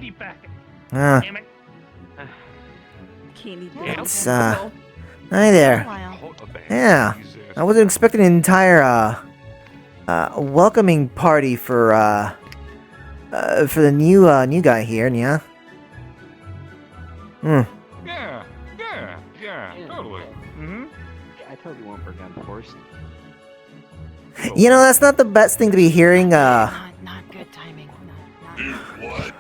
candy packet. Damn it. Candy It's, hi there. Yeah, I wasn't expecting an entire, welcoming party for the new guy here, yeah? Yeah, totally. Yeah, I totally won't burn down the forest. You know, that's not the best thing to be hearing, Not good timing. What?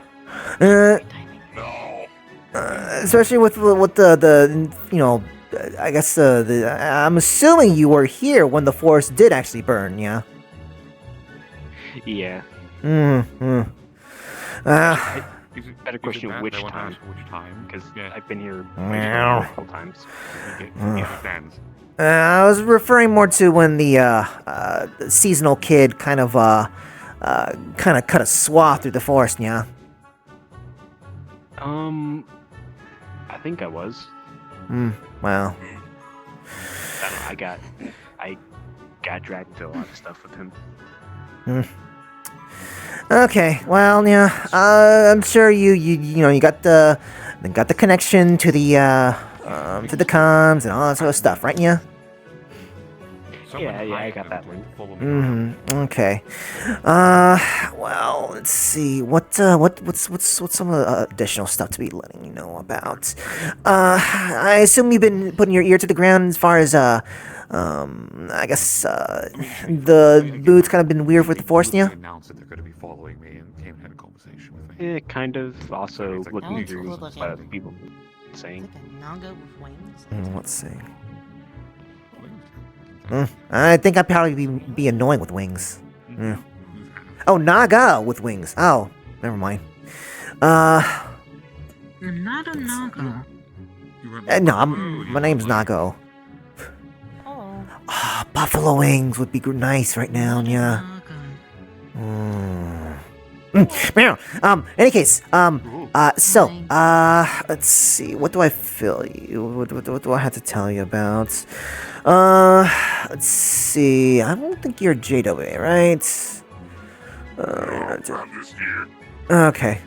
Good timing. No. especially with the you know, I guess I'm assuming you were here when the forest did actually burn, yeah? Yeah. Better question which time. Because I've been here multiple times. I was referring more to when the seasonal kid kind of cut a swath through the forest, yeah? I think I was. Well. I got dragged into a lot of stuff with him. Okay, well, yeah, I'm sure you got the connection to the comms and all that sort of stuff, right? Yeah. Yeah, I got that link. Okay. Well, let's see. What's some of the additional stuff to be letting you know about? I assume you've been putting your ear to the ground as far as I guess the booth's kind of been weird with the force, yeah. Announced that they're going to be following me and came and had a conversation with me. Yeah, kind of. Also looking That through one's cool what other people saying. Like a naga with wings. Let's see. I think I'd probably be annoying with wings. Oh, Naga with wings. Oh, never mind. You're not a naga. No, my name's Nago. Oh. Buffalo wings would be nice right now, yeah. Any case, let's see, what do I feel you? What do I have to tell you about? Let's see, I don't think you're JWA, right? I'm just here. Okay.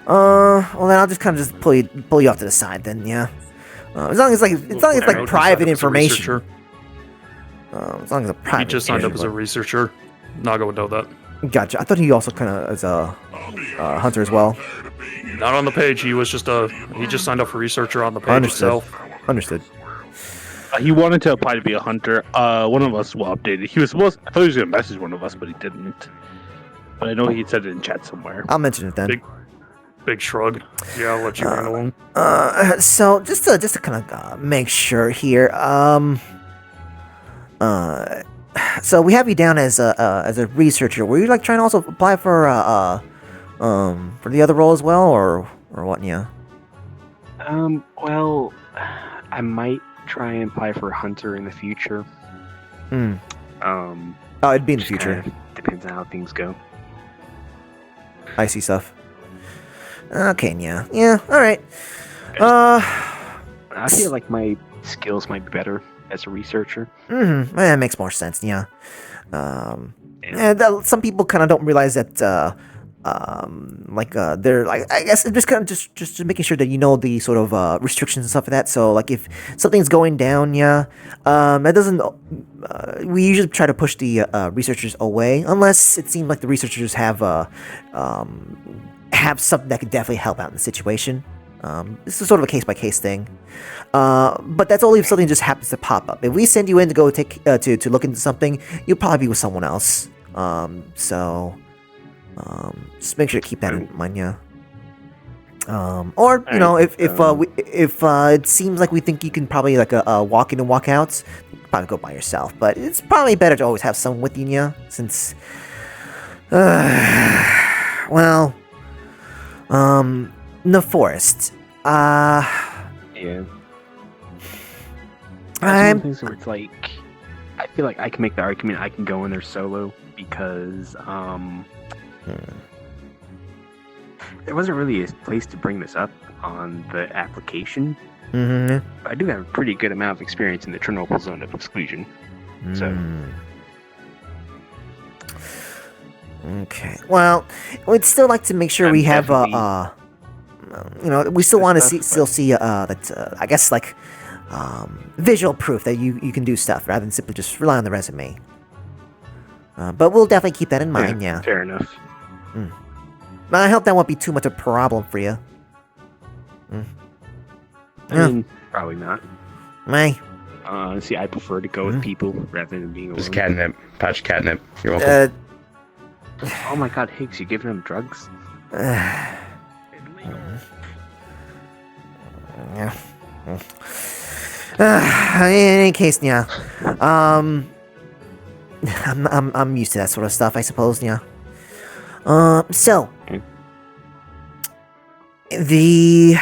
Well then I'll just kind of pull you off to the side then, yeah. As long as it's like private information. As long as it's private. He just signed up as a researcher. Naga would know that. Gotcha. I thought he also kind of is a hunter as well. Not on the page. He was just he just signed up for researcher on the page itself. Understood. He wanted to apply to be a hunter. One of us will update it. I thought he was gonna message one of us, but he didn't. But I know he said it in chat somewhere. I'll mention it then. Big shrug. Yeah, I'll let you handle him. So just to kind of make sure here. So we have you down as a researcher. Were you like trying to also apply for the other role as well, or what? Yeah. Well, I might try and apply for hunter in the future. Oh, it'd be in the future. Kind of depends on how things go. I see stuff. Okay, yeah. All right. I feel like my skills might be better as a researcher. That makes more sense. Yeah. Some people kind of don't realize that. They're like, I guess just kind of just making sure that you know the sort of restrictions and stuff like that. So like if something's going down, that doesn't. We usually try to push the researchers away unless it seems like the researchers have something that could definitely help out in the situation. This is sort of a case-by-case thing, but that's only if something just happens to pop up. If we send you in to go to look into something, you'll probably be with someone else. Just make sure to keep that in mind, yeah. Or you know, if it seems like we think you can probably like walk in and walk out, probably go by yourself. But it's probably better to always have someone with you, yeah. Since, in the forest. Yeah. Some things where it's like, I feel like I can make the argument I can go in there solo because there wasn't really a place to bring this up on the application. But I do have a pretty good amount of experience in the Chernobyl zone of exclusion. So. Okay. Well, we'd still like to make sure we have we still want to Stuff, see, but- still see that I guess like visual proof that you can do stuff rather than simply just rely on the resume. But we'll definitely keep that in mind. Yeah. Fair enough. I hope that won't be too much of a problem for you. I mean, probably not. May. See, I prefer to go with people rather than being alone. Just catnip. Patch catnip. You're welcome. Oh my god, Higgs, you giving him drugs? Yeah. In any case, yeah. I'm used to that sort of stuff, I suppose, yeah. So the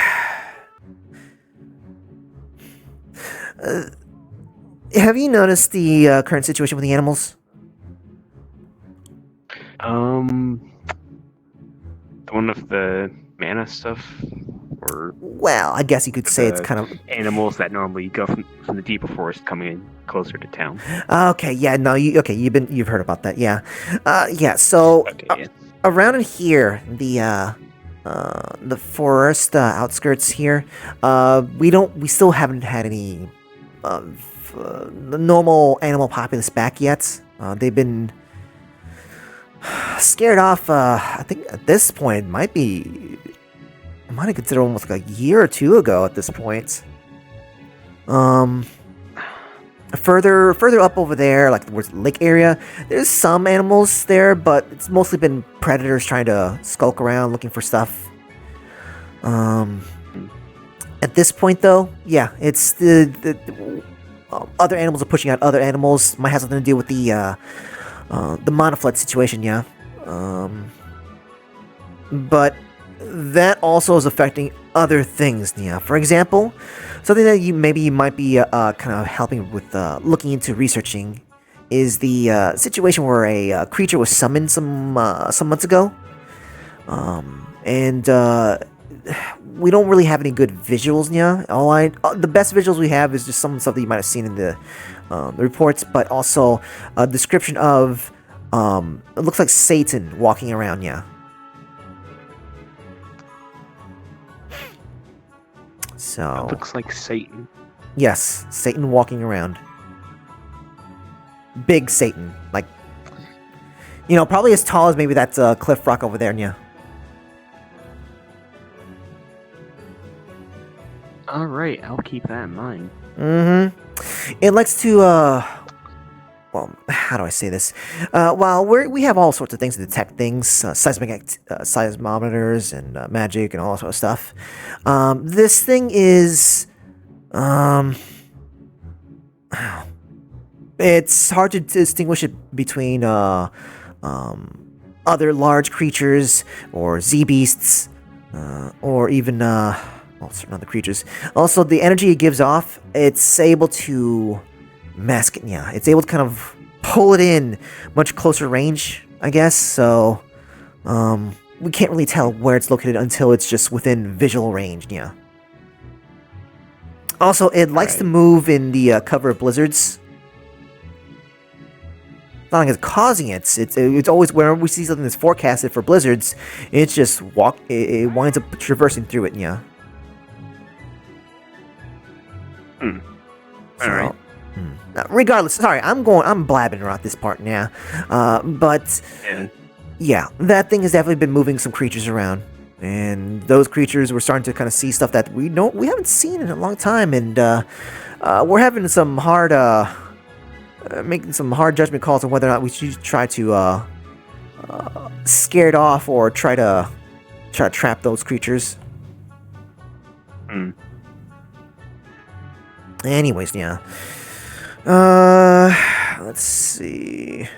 have you noticed the current situation with the animals? One of the mana stuff, or Well, I guess you could say it's The- kind of animals that normally go from the deeper forest coming in closer to town. okay. Yeah, no, you've heard about that, yeah, yeah. So Okay, yeah. around in here, the forest outskirts here, we still haven't had any the normal animal populace back yet. They've been scared off. I think at this point I might have considered almost like a year or two ago at this point. Further up over there, like towards the lake area, there's some animals there, but it's mostly been predators trying to skulk around looking for stuff. At this point, though, yeah, it's the other animals are pushing out other animals. Might have something to do with the monoflood situation, yeah. But that also is affecting other things, yeah. For example, something that you might be kind of helping with looking into researching is the situation where a creature was summoned some months ago, and we don't really have any good visuals, yeah. The best visuals we have is just some stuff that you might have seen in the reports, but also a description of it looks like Satan walking around, yeah. So It looks like Satan. yes, Satan walking around. Big Satan, like probably as tall as maybe that cliff rock over there, yeah. All right, I'll keep that in mind. It likes to, well, how do I say this? While we have all sorts of things to detect things, seismometers and magic and all that sort of stuff. This thing is, it's hard to distinguish it between other large creatures or Z-beasts, or even certain other creatures. Also, the energy it gives off, it's able to mask it. Yeah, it's able to kind of pull it in much closer range, I guess. So, we can't really tell where it's located until it's just within visual range. Yeah. Also, it likes to move in the cover of blizzards. Not like it's causing it. It's always whenever we see something that's forecasted for blizzards, it's just it winds up traversing through it. Yeah. Alright. Regardless, sorry, I'm blabbing around this part now. But yeah, that thing has definitely been moving some creatures around, and those creatures were starting to kind of see stuff that we haven't seen in a long time, and we're having some hard making some hard judgment calls on whether or not we should try to scare it off or try to trap those creatures. Anyways, yeah. Let's see.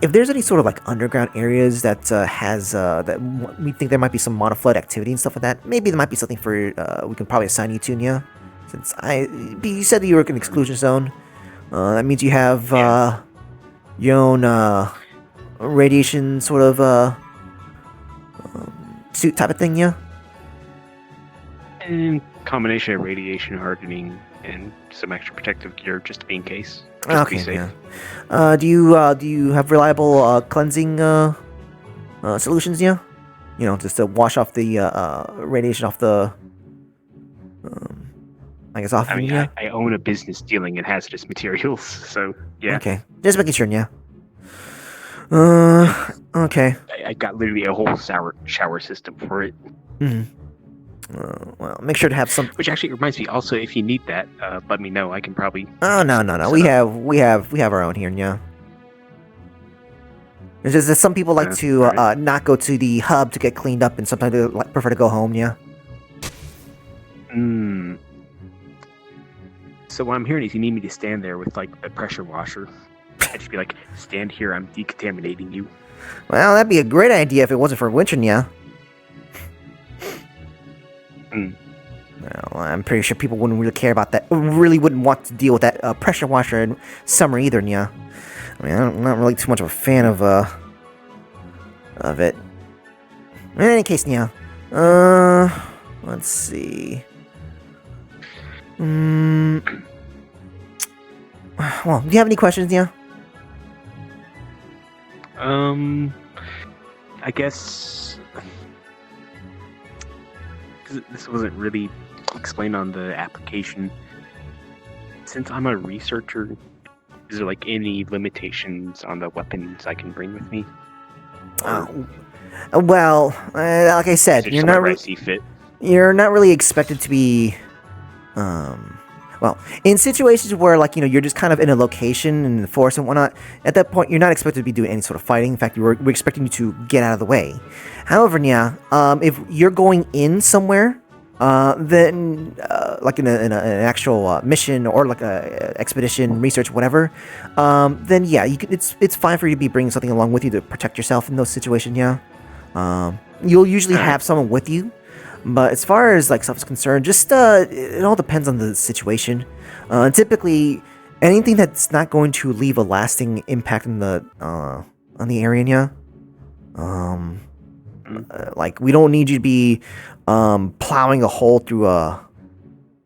If there's any sort of like underground areas that has that we think there might be some monoflood activity and stuff like that, maybe there might be something for we can probably assign you to, yeah. Since you said that you were in an exclusion zone, that means you have your own radiation sort of suit type of thing, yeah. And combination of radiation hardening and some extra protective gear just to be in case. Just to be Okay, safe. yeah. Do you have reliable cleansing solutions, yeah? just to wash off the radiation off the, I guess off. I mean, yeah. I own a business dealing in hazardous materials, so yeah. Okay, just making sure. Yeah. Okay. I got literally a whole shower system for it. Well, make sure to have some. Which actually reminds me, also, if you need that, let me know. I can probably. Oh no. We have our own here. Yeah. It's just that some people like to alright. not go to the hub to get cleaned up, and sometimes they prefer to go home. Yeah. So what I'm hearing is you need me to stand there with like a pressure washer. I'd just be like, stand here, I'm decontaminating you. Well, that'd be a great idea if it wasn't for winter. Yeah. Well, I'm pretty sure people wouldn't really care about that. Really wouldn't want to deal with that pressure washer in summer either. Yeah. I mean, I'm not really too much of a fan of it. In any case, yeah. Let's see. Well, do you have any questions, yeah? I guess 'cause this wasn't really explained on the application. Since I'm a researcher, is there like any limitations on the weapons I can bring with me? Well, like I said, Is it you're just not whatever I see fit. you're not really expected to be, well, in situations where, like, you're just kind of in a location in the forest and whatnot, at that point, you're not expected to be doing any sort of fighting. In fact, we're expecting you to get out of the way. However, yeah, if you're going in somewhere, then, like in an actual mission or like a expedition, research, whatever, then yeah, it's fine for you to be bringing something along with you to protect yourself in those situations, yeah. You'll usually have someone with you. But as far as like stuff is concerned, just it all depends on the situation. Typically, anything that's not going to leave a lasting impact on the area, like we don't need you to be plowing a hole through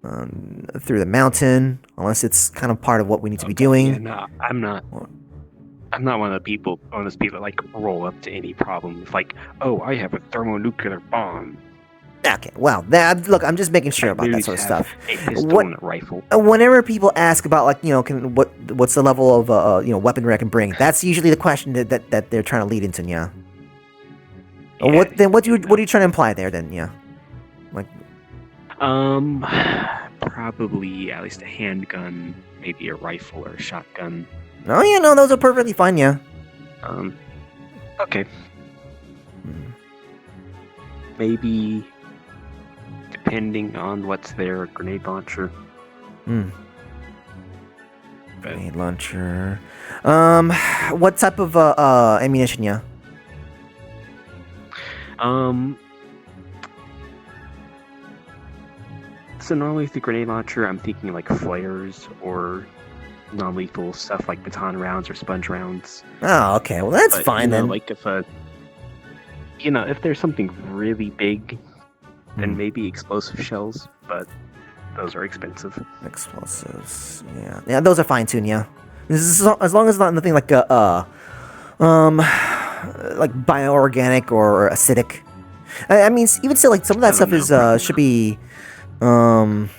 the mountain unless it's kind of part of what we need to be doing. Yeah, no, I'm not one of those people that like roll up to any problem with like, oh, I have a thermonuclear bomb. Okay, well, look, I'm just making sure about that sort of stuff. A pistol and a rifle. Whenever people ask about, like, what's the level of weaponry I can bring, that's usually the question that they're trying to lead into, yeah. What are you trying to imply there then, yeah? Like, probably at least a handgun, maybe a rifle or a shotgun. Oh yeah, no, those are perfectly fine, yeah. Okay. Maybe, depending on what's there, a grenade launcher. Grenade launcher. What type of ammunition, yeah? So normally with the grenade launcher, I'm thinking like flares or non-lethal stuff like baton rounds or sponge rounds. Oh, okay. Well, that's fine then. Like if there's something really big, then maybe explosive shells, but those are expensive. Explosives, yeah. Yeah, those are fine too, yeah. This is, as long as it's not nothing like like bioorganic or acidic. I mean, even still, like some of that stuff is should be that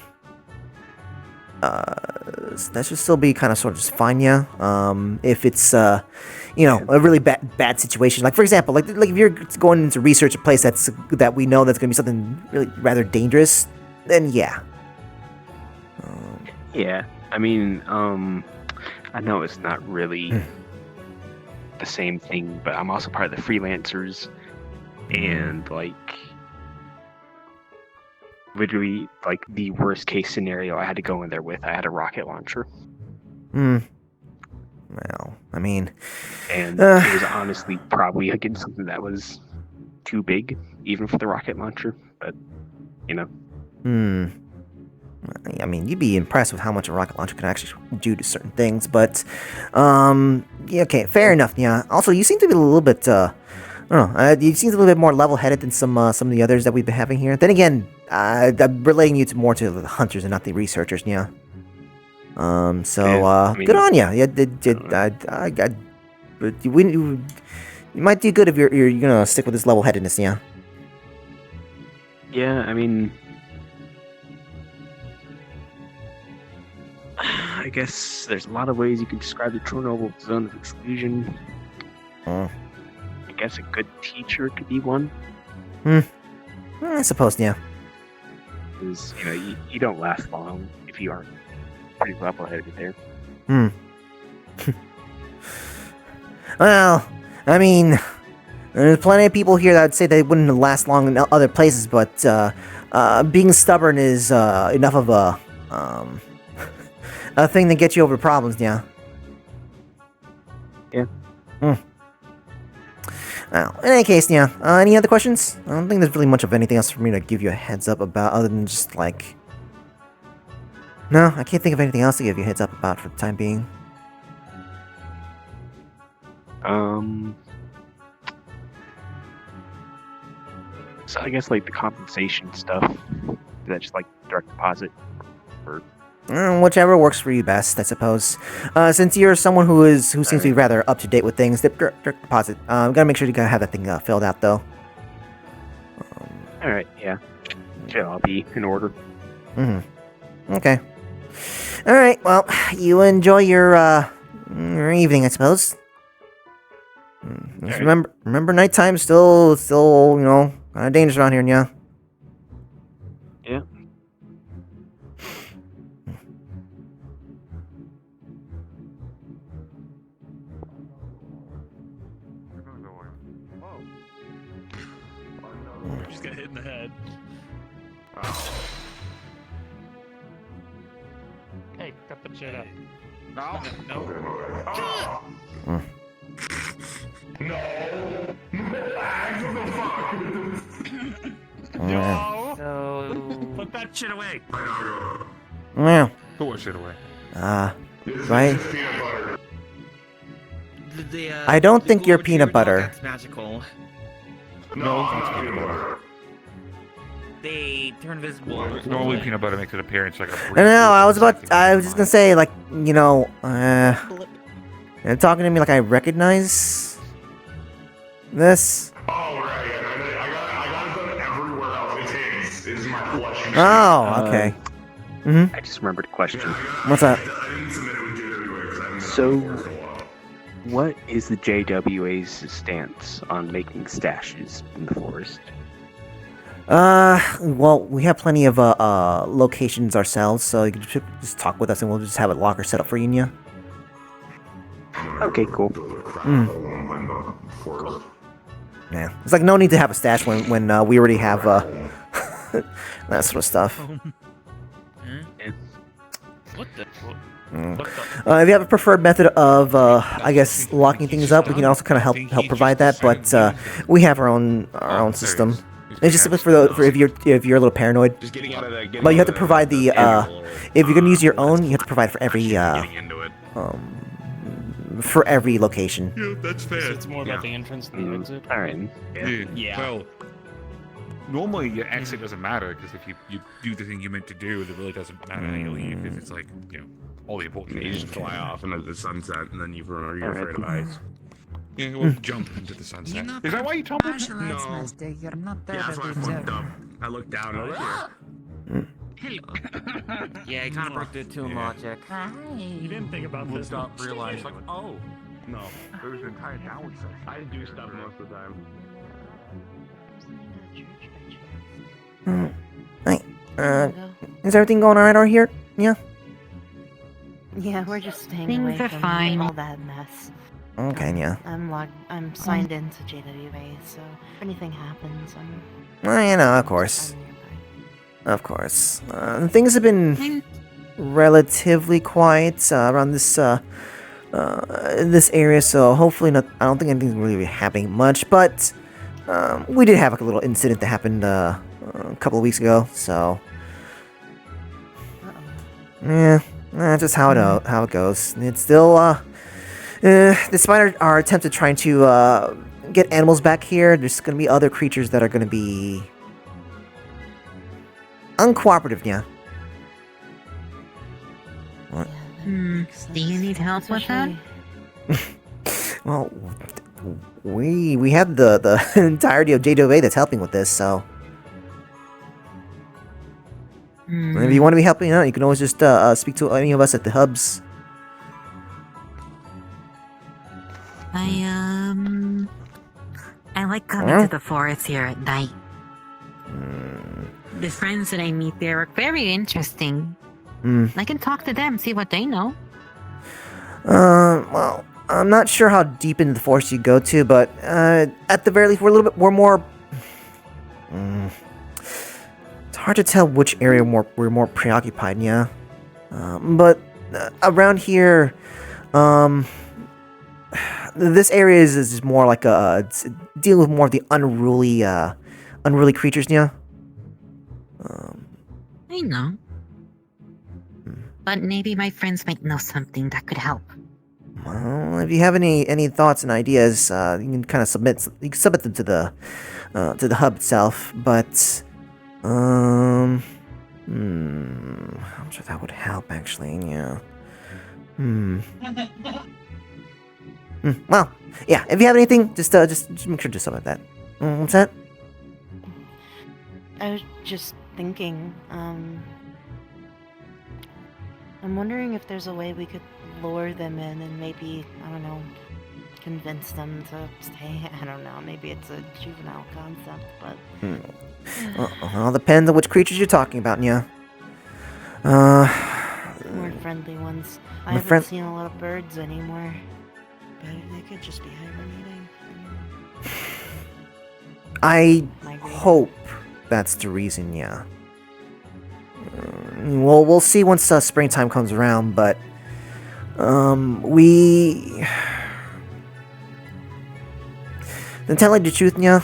should still be kind of sort of just fine, yeah. If it's a really bad situation, like for example, like if you're going into research a place that we know that's going to be something really rather dangerous, then yeah. Yeah, I mean, I know it's not really the same thing, but I'm also part of the freelancers, and like literally, like the worst case scenario I had to go in there with, I had a rocket launcher. Well, I mean, and it was honestly probably against something that was too big, even for the rocket launcher. But I mean, you'd be impressed with how much a rocket launcher can actually do to certain things, but yeah, okay, fair enough. Yeah. Also, you seem to be a little bit, I don't know, you seem a little bit more level-headed than some of the others that we've been having here. Then again, I'm relating you more to the hunters and not the researchers. Yeah. Good on you. Yeah, you might do good if you're gonna stick with this level-headedness. Yeah. Yeah, I mean, I guess there's a lot of ways you can describe the Chernobyl zone of exclusion. Hmm. I guess a good teacher could be one. I suppose, yeah. Because, you don't last long if you aren't pretty level-headed there. Well, I mean, there's plenty of people here that would say they wouldn't last long in other places, but being stubborn is enough of a thing to get you over problems, yeah. Yeah. Well, in any case, yeah. Any other questions? I don't think there's really much of anything else for me to give you a heads up about, other than just like. No, I can't think of anything else to give you a heads up about for the time being. So I guess like the compensation stuff. Is that just like direct deposit? Or Whichever works for you best, I suppose. Since you're someone who seems to be rather up to date with things, direct deposit. Gotta make sure you gotta have that thing filled out though. all right, yeah. Should all be in order. Okay. All right. Well, you enjoy your evening, I suppose. Just remember, nighttime still, kind of dangerous around here, yeah. Yeah. Just got hit in the head. Hey, cut the shit up. No. No. Put that shit away. Yeah. Put what shit away? Right. I don't think you're peanut butter. That's magical. No, it's peanut butter. They turn visible. Normally peanut butter makes an appearance like a. No, I was just gonna say, like, you're talking to me like I recognize this. Oh, right. I got it done everywhere else. It's my flesh. Oh, okay. I just remembered a question. What's that? So, what is the JWA's stance on making stashes in the forest? Well, we have plenty of locations ourselves, so you can just talk with us, and we'll just have a locker set up for you, yeah. Okay, cool. Yeah, it's like no need to have a stash when we already have that sort of stuff. What the? If you have a preferred method of, I guess, locking things up, we can also kind of help provide that. But we have our own system. It's just simply for if you're a little paranoid. Just getting out of that. But you have to provide the if you're gonna use your own, you have to provide for every location. Yeah, that's fair. It's more about the entrance than the exit. All right. Yeah. Well, normally your exit doesn't matter because if you do the thing you meant to do, it really doesn't matter how you leave. If it's like all the important You things. just fly off into the sunset, and then you're afraid of heights. Yeah, we'll jump into the sunset. Is that why you tumbled? No. You're not there Yeah, that's why I fucked up. I looked down and I was Yeah, I kind of broke the tomb logic. You didn't think about this. Stop, realize like, oh no, there was an entire downward section. I do stuff most of the time. Is everything going alright over here? Yeah. Yeah, we're just staying Things away are from fine. all that mess. Okay, yeah. I'm signed into JWA, so if anything happens, I'm Well, of course. I'm nearby. Of course. Things have been relatively quiet around this this area, so hopefully not. I don't think anything's really happening much, but we did have a little incident that happened a couple of weeks ago, so yeah, that's just how it goes. It's still despite our attempt at trying to get animals back here, there's going to be other creatures that are going to be uncooperative, yeah. What? Do you need help with that? Well, we have the entirety of JWA that's helping with this, so And if you want to be helping out, you can always just speak to any of us at the hubs. I like coming to the forest here at night. The friends that I meet there are very interesting. I can talk to them, see what they know. Well, I'm not sure how deep into the forest you go to, but at the very least, we're more. It's hard to tell which area we're more preoccupied, yeah. But around here, this area is more like it's dealing with more of the unruly creatures, yeah. I know. But maybe my friends might know something that could help. Well, if you have any thoughts and ideas, you can kind of submit them to the hub itself. But I'm sure that would help actually. Yeah. Well, yeah. If you have anything, just make sure to submit that. What's that? I was just thinking, I'm wondering if there's a way we could lure them in and maybe, I don't know, convince them to stay. I don't know, maybe it's a juvenile concept, but... Well, it all depends on which creatures you're talking about, yeah. More friendly ones. I haven't seen a lot of birds anymore, but they could just be hibernating. I hope that's the reason, yeah. Well, we'll see once springtime comes around, but to tell you the truth, yeah,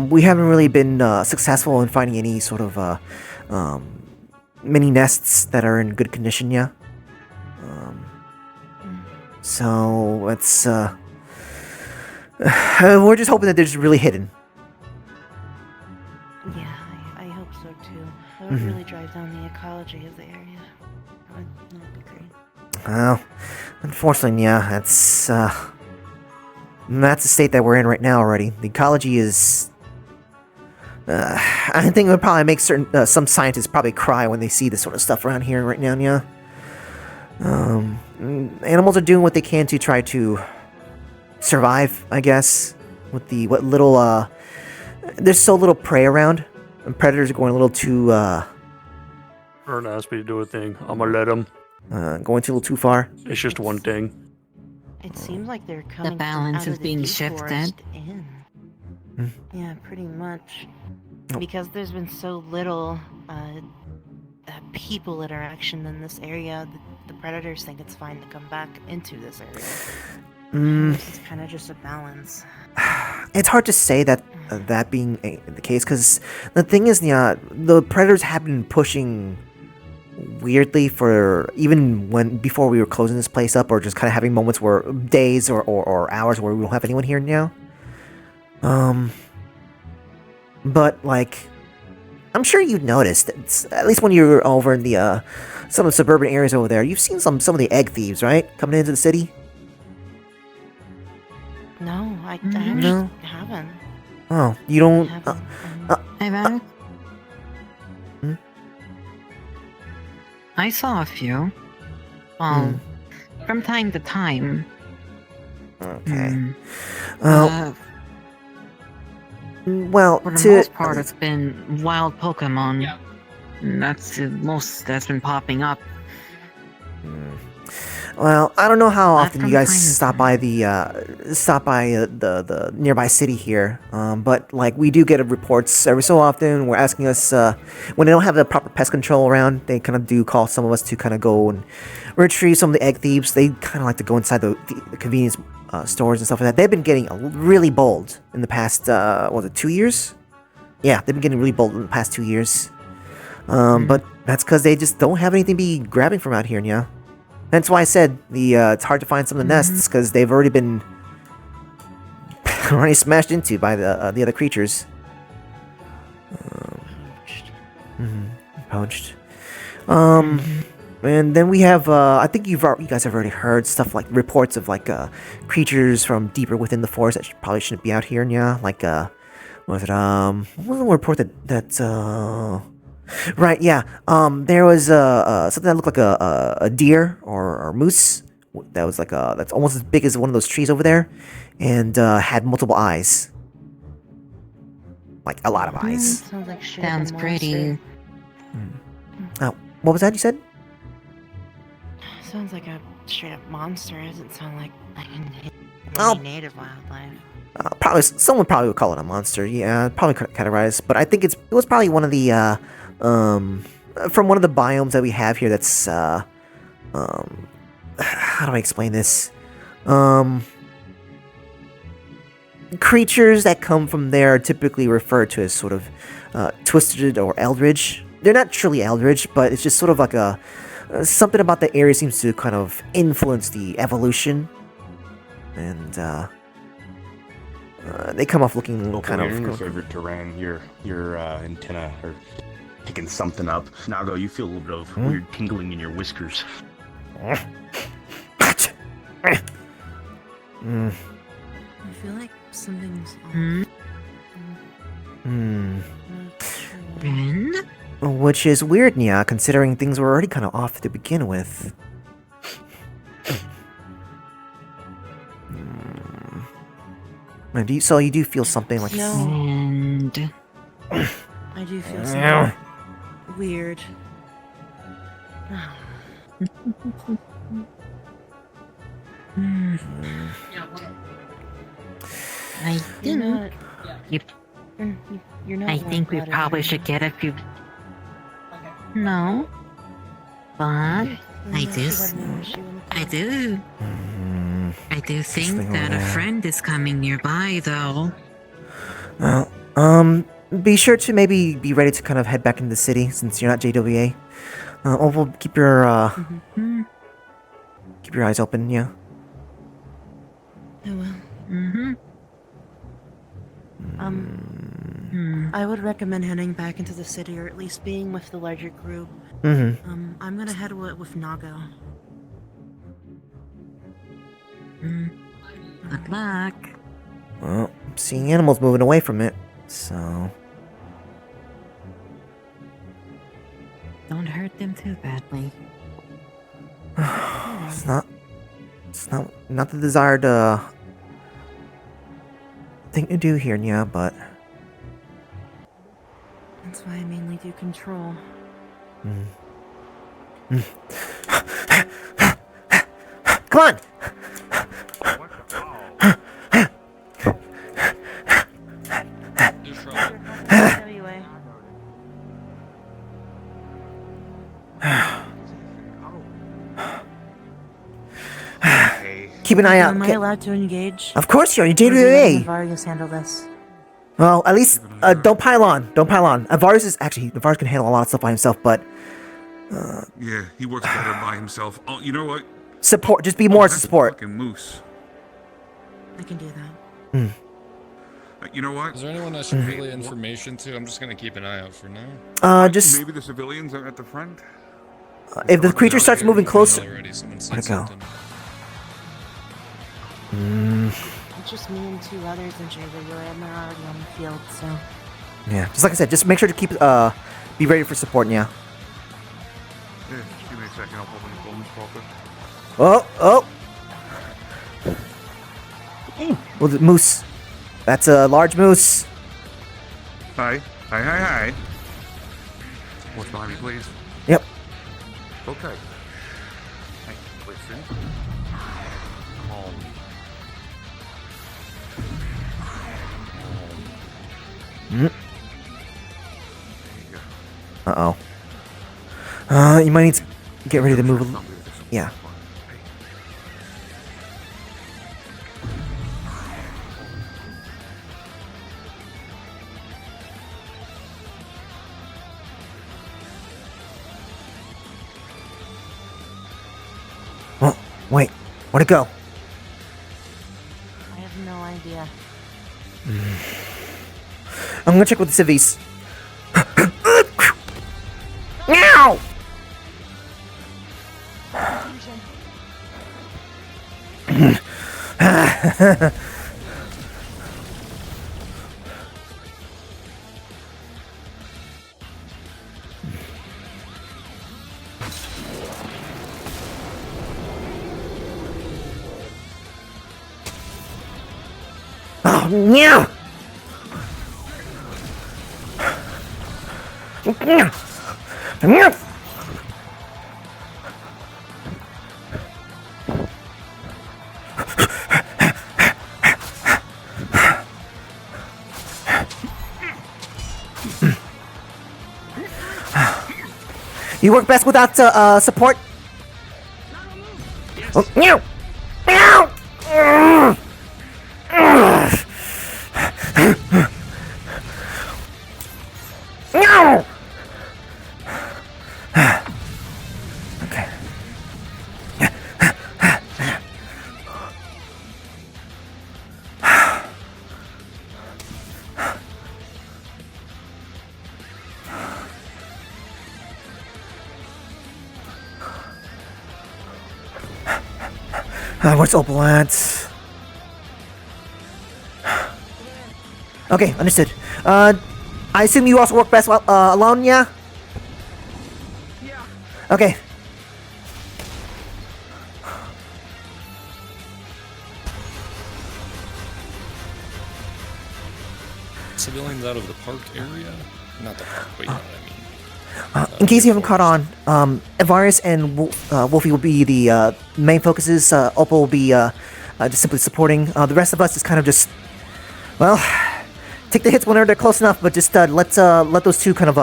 we haven't really been successful in finding any sort of mini nests that are in good condition, yeah. So it's we're just hoping that they're just really hidden. Yeah, I hope so too. That would really drive down the ecology of the area. That would be great. Well, unfortunately, yeah, that's the state that we're in right now already. The ecology is... I think it would probably make some scientists probably cry when they see this sort of stuff around here right now, yeah. Animals are doing what they can to try to survive, I guess. With what little, there's so little prey around. And predators are going a little too, Ern asked me to do a thing. I'm gonna let him. going too a little too far. It's just one thing. It seems like they're coming balance out is of the being deep shifted. forest in. Yeah, pretty much. Because there's been so little people interaction in this area, the predators think it's fine to come back into this area. This is kind of just a balance. It's hard to say that that being the case, because the thing is, yeah, the predators have been pushing weirdly for even before we were closing this place up, or just kind of having moments where days or hours where we don't have anyone here now. But like, I'm sure you've noticed that at least when you're over in the some of the suburban areas over there, you've seen some of the egg thieves, right, coming into the city. No, I actually haven't. Oh, you don't. Hey, Val? I saw a few. Well, from time to time. Okay. For the most part, it's been wild Pokemon. That's the most that's been popping up. Well, I don't know how often from you guys time to stop by the nearby city here, but like we do get reports every so often. We're asking us when they don't have the proper pest control around, they kind of do call some of us to kind of go and retrieve some of the egg thieves. They kind of like to go inside the convenience stores and stuff like that. They've been getting really bold in the past. Was it 2 years? Yeah, they've been getting really bold in the past 2 years. But that's because they just don't have anything to be grabbing from out here, yeah. That's why I said it's hard to find some of the nests, because they've already been smashed into by the other creatures. Poached. And then we have I think you guys have already heard stuff like reports of like creatures from deeper within the forest that probably shouldn't be out here, yeah. Like what was it? What was the report that Right, yeah. There was something that looked like a deer or moose that was like that's almost as big as one of those trees over there, and had multiple eyes, like a lot of eyes. Sounds like shit. Sounds pretty. Oh, what was that you said? Sounds like a straight up monster. It doesn't sound like any Oh. native wildlife. Probably someone probably would call it a monster. Yeah, probably categorized, but I think it was probably one of the from one of the biomes that we have here. That's how do I explain this? Creatures that come from there are typically referred to as sort of twisted or eldritch. They're not truly eldritch, but it's just sort of like a something about the area seems to kind of influence the evolution, and they come off looking kind You're in your of. favorite terrain. Your antenna are picking something up. Nago, you feel a little bit of weird tingling in your whiskers. I feel like something's off. Ren? Which is weird, Nya, considering things were already kind of off to begin with. So you do feel something like... No. And I do feel something weird. I You're think not. you- You're not. I think we white-blooded, probably are should you? get a few. No, but I do. I do. I do think thing that over a there. friend is coming nearby, though. Well, be sure to maybe be ready to kind of head back into the city since you're not JWA. We'll keep your keep your eyes open, yeah. I will. Mm-hmm. I would recommend heading back into the city, or at least being with the larger group. Mm-hmm. I'm gonna head with Nago. Good luck. Well, I'm seeing animals moving away from it, so... Don't hurt them too badly. It's not the desired thing to do here, yeah, but That's why I mainly do control. come on! Anyway. Keep an eye out. Am I allowed to engage? Of course you are. You're Or do you JWA. let Avarius handle this? Well, at least don't pile on. Don't pile on. Avarius can handle a lot of stuff by himself, but Yeah, he works better by himself. Oh, you know what? support. Just be more That's a support. Fucking moose. I can do that. You know what? Is there anyone I should relay information to? I'm just gonna keep an eye out for now. Just Maybe the civilians are at the front. if the creature starts moving closer, Already, someone where'd said it go? something. It's just me and two others in JWA, and they're already on the field, so... Yeah, just like I said, just make sure to keep be ready for support, yeah. Yeah, just give me a second. I'll open the bones pocket. Oh. Well, the moose. That's a large moose. Hi. Hi. What's behind me, please? Yep. Okay. Hey, listen. Calm. Uh-oh. You might need to get ready to move a little. Yeah. Oh, wait. Where'd it go? I have no idea. I'm gonna check with the civvies. Meow! Yeah. You work best without support. Oh, meow. Meow. Meow. Okay. Where's Opal at? Okay, understood. I assume you also work best while alone, yeah? Yeah. Okay. Civilians out of the park area? Not the park, but you know what I mean. In case you haven't caught on, Avaris and Wolfie will be the main focuses. Opal will be just simply supporting. The rest of us is kind of just, well, take the hits whenever they're close enough, but just let those two kind of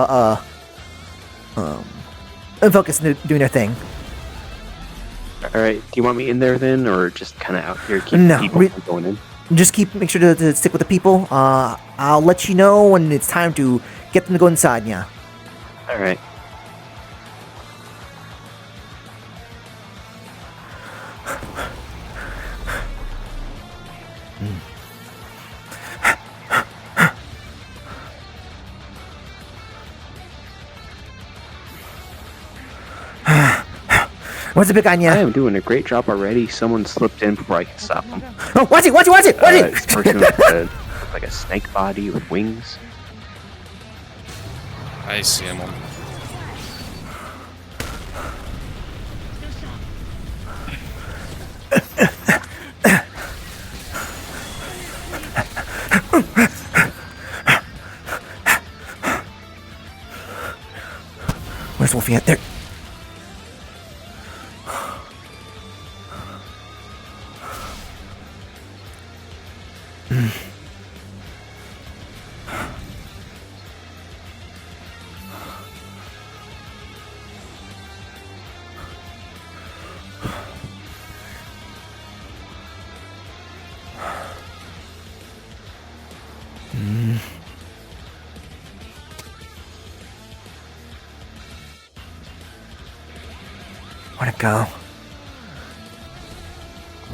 focus on doing their thing. All right. Do you want me in there then, or just kind of out here keep people from going in? Just make sure to stick with the people. I'll let you know when it's time to get them to go inside. Yeah. All right. What's the big on you? I am doing a great job already. Someone slipped in before I could stop them. Oh, watch it! This person with like a snake body with wings. I see him on. Where's Wolfie at? There. Where'd it go?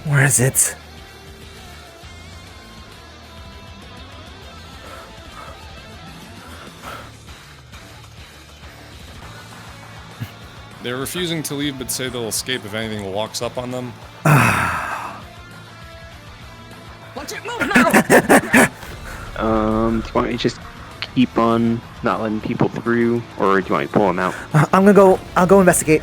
Where is it? They're refusing to leave but say they'll escape if anything walks up on them. Watch it move now! Do you want me to just keep on not letting people through, or do you want me to pull them out? I'll go investigate.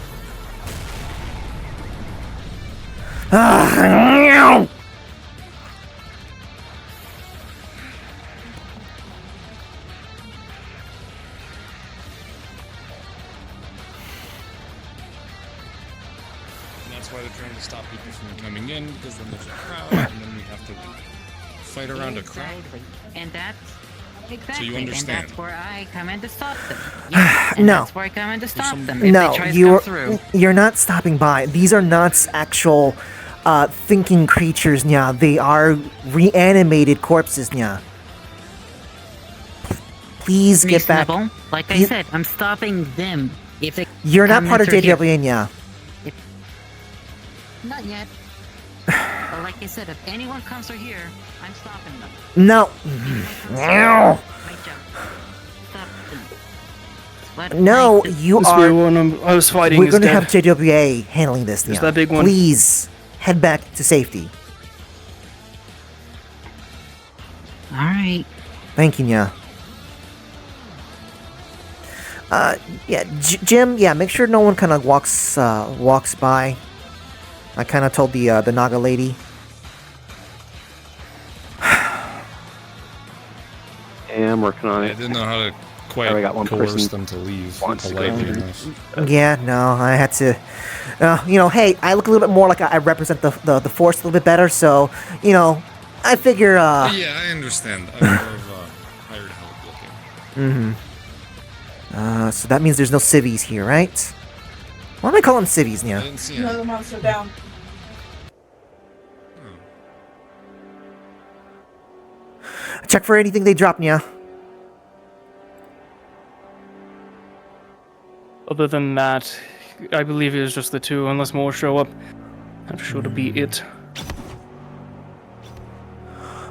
That's why they're trying to stop people from coming in, because then there's a crowd, and then we have to fight around a crowd. Exactly. And that's exactly. So you understand? And that's where I come in to stop them. Yes, and No. That's where I come in to stop them. If No, they try to come through. you're not stopping by. These are not actual thinking creatures, nya. They are reanimated corpses, nya. Please get back. Reasonable. Like I said, I'm stopping them. If they You're not come part of through here. JWA, nya. Not yet. But like I said, if anyone comes through here, I'm stopping them. No. No. My job. Stop them. It's what No, I do. you This are. weird one I was fighting We're is going to dead. have JWA handling this, There's nya. that big one. Please head back to safety. Alright. Thank you, nya. Yeah, Jim. Yeah, make sure no one kind of walks by. I kind of told the Naga lady. working on I it. didn't know how to quite Already got one coerce person them to leave wants to go politely in. enough. Yeah, no, I had to. Hey, I look a little bit more like I represent the force a little bit better, so I figure. Yeah, I understand. I'm more of a hired help looking. So that means there's no civvies here, right? Why am I calling them civvies, I Nya? didn't see Another any. monster down. Check for anything they drop, Nya. Other than that, I believe it was just the two, unless more show up. I'm sure to be it.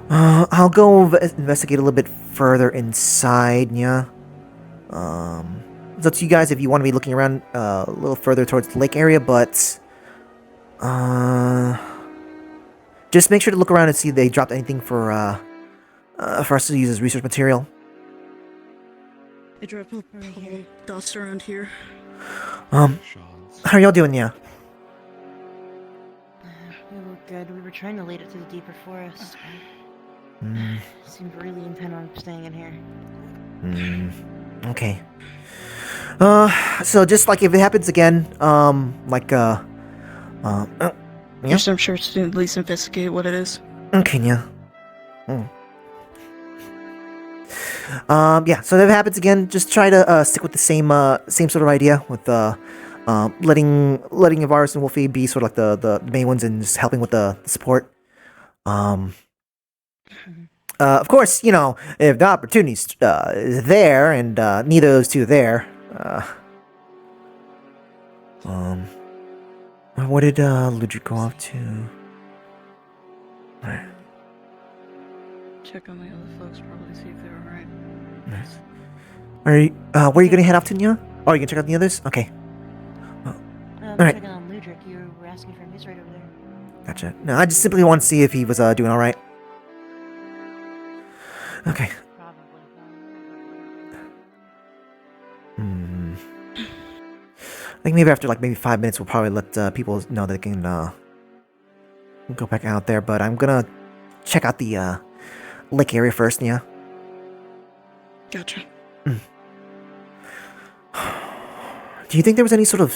I'll go investigate a little bit further inside, Nya. It's up to you guys if you want to be looking around a little further towards the lake area, but just make sure to look around and see if they dropped anything for us to use as research material. They drop a whole dust around here. How are y'all doing, Nya? We look good. We were trying to lead it to the deeper forest. Seemed really intent on staying in here. Okay. So just like if it happens again, yeah? Just I'm sure to at least investigate what it is. Okay, yeah. Yeah, so if it happens again, just try to stick with the same sort of idea with letting Avaris and Wolfie be sort of like the main ones and just helping with the support. Of course, if the opportunity is there and neither of those two are there, what did Ludwig go off to? Check on the other folks, probably see if they're alright. Nice. Are you, where are you gonna head off to, Nya? Oh, you gonna check out the others? Okay. Alright. Checking on Ludwig. You were asking for him. He's right over there. Gotcha. No, I just simply want to see if he was doing alright. Okay. Probably. I think maybe after maybe 5 minutes we'll probably let people know that they can go back out there, but I'm gonna check out the lake area first, Nya. Gotcha. Do you think there was any sort of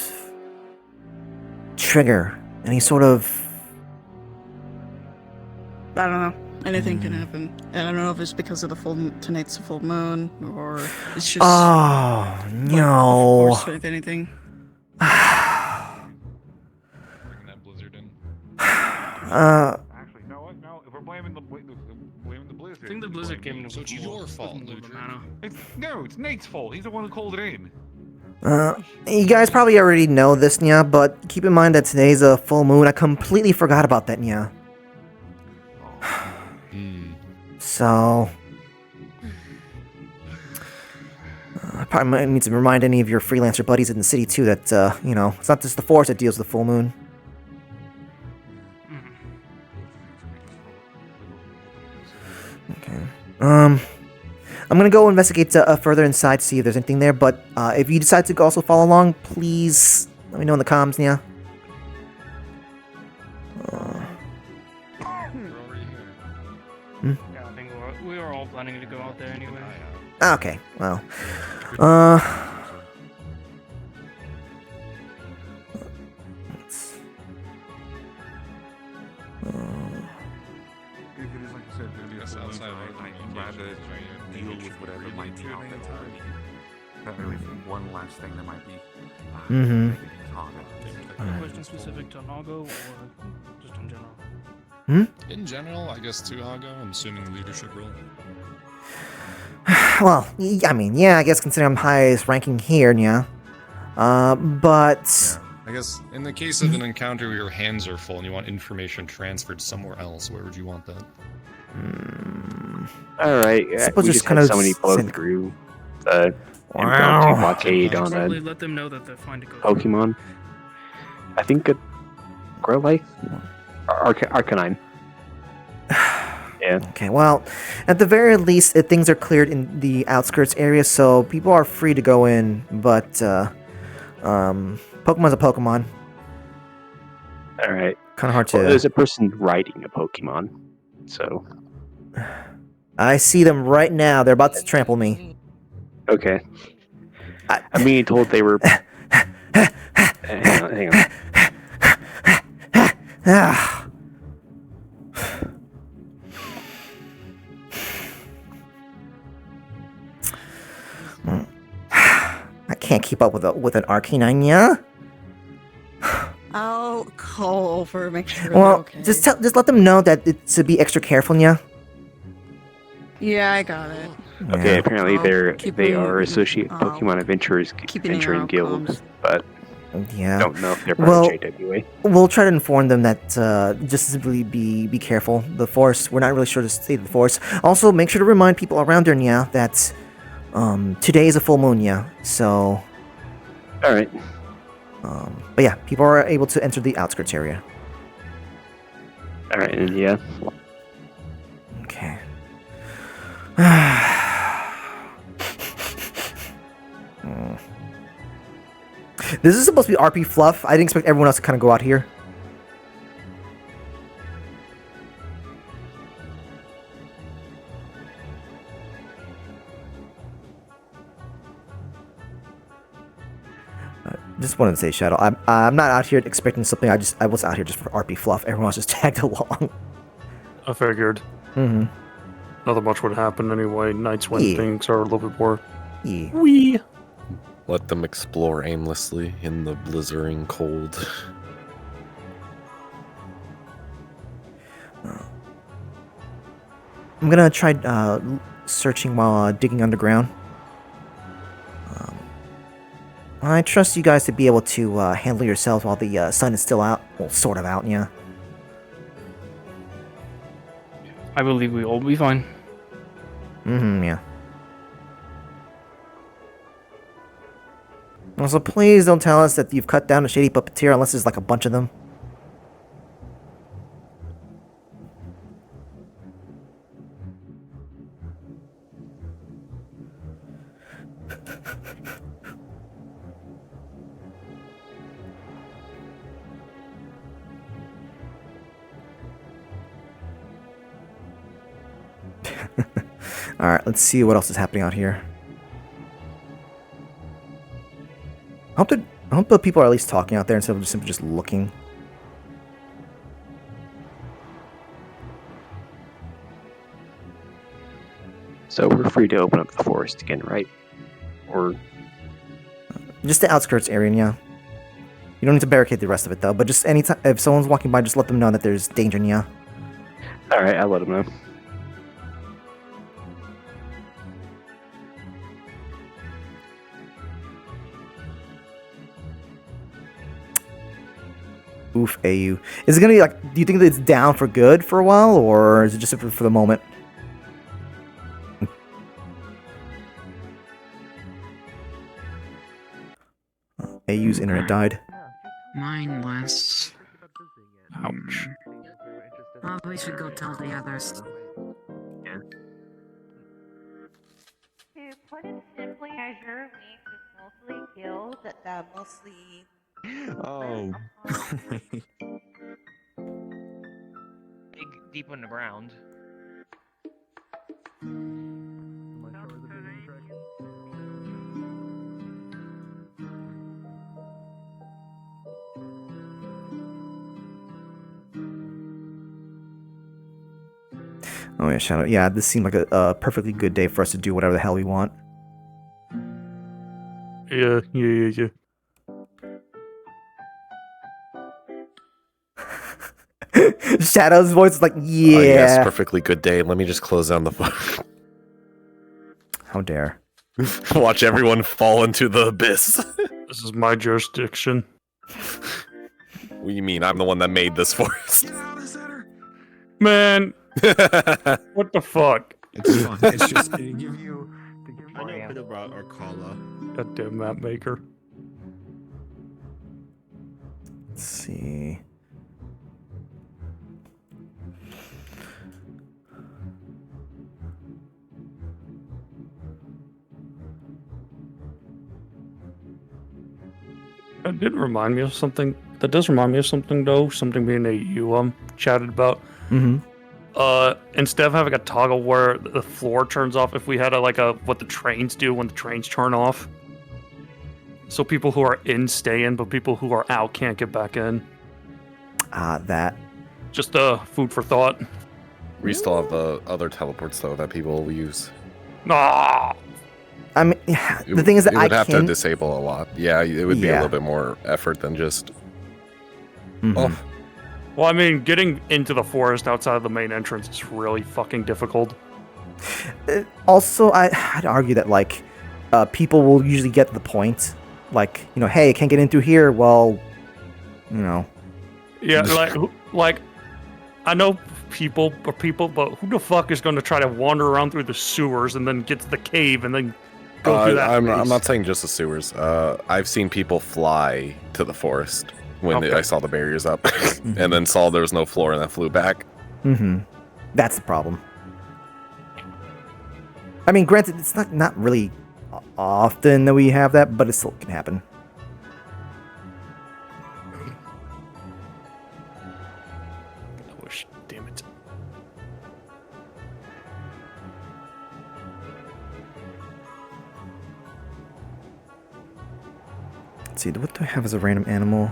trigger? Any sort of... I don't know. Anything can happen. I don't know if it's because of tonight's the full moon, or it's just... Oh, no. Force, if anything. Bringing that blizzard in. Actually, no, what? No, if we're blaming the blizzard. I think the blizzard came into So it's your fault, Ludwig. It's Nate's fault. He's the one who called it in. You guys probably already know this, Nya, but keep in mind that today's a full moon. I completely forgot about that, Nya. So... I probably might need to remind any of your freelancer buddies in the city, too, that, it's not just the forest that deals with the full moon. Okay. I'm gonna go investigate further inside to see if there's anything there, but if you decide to also follow along, please let me know in the comms, Nya. Yeah, I think we were all planning to go out there anyway. Okay, well. If it is, like I said, going to be a full moon tonight, I'd rather deal with whatever might be out there already. That really one last thing that might be... making things harder. A question specific to Nago or just in general? In general, I guess to Hago, I'm assuming leadership role. Well, I mean, yeah, I guess considering I'm highest ranking here, Nya. But... Yeah. I guess in the case of an encounter where your hands are full and you want information transferred somewhere else, where would you want that? Alright, Suppose we just just kind had of somebody blow send- through the impromptu blockade on Probably a let them know that they're fine to go. Pokemon. I think a Growlithe? Arcanine. Yeah. Okay, well, at the very least, things are cleared in the outskirts area, so people are free to go in, but, Pokemon's a Pokemon. Alright. Kind of hard to... Well, there's a person riding a Pokemon, so... I see them right now. They're about to trample me. Okay. I'm being told they were. Hang on. Ah. I can't keep up with an Arcanine, yeah? I'll call over, make sure Well, they're okay. just let them know that it's to be extra careful, yeah? Yeah, I got it. Okay, apparently I'll they are associate Pokemon adventurers venturing guild, but Yeah. don't know if they're part of JWA. We'll try to inform them that just simply be careful. The forest, we're not really sure the state of the forest. Also, make sure to remind people around there, yeah, that today is a full moon, yeah. So. All right. But yeah, people are able to enter the outskirts area. All right, and yeah. Okay. This is supposed to be RP fluff. I didn't expect everyone else to kind of go out here. Just wanted to say, Shadow, I'm not out here expecting something. I was out here just for RP fluff. Everyone else just tagged along. I figured. Mm-hmm. Nothing much would happen anyway. Nights when things are a little bit more. Yeah. Wee. Let them explore aimlessly in the blizzarding cold. I'm gonna try searching while digging underground. I trust you guys to be able to handle yourselves while the sun is still out. Well, sort of out, yeah. I believe we will be fine. Yeah. Also, please don't tell us that you've cut down a shady puppeteer unless there's like a bunch of them. Alright, let's see what else is happening out here. I hope the people are at least talking out there instead of just simply just looking. So we're free to open up the forest again, right? Or just the outskirts area, yeah. You don't need to barricade the rest of it though, but just anytime if someone's walking by, just let them know that there's danger, yeah. All right, I'll let them know. Oof, AU. Is it gonna be like, do you think that it's down for good for a while, or is it just for the moment? AU's internet died. Mine was. Ouch. Well, we should go tell the others. To put it simply, as your week is mostly killed, that mostly. Oh. Dig deep in the ground. Oh yeah, Shadow. Yeah, this seemed like a perfectly good day for us to do whatever the hell we want. Yeah. Shadow's voice is like, yeah. Yes, perfectly good day. Let me just close down the phone. How dare. Watch everyone fall into the abyss. This is my jurisdiction. What do you mean? I'm the one that made this forest. Man. What the fuck? It's fine. It's just to give you I know a bit about Arcala. Goddamn map maker. Let's see. That did remind me of something. That does remind me of something, though. Something me and you chatted about. Mm-hmm. instead of having a toggle where the floor turns off, if we had what the trains do when the trains turn off. So people who are in stay in, but people who are out can't get back in. That. Just food for thought. We still have the other teleports though that people will use. Nah. I mean, the thing is that it would have to disable a lot. Yeah, it would be a little bit more effort than just. Off. Well, I mean, getting into the forest outside of the main entrance is really fucking difficult. Also, I'd argue that like people will usually get to the point, like hey, I can't get in through here. Well, Yeah, like I know people, but who the fuck is going to try to wander around through the sewers and then get to the cave and then go through that? I'm not saying just the sewers. I've seen people fly to the forest when I saw the barriers up, and then saw there was no floor and then flew back. That's the problem. I mean, granted, it's not really often that we have that, but it still can happen. Damn it. Let's see, what do I have as a random animal?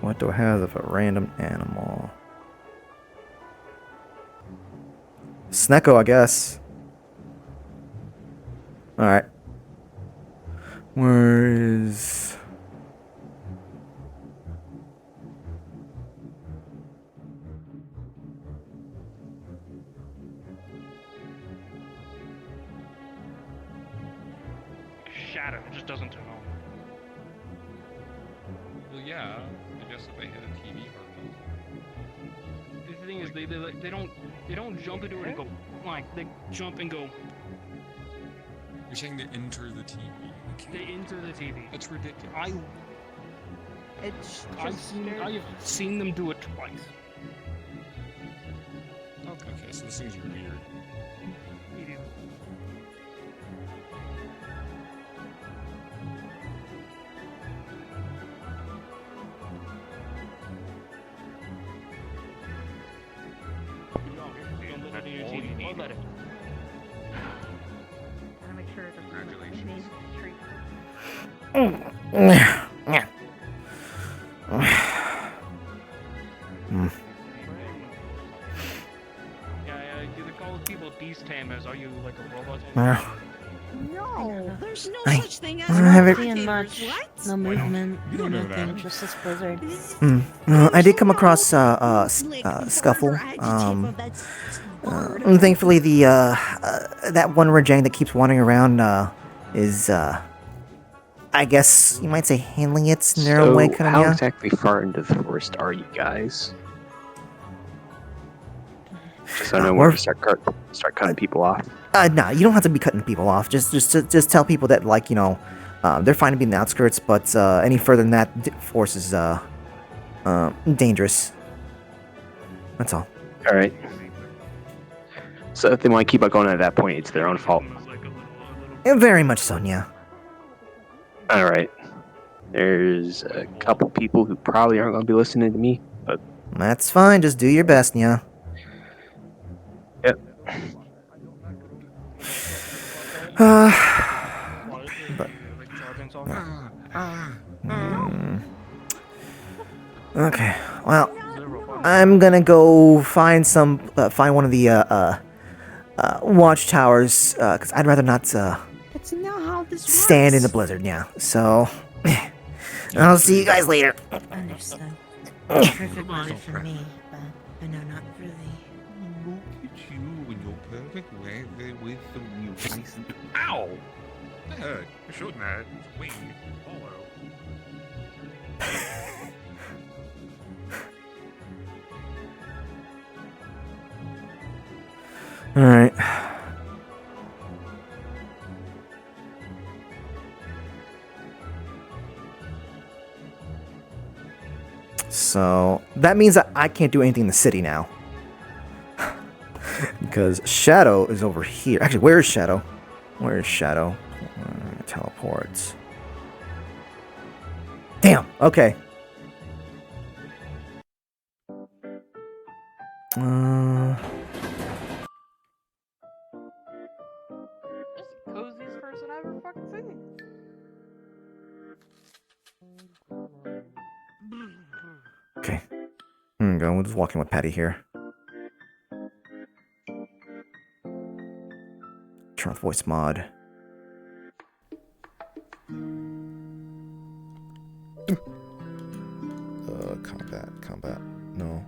What do I have of a random animal? Snecko, I guess. Alright. Where is... Shadow, it just doesn't turn on. Well, yeah, I guess if they hit a TV button. The thing is, they don't jump into it and go like they jump and go. You're saying they enter the TV. They enter the TV. That's ridiculous. I've seen them do it twice. Okay, so this thing's weird. They call people beast tamers. Are you like a robot? No, there's no I such thing as haven't- Seeing much. No movement. You don't know nothing, that. just this blizzard. I did come across Scuffle. Thankfully, the that one Rajang that keeps wandering around is, I guess you might say, handling it in their own way, kind of. How Yeah. exactly far into the forest are you guys? Just so I know where to start cutting people off. No, you don't have to be cutting people off. Just tell people that, like, they're fine to be in the outskirts, but any further than that, force is dangerous. That's all. All right. So if they want to keep on going at that point, it's their own fault. Very much so, yeah. All right. There's a couple people who probably aren't going to be listening to me, but That's fine. Just do your best, yeah. Yep. But, okay. Well, I'm gonna go find find one of the watchtowers, because I'd rather not That's not how this stand in the blizzard. Yeah. So, I'll see you guys later. Understood. Perfectly for me, but I know not really. Look at you in your perfect way there with the wheel face. Ow! What the heck? You're shooting at. Wait, follow. All right. So that means that I can't do anything in the city now. Because Shadow is over here. Actually, where is Shadow? Where is Shadow? Teleports. Damn. Okay. Coziest person I've ever fucking seen. Okay. Here we go. We're just walking with Patty here. Turn off voice mod. Combat. No.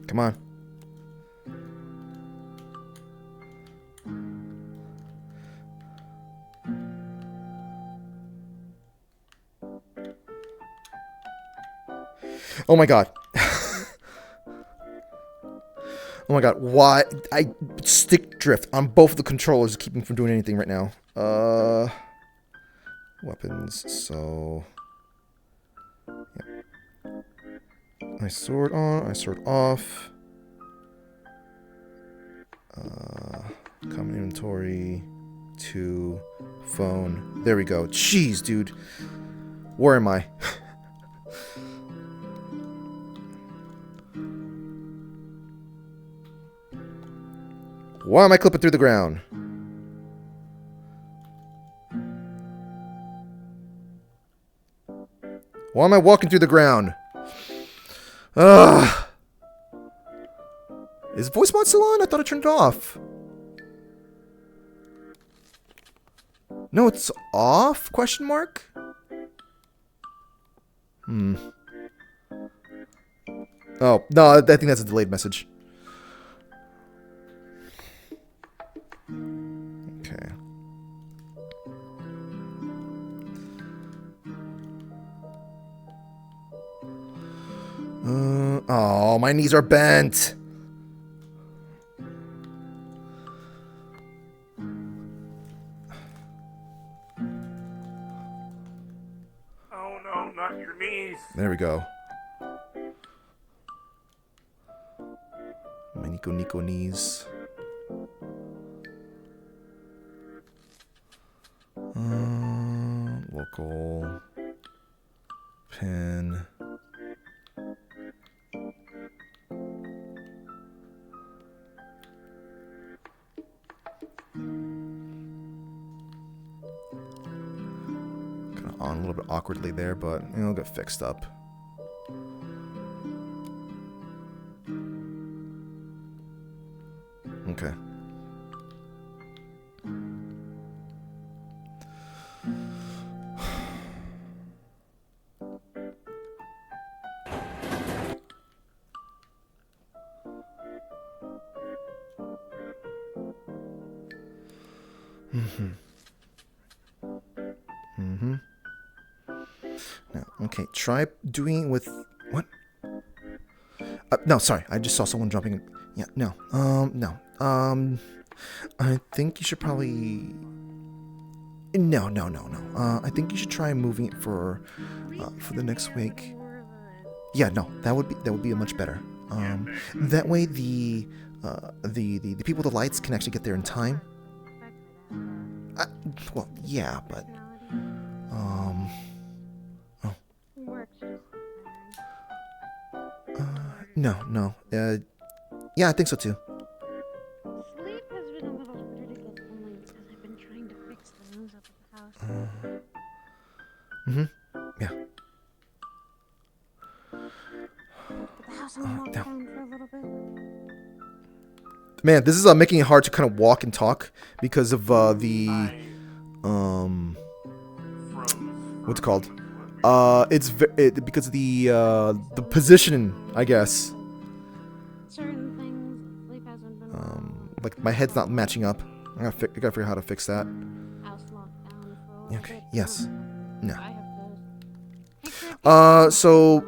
Come on. Oh my god. Oh my god, why? I stick drift on both of the controllers to keep me from doing anything right now. Weapons, so... Yep. I sword on, I sword off. Common inventory, 2, phone. There we go. Jeez, dude. Where am I? Why am I clipping through the ground? Why am I walking through the ground? Ugh. Is voice mod still on? I thought I turned it off. No, it's off? Question mark? Oh, no, I think that's a delayed message. Okay. Oh, my knees are bent. Oh no, not your knees. There we go. My Nico knees. Local pin. Kind of on a little bit awkwardly there, but it'll get fixed up. Okay. Now, okay, try doing with what? No, sorry, I just saw someone jumping. Yeah, no, no. I think you should probably. No. I think you should try moving it for the next week. Yeah, no, that would be much better. That way the people with the lights can actually get there in time. Well, yeah, but oh. No. Yeah, I think so too. Sleep has been a little harder to get lately because I've been trying to fix the news up at the house. Yeah. Put the house on lockdown for a little bit. Man, this is making it hard to kind of walk and talk because of the what's it called? It's because of the positioning, I guess. Certain things, sleep hasn't been. Like my head's not matching up. I gotta figure out how to fix that. House locked down for a little Okay. bit. Yes. No. I have to. So,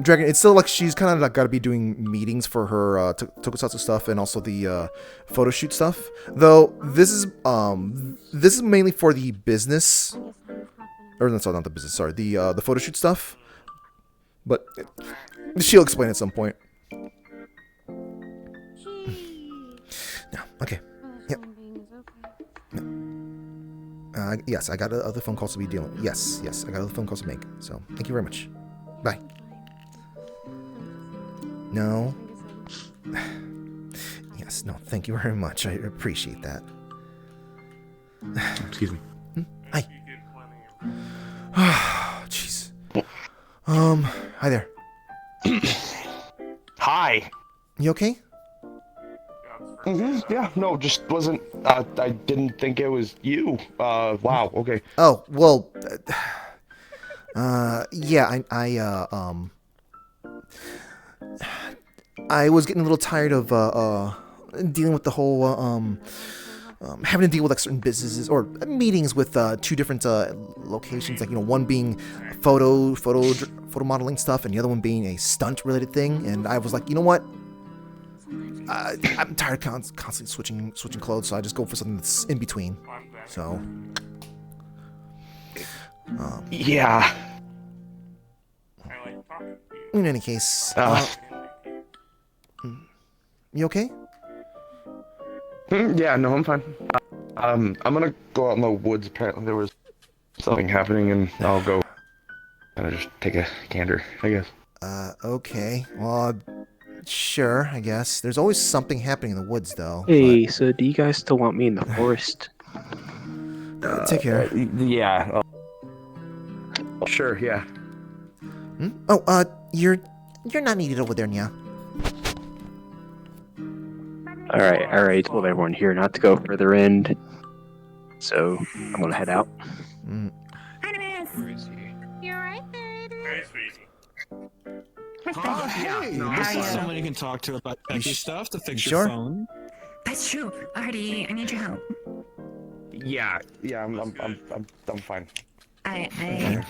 Dragon, it's still like she's kind of like got to be doing meetings for her tokusatsu stuff and also the photo shoot stuff. Though this is mainly for the business, or no, sorry, not the business. Sorry, the photo shoot stuff. But she'll explain at some point. No, okay. Yep. Yes, I got other phone calls to be dealing. Yes, I got other phone calls to make. So, thank you very much. Bye. No. Yes, no, thank you very much. I appreciate that. Excuse me. Hi. Jeez. Hi there. Hi. You okay? Yeah, no, just wasn't, I didn't think it was you. Wow, okay. Oh, well, yeah, I was getting a little tired of, dealing with the whole, having to deal with, like, certain businesses, or meetings with, two different, locations, like, one being photo modeling stuff, and the other one being a stunt-related thing, and I was like, you know what? I'm tired of constantly switching clothes, so I just go for something that's in between. So, yeah. In any case, you okay? Yeah, no, I'm fine. I'm gonna go out in the woods. Apparently there was something happening, and I'll go kind of just take a gander, I guess. Okay. Well, sure, I guess. There's always something happening in the woods, though. Hey, so do you guys still want me in the forest? Take care. Yeah. Sure, yeah. Oh, you're not needed over there, Nya. Alright, told everyone here not to go further in. So, I'm gonna head out. You're right there. Hey, this is someone you can talk to about techie stuff to fix your phone. That's true. Artie, I need your help. Yeah, I'm fine.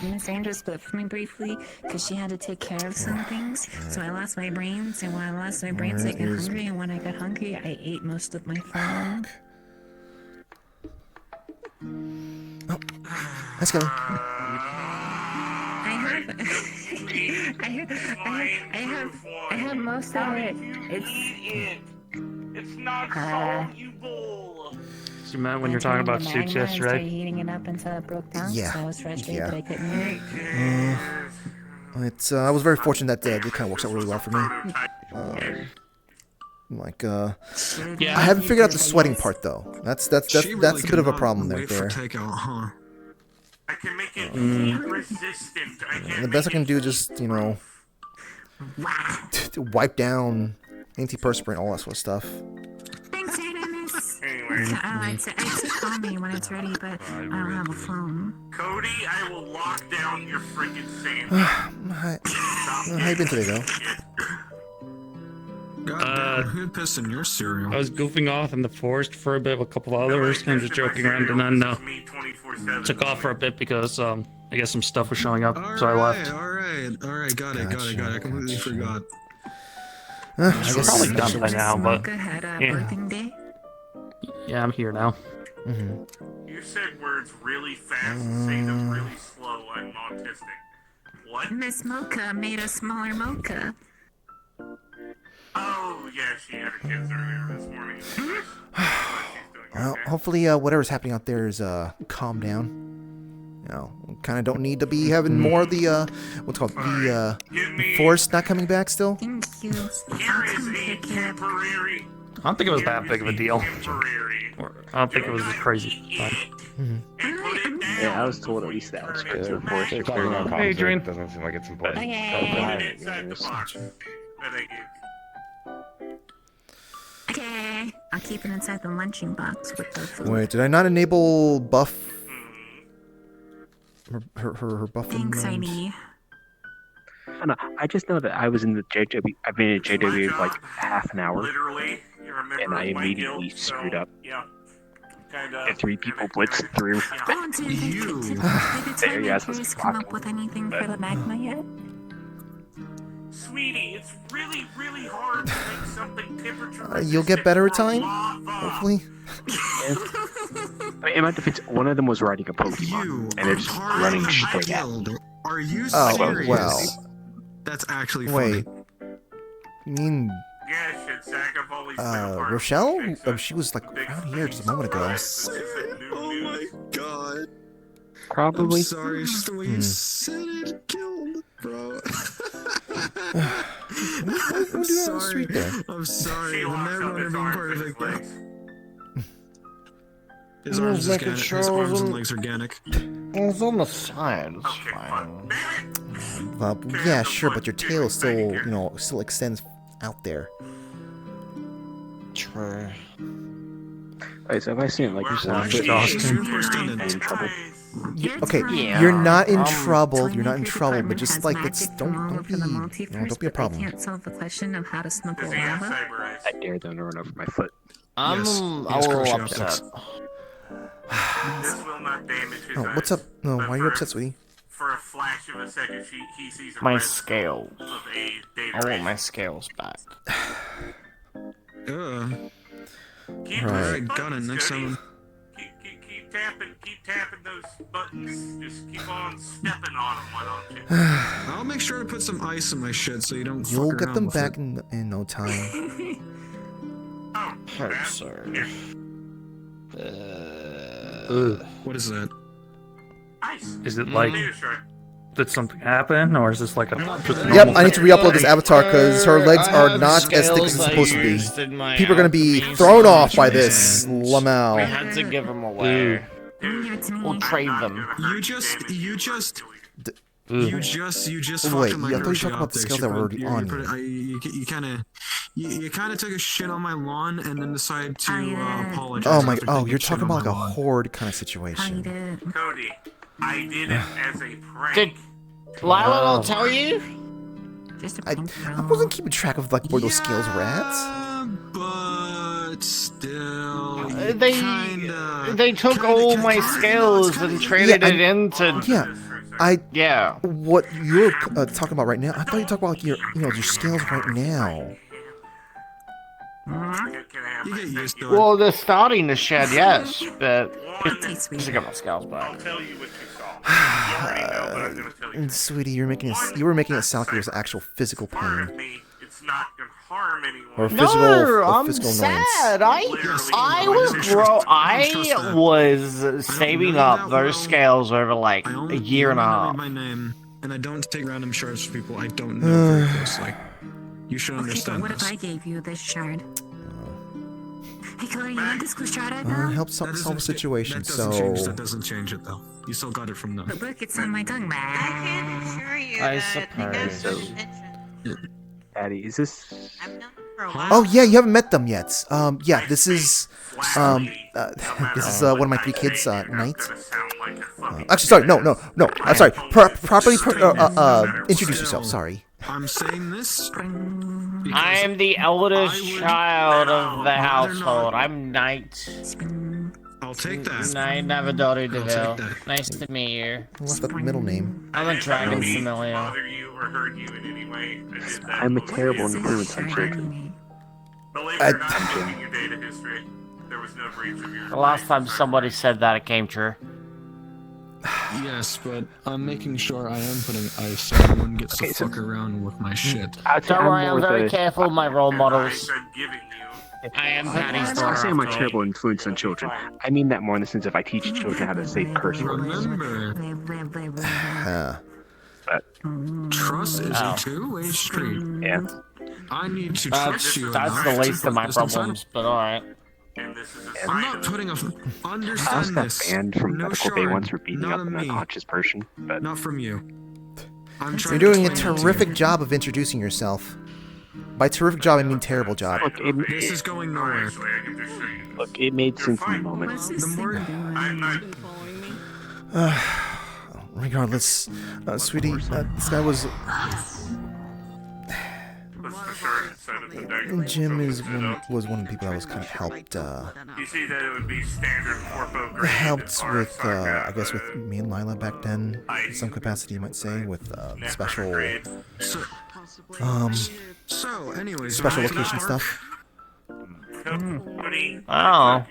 Miss Andrews split for me briefly because she had to take care of some things. So I lost my brains, and when I lost my brains, I got hungry, and when I got hungry, I ate most of my phone. Oh, let's go. I have most of it. It's not soluble. You meant when you're talking about soups yesterday? Heating it up until it broke down. Yeah. So I was frustrated, but I couldn't eat. I was very fortunate that it kind of works out really well for me. I haven't figured out the sweating part though. That's a bit of a problem right there. I can make it resistant. The best I can do is just, wipe down antiperspirant, all that sort of stuff. Thanks, Adamus. I said call me when it's ready, but I don't have a phone. Cody, I will lock down your freaking sand. How you been today, though? Who pissed in your cereal? I was goofing off in the forest for a bit with a couple of others, and just joking around, and then took off for a bit because I guess some stuff was showing up, so I left. Alright, got it. I completely forgot. I guess probably done by now, but yeah, I'm here now. You said words really fast and say them really slow. I'm autistic. What? Miss Mocha made a smaller mocha. Oh, yeah, she had her kids earlier this morning. Well, hopefully, whatever's happening out there is calmed down. Kind of don't need to be having more of the the forest not coming back still. Thank you. Here is a temporary. I don't think it was that big of a deal. I don't think it was crazy. Yeah, I was told at least that was good. The forest They're talking about Hey, comms, Adrian. it doesn't seem like it's important. Okay, I'll keep it inside the lunching box with the food. Wait, did I not enable buff? Her buff. Thanks, Heidi. No, I just know that I was in the JW. I've been in JW for like half an hour, and I immediately screwed up. And 3 people blitzed through. Oh, did the tiny berries come up with anything for the magma yet? Sweetie, it's really, really hard to make something temperature You'll get better with time, hopefully. In my defense, one of them was riding a Pokemon, and they're just running straight at me. Are you Oh, serious? well. That's actually funny. Wait. You mean Yeah, shit, Zach, I've always been a part Rochelle? of the She was like around here just a moment ago. Oh my god. Probably. I'm sorry, it's just the way you said it killed, bro. I'm sorry. I'm sorry. The Netrunner being part of it. His arms and legs organic. It's on the side. It's fine. Yeah, sure, but your tail still, still extends out there. True. Alright, so if I see it like you said, I'm in trouble. Okay, you're not in trouble. You're not in trouble, but just like don't be a problem. Can't solve the question of how to smuggle lava. I dare them to run over my foot. I'm a little upset. This will not damage his Oh, what's up? No, why are you upset, sweetie? For a flash of a second, he sees a My red scales. of a data I want ray. my scales back. Keep Right. Got it. Next time. Keep tapping those buttons. Just keep on stepping on them, why don't you? I'll make sure to put some ice in my shit so you don't. You'll fuck get around them with back it. in no time. I'm sorry. What is that? Ice. Is it like did something happen, or is this like a? Yep, I need to re-upload this avatar because her legs are not as thick as it's supposed to be. People are gonna be thrown off by this, Lamau. We had to give them away. We'll trade them. You just Wait, fucking my I thought you Hershey talked about the optics. skills that were already on you. You kind of took a shit on my lawn and then decided to apologize. Oh my! for Oh, taking you're shit talking on about like my a lawn. horde kind of situation. Cody, I did it as a prank. Did Lila don't tell you? I wasn't keeping track of like where those scales were at. But still, They took all my scales and traded it into. Yeah. What you're talking about right now? I thought you were talking about like your scales right now. You get used to it. Well, they're starting to shed, yes, but just get my scales back. I'll tell you what you saw. You already know, but I'm gonna tell you. Sweetie, you were making it sound like it was actual physical pain. It's not gonna harm anyone. Or physical, I'm physical sad. annoyance. I was saving up those scales over like a year and a half. My name, and I don't take random shards for people I don't know very closely. You should Okay, but understand what if this. I gave you this shard? Hey, Cody, you want this cool shard I found? Help solve the situation. That doesn't change it though. You still got it from them. But look, it's on my tongue. I can assure you I that suppose. Daddy, is this? Oh yeah, you haven't met them yet. Yeah, this is one of my 3 kids' night. Actually, sorry, no. I'm sorry. Properly introduce yourself. Sorry. I'm saying this. I am the eldest child of the household. I'm Knight. I'll take that. Knight Navadori I'll Deville. take that. Nice to meet you. What's that middle name? I'm a dragon familiar. Bother you or hurt you in any way. I did that. I'm a terrible influence on children. Believe it or not, I'm giving you data history. There was no breach of your. The last time somebody said that, it came true. Yes, but I'm making sure I am putting ice so no one gets to fuck around with my shit. Don't worry, I'm very careful with my role models. I am Patty's I daughter. say I'm a after all. terrible influence on children. I mean that more in the sense if I teach children how to say curse words. Trust is a two-way street. Yeah. I need to trust you. That's the least of my problems, but alright. I'm not putting a. I also Understand got this. banned from No medical bay shard, once for beating not up on an me. unconscious person, but Not from you. I'm You're trying doing to a explain it to terrific you. job of introducing yourself. By terrific job, I mean terrible job. look, This is going nowhere. look, it made sense in the moment. The more Regardless, sweetie, this guy was. Jim was one of the people that was kind of helped. You see that it would be standard corpo grade. Helped with, I guess, with me and Lila back then, in some capacity, you might say, with special, So, anyways, special right? location stuff. Cody, Oh.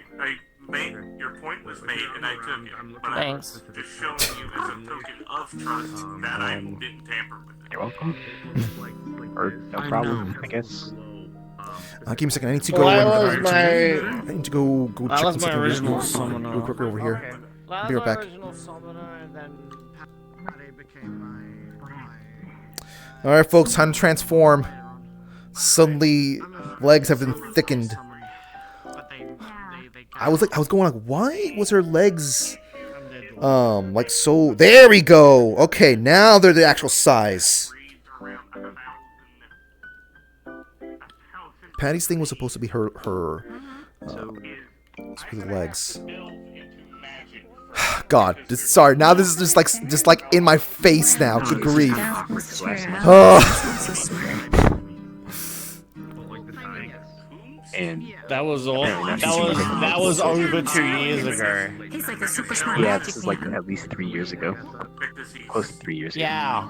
Your point was made, and I took it. But Thanks. I'm just showing you as a token of trust that I didn't tamper with it. You're welcome. Or no problem, I guess. Give me a second. I need to go. I need to go check was something my original real quick over here. Okay. I'll be right back. All right, folks, time to transform. Suddenly, legs have been thickened. I was going like, why was her legs, like so? There we go. Okay, now they're the actual size. Patty's thing was supposed to be her legs. God, sorry. Now this is just like in my face now. Good grief. And that was all. That was over 2 years ago. He's like a super smart Yeah, magic this is like man. at least 3 years ago. Close to 3 years ago. Yeah.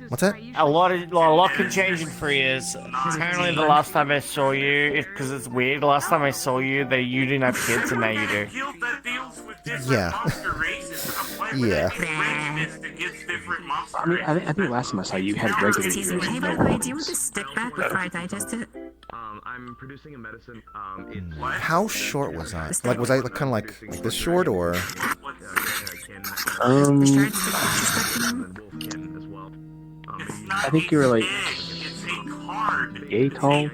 What's that? A lot can change in 3 years. Apparently, the last time I saw you, because it's weird. The last time I saw you, you didn't have kids, and now you do. Yeah. Yeah. I mean, I think last time I saw you had regular Excuse me, ears. hey, by the way, do you want this stick back before I digest it? I'm producing a medicine. How short was I? Like, was I kind of like this short or? I think you were like yay tall.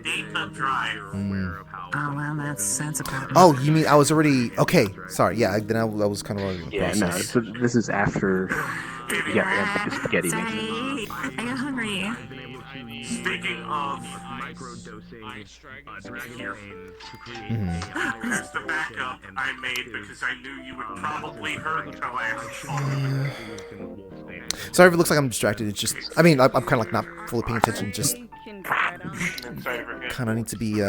Oh well, that's about. Oh, you mean I was already okay? Sorry, yeah. Then I was kind of already in the Yeah, no. process. So this is after. Yeah, the spaghetti. Sorry, I got hungry. Speaking of here's the backup I made because I knew you would probably hurt the last fall. Sorry if it looks like I'm distracted. It's just, I mean, I'm kind of like not fully paying attention. Just kind of need to be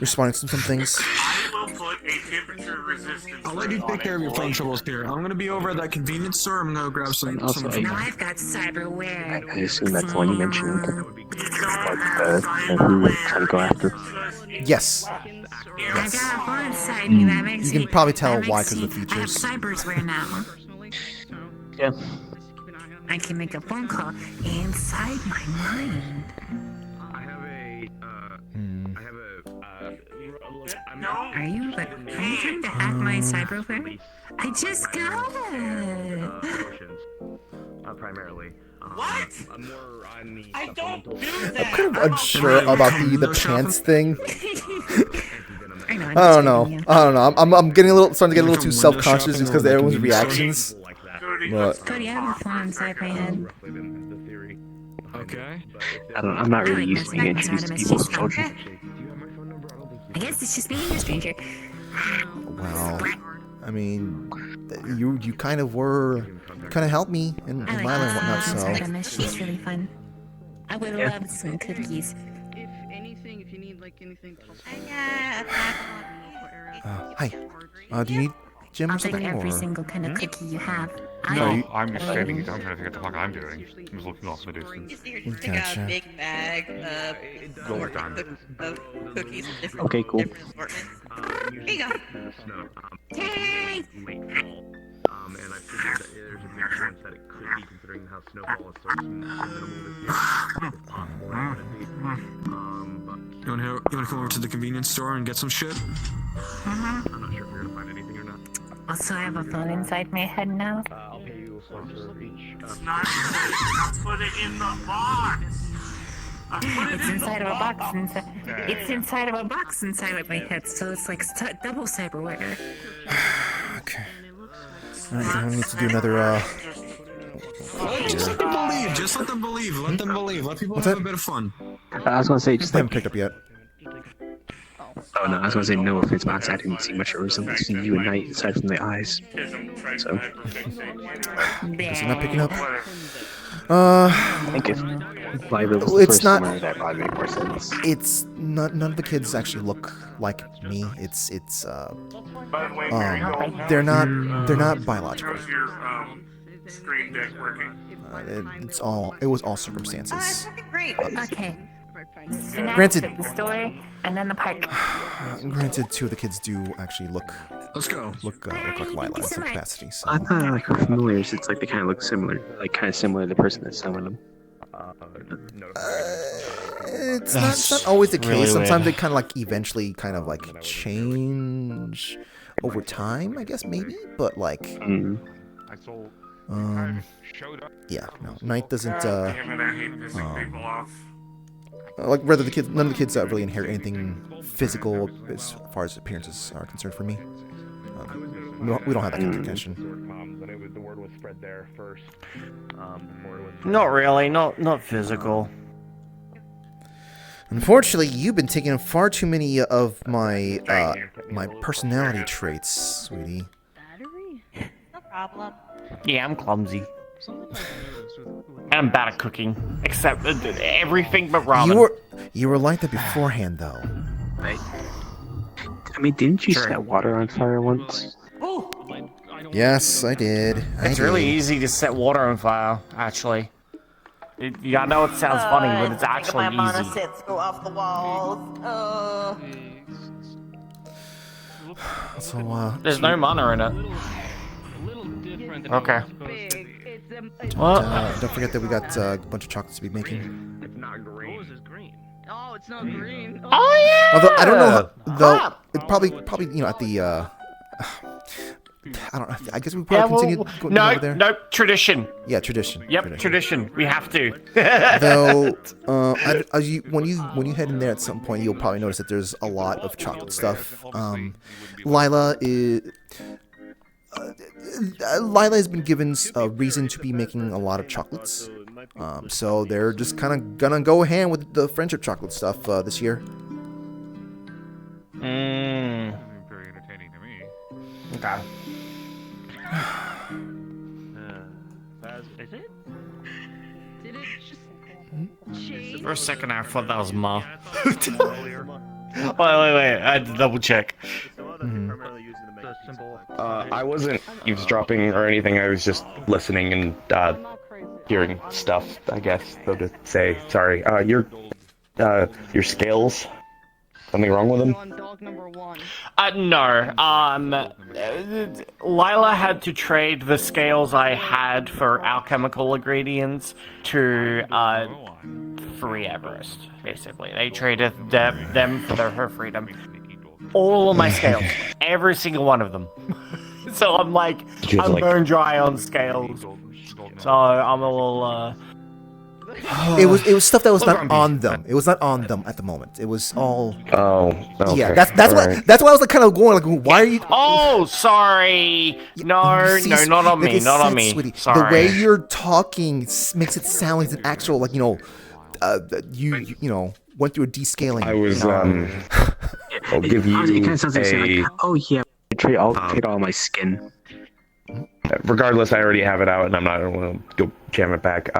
responding to some things. I will put a temperature resistance. I'll let you take care of your phone troubles here. I'm gonna be over at that convenience store. I'm gonna go grab some. Now I've got cyberware. I assume that's the one you mentioned. Who we're trying to go after. Yes. I've got a phone inside me that makes You can probably tell why because of the I have features. cyberware now. Yeah. I can make a phone call inside my mind. Are you trying to hack my cyberware? I just got it. Primarily. What? I don't do that. I'm kind of unsure about the pants thing. I know. I don't know. I'm getting starting to get a little too self-conscious just because of everyone's reactions. But Cody, I have a phone inside my head. Okay. I'm not really used to being introduced to people's children. I guess it's just being a stranger. wow, I mean, you kind of helped me in mine and whatnot. So She's really fun. I would love some cookies. If you need like anything. hi. Do you need gym or I'll take something? every Or? single kind of cookie you have. No, I'm just standing here. I'm trying to figure out the fuck I'm doing. I'm just looking off in the distance. Take out a big bag of cookies and different, Okay, cool. different assortments. Here you go. Yay! And I figured that there's a big chance that it could be considering how snowfall is so minimal this year. You wanna come over to the convenience store and get some shit? I'm not sure if we're gonna find anything or not. Also, I have a phone inside my head now. I'll pay you for each. It's not I'll put it in the box. It's inside of a box. It's inside of a box inside of my head, so it's like double cyberware. Okay. Alright, I need to do another. Just let them believe. Just let them believe. Let them believe. Let people have a bit of fun. I was gonna say just I haven't picked up yet. Oh no, I was gonna say no offense, but I didn't see much resemblance between you and Knight aside from the eyes. So Guess I'm not picking up. I think if Live was the It's first not. summer, that probably made more sense. It's not. None of the kids actually look like me. It's they're not biological. How's your Stream Deck working? It was all circumstances. Great. Okay. Granted, the story, and then the park. granted, two of the kids do actually look. Let's go. Look like Lila in some capacity. So. I thought like we're familiar since like they kind of look similar, like kind of similar to the person that's selling them. It's not always the case. really Sometimes weird. they kind of like eventually kind of like change over time, I guess maybe. But like, yeah, no, Knight doesn't. Damn it, I hate pissing people off. Like rather none of the kids really inherit anything physical as far as appearances are concerned for me. We don't have that kind of connection. The word was spread there first. Not really. Not physical. Unfortunately, you've been taking far too many of my my personality traits, sweetie. No problem. Yeah, I'm clumsy. And I'm bad at cooking, except everything but ramen. You were like that beforehand, though. I mean, didn't you set water on fire once? Yes, I did. It's really easy to set water on fire, actually. I know it sounds funny, but it's actually my easy. sets go off the walls. So, There's no mana in it. Okay. Don't forget that we got a bunch of chocolates to be making. It's not green. Oh, it's not green. Oh yeah. Although I don't know, though it probably at the I don't know. I guess we probably continue going over there. No, tradition. Yeah, tradition. Yep, tradition. We have to. Though, when you head in there at some point, you'll probably notice that there's a lot of chocolate stuff. Lila has been given a reason to be making a lot of chocolates. So they're just kind of gonna go hand with the friendship chocolate stuff this year. Very entertaining to me. Okay. Is it? Did it just change? For a second, I thought that was Ma. Wait. I had to double check. I wasn't eavesdropping or anything. I was just listening and hearing stuff, I guess. So to say, sorry. Your scales. Something wrong with them? No. Lila had to trade the scales I had for alchemical ingredients to free Everest. Basically, they traded them for her freedom. All of my scales, every single one of them. So I'm like, I'm bone dry on scales. So I'm a little. It was stuff that was not on them. It was not on them at the moment. It was all. Oh. Okay. Yeah, that's why I was like kind of going like, why are you? Oh, sorry. No, not on me. Not on me. Sweetie, Sorry. the way you're talking makes it sound like an actual like you went through a descaling. I was I'll give you It kind of sounds like, oh yeah, trade all my skin. Regardless, I already have it out, and I'm not going to go jam it back.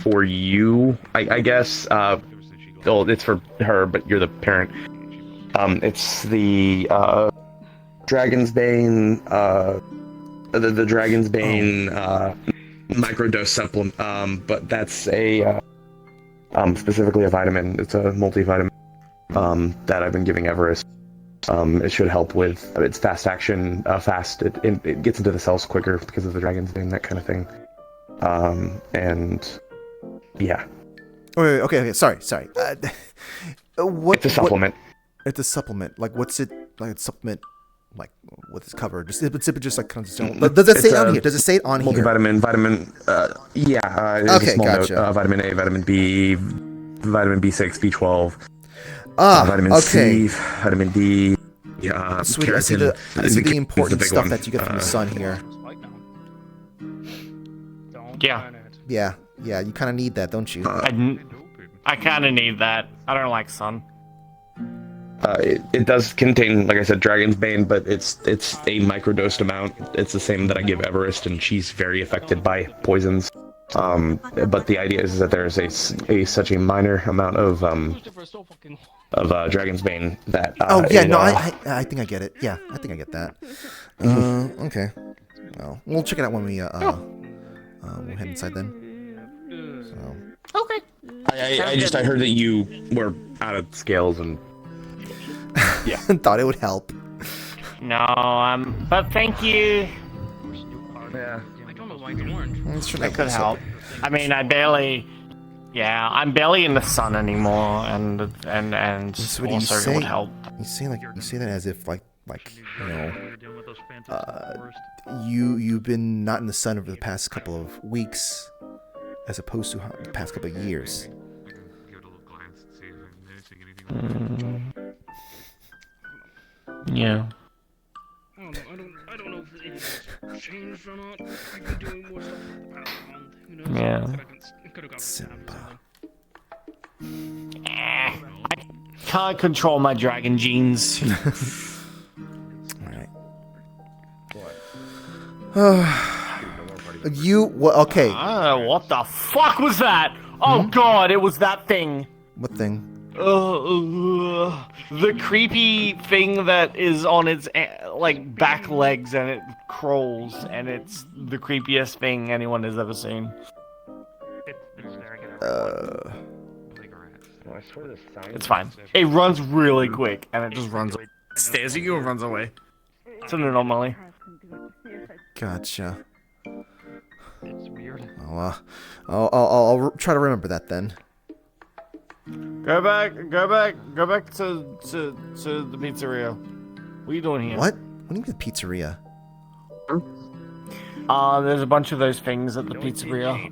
For you, I guess. Well, it's for her, but you're the parent. It's the Dragon's Bane. The Dragon's Bane microdose supplement. But that's a specifically a vitamin. It's a multivitamin that I've been giving Everest. It should help with its fast action, it gets into the cells quicker because of the Dragon's Bane, that kind of thing. And yeah. Okay, sorry. It's a supplement. It's a supplement. Like, what's it like? A supplement, like, what's it covered? Just like kind of. Does it say it on here? Does it say it on here? Multivitamin, vitamin. There's a small note. Vitamin A, vitamin B, vitamin B6, B12. Vitamin C, vitamin D, Sweetie, I see the important stuff that you get from the sun here. Yeah. Yeah, you kind of need that, don't you? I kind of need that. I don't like sun. It does contain, like I said, Dragon's Bane, but it's a microdosed amount. It's the same that I give Everest, and she's very affected by poisons. But the idea is that there's such a minor amount of Dragon's Bane that. I think I get it. Yeah, I think I get that. Okay. Well, we'll check it out when we we'll head inside then. So. Okay. I heard that you were out of scales and yeah, thought it would help. No, but thank you. Yeah. I don't know why it's orange. That could help. I mean, I'm barely in the sun anymore, and That's what you also say. it would help. You say that as if like you know, you've been not in the sun over the past couple of weeks, as opposed to the past couple of years. Yeah. I don't know if it's changed or not. I've been doing more stuff for the past month. Who knows? Yeah. Could have got Simba. I can't control my dragon genes. Alright. Okay. What the fuck was that? Oh god, it was that thing. What thing? The creepy thing that is on its like back legs and it crawls, and it's the creepiest thing anyone has ever seen. I swear this sound. It's fine. It runs really quick, and it just runs away. Stares at you and runs away. It's an anomaly. Gotcha. It's weird. I'll try to remember that then. Go back to the pizzeria. What are you doing here? What? What do you mean the pizzeria? There's a bunch of those things at the pizzeria.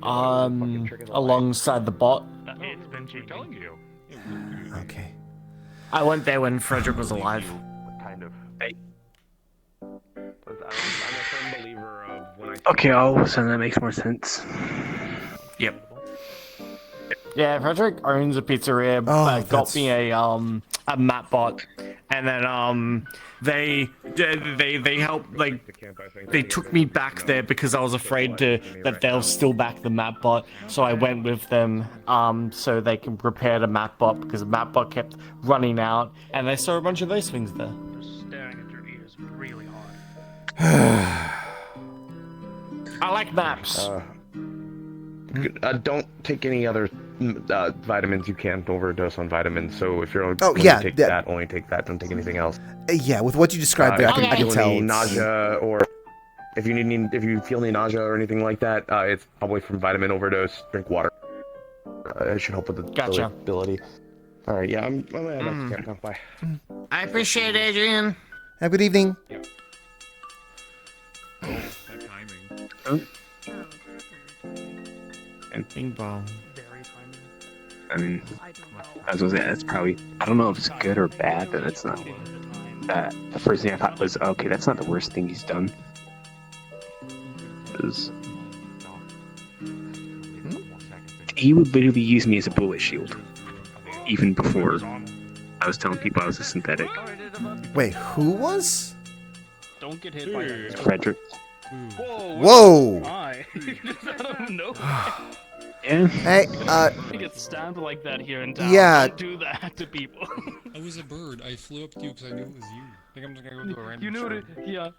Alongside the bot. It's been telling you. Okay. I went there when Frederick was alive. Kind of. Hey. I'm a firm believer of when I. Okay, all of a sudden that makes more sense. Yep. Yeah, Frederick owns a pizzeria. Got me a map bot, and then they helped, like, they took me back there because I was afraid that they'll still back the map bot. So I went with them so they can repair the map bot because the map bot kept running out, and they saw a bunch of those things there. Staring at your ears really hard. I like maps. Don't take any other vitamins. You can't overdose on vitamins. So if you're Oh, going yeah, to take that- that, only take that. Don't take anything else. Yeah, with what you described there, I can feel tell. any it's- nausea, or if you feel any nausea or anything like that, it's probably from vitamin overdose. Drink water. It should help with the Gotcha. ability. All right, yeah, I'm gonna head back to camp now. Bye. I appreciate it, Adrian. Have a good evening. Bing bong. I mean, I was gonna say that's probably. I don't know if it's good or bad, but it's not. The first thing I thought was, okay, that's not the worst thing he's done. 'Cause he would literally use me as a bullet shield, even before I was telling people I was a synthetic. Wait, who was? Don't get hit by that. Frederick. Whoa! Hi. I don't know. Yeah. Hey, You get stabbed like that here in town. Yeah. Don't do that to people. I was a bird. I flew up to you because I knew it was you. I think I'm just gonna go to a random You knew it. show. Yeah.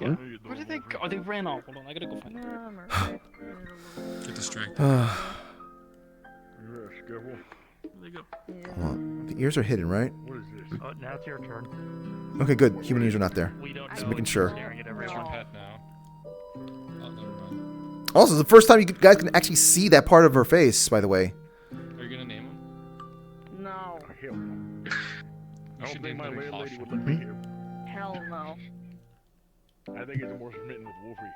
Yeah. Where did they go? Oh, they ran off. Hold on, I gotta go find them. Get distracted. Where'd they go? Hold on. The ears are hidden, right? Oh, now it's your turn. Okay, good. Human ears are not there. We don't Just know. making It's sure. staring at Where's your everyone. pet now? Oh, never mind. Also, it's the first time you guys can actually see that part of her face, by the way. Are you gonna name him? No. I don't think my landlady would let me hear. Hell no. I think it's more smitten with Wolfie.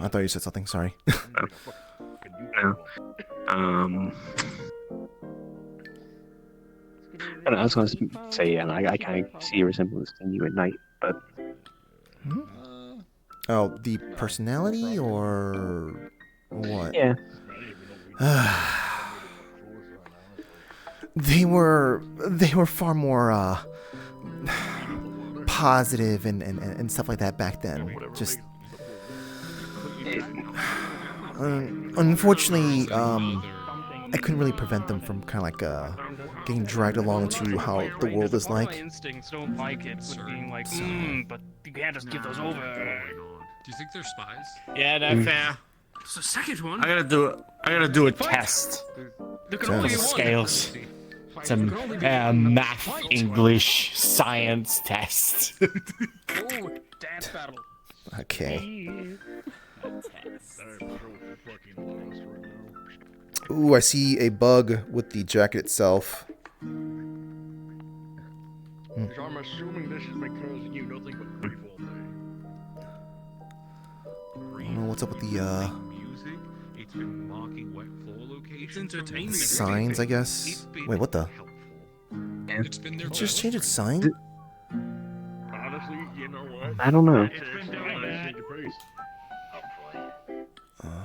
I thought you said something. Sorry. No. I don't know, I was going to say, yeah, I kind of see a resemblance to you at night, but Oh, the personality or what? Yeah. They were far more positive and stuff like that back then. Just unfortunately, I couldn't really prevent them from kind of like getting dragged along into how the world is My like. instincts don't like it, with being like, but you can't just give those over. Do you think they're spies? Yeah, no fair. It's the second one. I gotta do a test. There can only be one. Scales. It's a math, English, science test. Oh, dance battle. Okay. Ooh, I see a bug with the jacket itself. So I'm assuming this is because you nothing but grief all day. I don't know what's up with the It's been marking wet floor locations. It's entertainment. signs, I guess. Wait, what the? It's been there It just changed its sign? Honestly, you know what? I don't know. It's been doing that.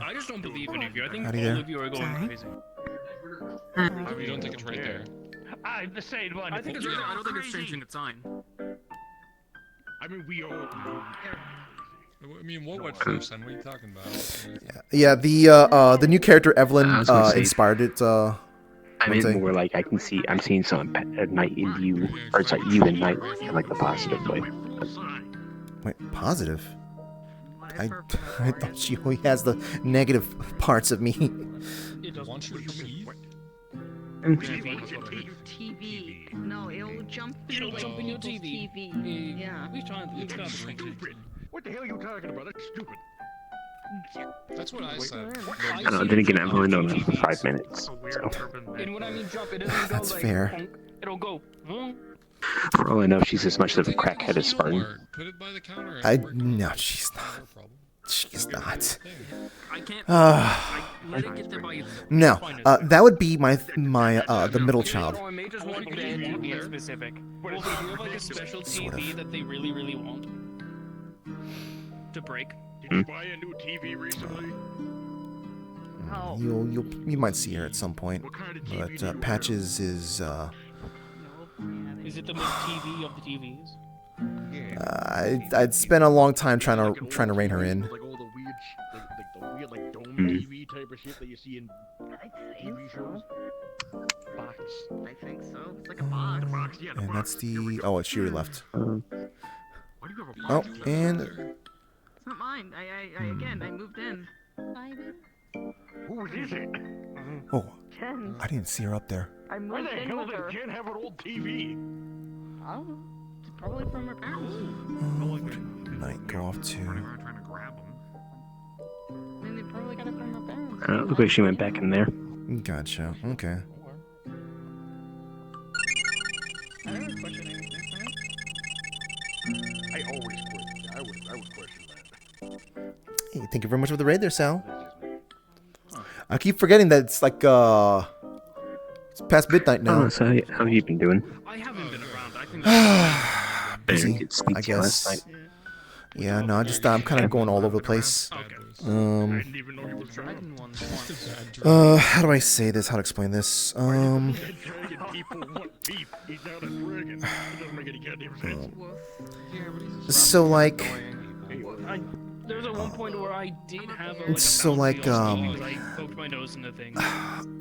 I just don't believe any of you. I think Howdy all there. of you are going crazy. You don't think it's right there? I'm the same one. I think it's right there. I don't think it's changing its sign. I mean, we all. I mean, what went first, son? What are you talking about? Yeah, the new character Evelyn I was gonna say- inspired it. I mean, Wednesday. more like I'm seeing some at night in you, or it's like you and night in like the positive way. Wait, positive? I thought she only has the negative parts of me. It wants your teeth? TV. No, it'll jump through. It'll jump in your TV. Yeah. We tried Stupid. What the hell are you talking about? That's stupid. That's what I said. I don't know. Then again, I've only known her for 5 minutes. So, And when I mean drop, it doesn't go That's like fair. bonk. It'll go. Bonk. for all I know, she's as much of a crackhead as Spartan. Put it by the counter. No, she's not. She's not. I can't. Let it get there by No, that would be the middle child. Or I may just want to be in specific. Well, if you have like a special TV that they really, really want to break. Did you buy a new TV recently? You might see her at some point, but Patches is Is it the most TV of the TVs? I'd spent a long time trying to rein her in. Like all the weird, the weird like dome TV type of shit that you see in TV shows. Box. I think so. It's like a box. Yeah, the And box. that's the she already left. Why do you have a Oh, box? and It's not mine. I moved in. Who is it? oh, Jen. I didn't see her up there. I Why moved the in hell with does her. Jen have an old TV? I don't know. It's probably from her parents. Night go off to. I mean, they probably got it from her parents. I don't know. Look like she went back in there. Gotcha. Okay. I never question anything, right? I always question. I would question that. Hey, thank you very much for the raid there, Sal. I keep forgetting that it's like it's past midnight now. Oh, so how have you been doing? I haven't been around. I think. Busy, I guess. Yeah, no, I'm kind of going all over the place. How do I say this? How to explain this? So like, There was at one point where I did have a, so like I poked my nose into things.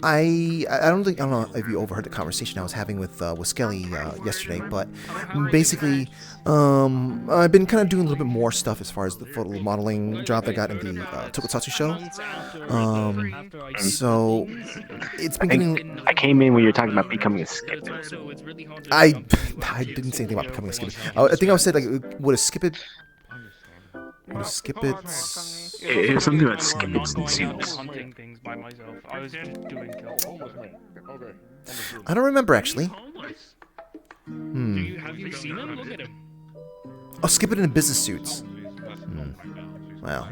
I don't know if you overheard the conversation I was having with Skelly yesterday, but basically, I've been kind of doing a little bit more stuff as far as the photo modeling job I got in the Tokusatsu show. So it's been getting. I came in when you were talking about becoming a skip. I didn't say anything about becoming a skip. I think I said like would a skip it. Skip it. It was something about skippets and suits. Hunting things by myself. I was just doing kills. I don't remember actually. Have you seen him? Look at him. Oh, skip it in business suits. Well,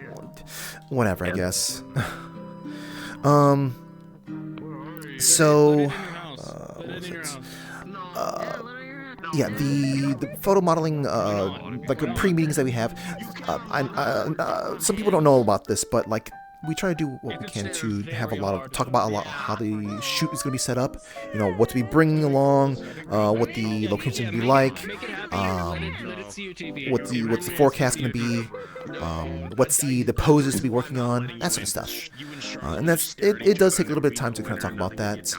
whatever, I guess. So, what was it? Yeah, the photo modeling, like pre-meetings that we have. Some people don't know about this, but like we try to do what we can to have talk about a lot how the shoot is going to be set up. You know, what to be bringing along, what the location will be like, what's the forecast going to be, what's the poses to be working on, that sort of stuff. And that's it does take a little bit of time to kind of talk about that.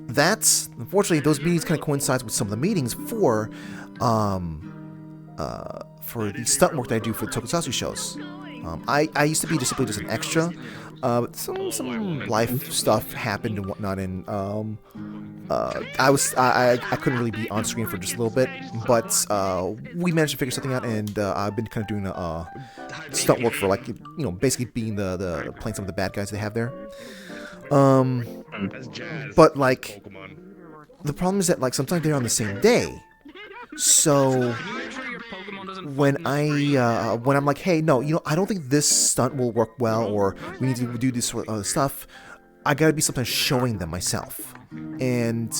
That's unfortunately those meetings kind of coincides with some of the meetings for for the stunt work that I do for the Tokusatsu shows. I used to be simply just an extra. Some life stuff happened and whatnot, and I couldn't really be on screen for just a little bit, but we managed to figure something out, and I've been kind of doing stunt work for, like, basically being the playing some of the bad guys they have there. But like, the problem is that, like, sometimes they're on the same day. So when I'm like, hey, no, I don't think this stunt will work well, or we need to do this sort of stuff, I gotta be sometimes showing them myself. And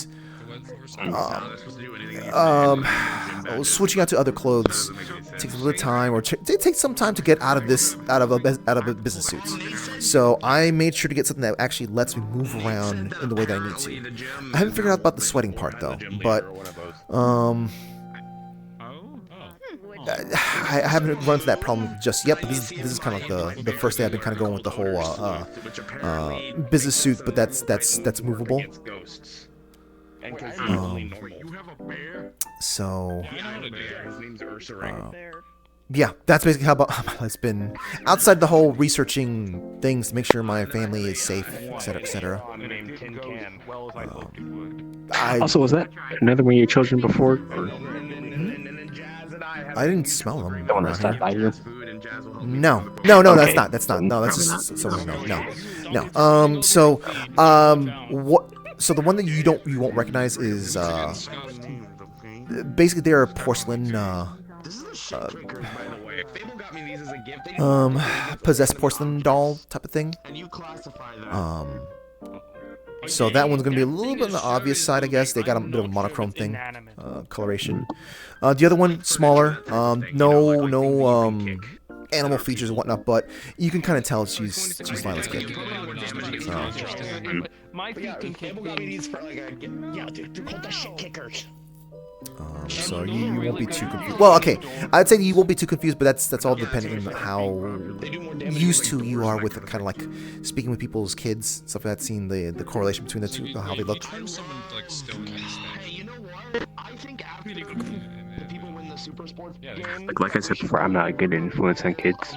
switching out to other clothes takes a little time, or it takes some time to get out of a business suit. So I made sure to get something that actually lets me move around in the way that I need to. I haven't figured out about the sweating part though, but I haven't run into that problem just yet. But this is kind of like the first day I've been kind of going with the whole business suit, but that's movable. So yeah, that's basically how it's been. Outside the whole researching things to make sure my family is safe, etc., etc. Also, was that another one of your children before? Or? I didn't smell them. The one that stopped by you? No, Okay. that's not. No, that's just someone. No. So the one that you won't recognize is basically they're a porcelain possessed porcelain doll type of thing. So that one's gonna be a little bit on the obvious side, I guess. They got a bit of a monochrome thing, coloration. The other one smaller, no animal features and whatnot, but you can kind of tell she's Lila's kid. So you won't be too confused. Well, okay, I'd say you won't be too confused, but that's all depending on how used to you are with kind of like speaking with people's kids, stuff like that, seeing the correlation between the two, how they look. Like I said before, I'm not a good influence on kids.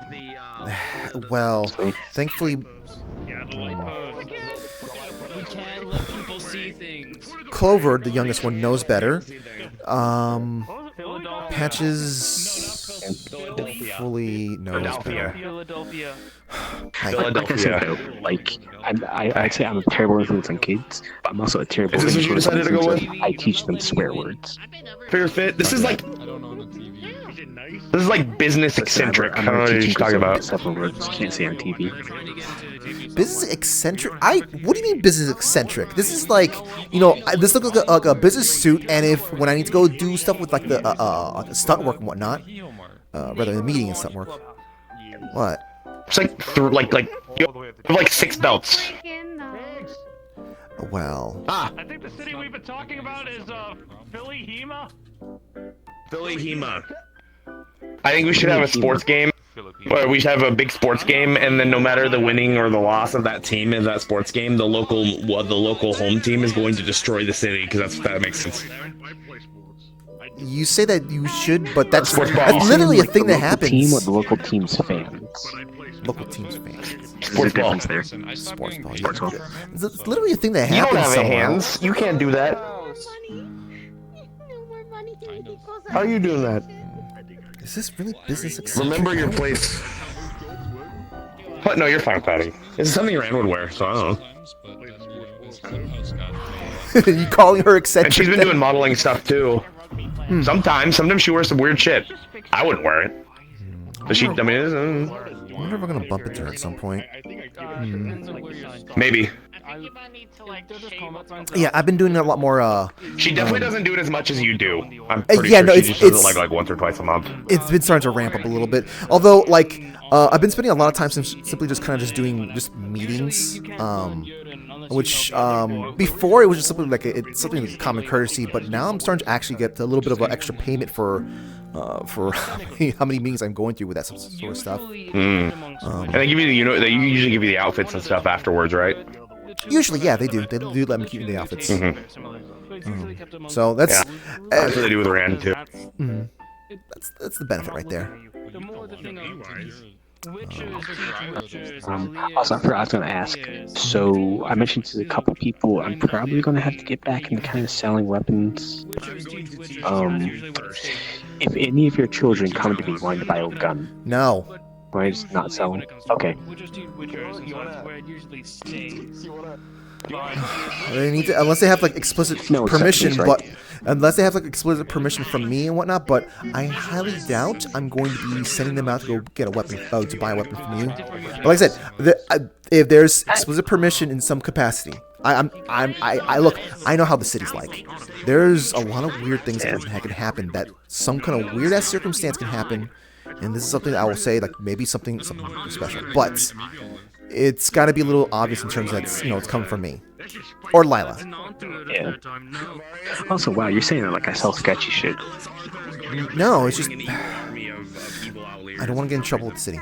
Well, thankfully, Clover, the youngest one, knows better. Patches fully knows better. Like I said, though, I'd say I'm a terrible influence on kids, but I'm also a terrible influence on kids. I teach them swear words. Fair fit. This is like business eccentric. I don't know what you're talking about. Several words can't say on TV. Business eccentric? What do you mean business eccentric? This is like, this looks like a business suit, and when I need to go do stuff with like the stunt work and whatnot, rather than meeting and stunt work. What? It's you have like 6 belts. Well. I think the city we've been talking about is Philly-Hema. Philly-Hema. I think we should have a sports game. Or we should have a big sports game, and then no matter the winning or the loss of that team in that sports game, the local home team is going to destroy the city, because that makes sense. You say that you should, but that's literally a thing that happens. Team or the local team's fans? Local team's fans. Sports ball. There. Sports ball. Sports ball. It's literally a thing that happens. You don't have somewhere. hands. You can't do that. How are you doing that? Is this really business eccentric? Remember your place. What? No, you're fine, Patty. This is something Rand would wear, so I don't know. You calling her eccentric? And she's been doing modeling stuff too. Sometimes she wears some weird shit. I wouldn't wear it. But she, I mean, I wonder if we're gonna bump into her at some point. Maybe. Yeah, I've been doing a lot more. She definitely doesn't do it as much as you do. I'm pretty sure she just does it like once or twice a month. It's been starting to ramp up a little bit. Although, like, I've been spending a lot of time simply just kind of doing meetings. Which before it was just simply like it's something like common courtesy, but now I'm starting to actually get a little bit of an extra payment for how many meetings I'm going through with that sort of stuff. And they give you they usually give you the outfits and stuff afterwards, right? Usually, yeah, they do. They do let me keep the outfits. So that's that's what they do with Rand too. That's the benefit right there. The more the thing of witches, Also, I forgot I was going to ask. So, I mentioned to a couple people, I'm probably going to have to get back into kind of selling weapons. If any of your children come to me wanting to buy a gun, no. Why just not sell them? Okay. They need to, unless they have like explicit permission, right? but unless they have like explicit permission from me and whatnot. But I highly doubt I'm going to be sending them out to go get a weapon, to buy a weapon from you. But like I said, if there's explicit permission in some capacity, I look. I know how the city's like. There's a lot of weird things that can happen. That some kind of weird ass circumstance can happen, and this is something that I will say, like maybe something special, but it's got to be a little obvious in terms that it's coming from me or Lila. Yeah. Also, wow, you're saying that like I sell sketchy shit. No, it's just I don't want to get in trouble with the city.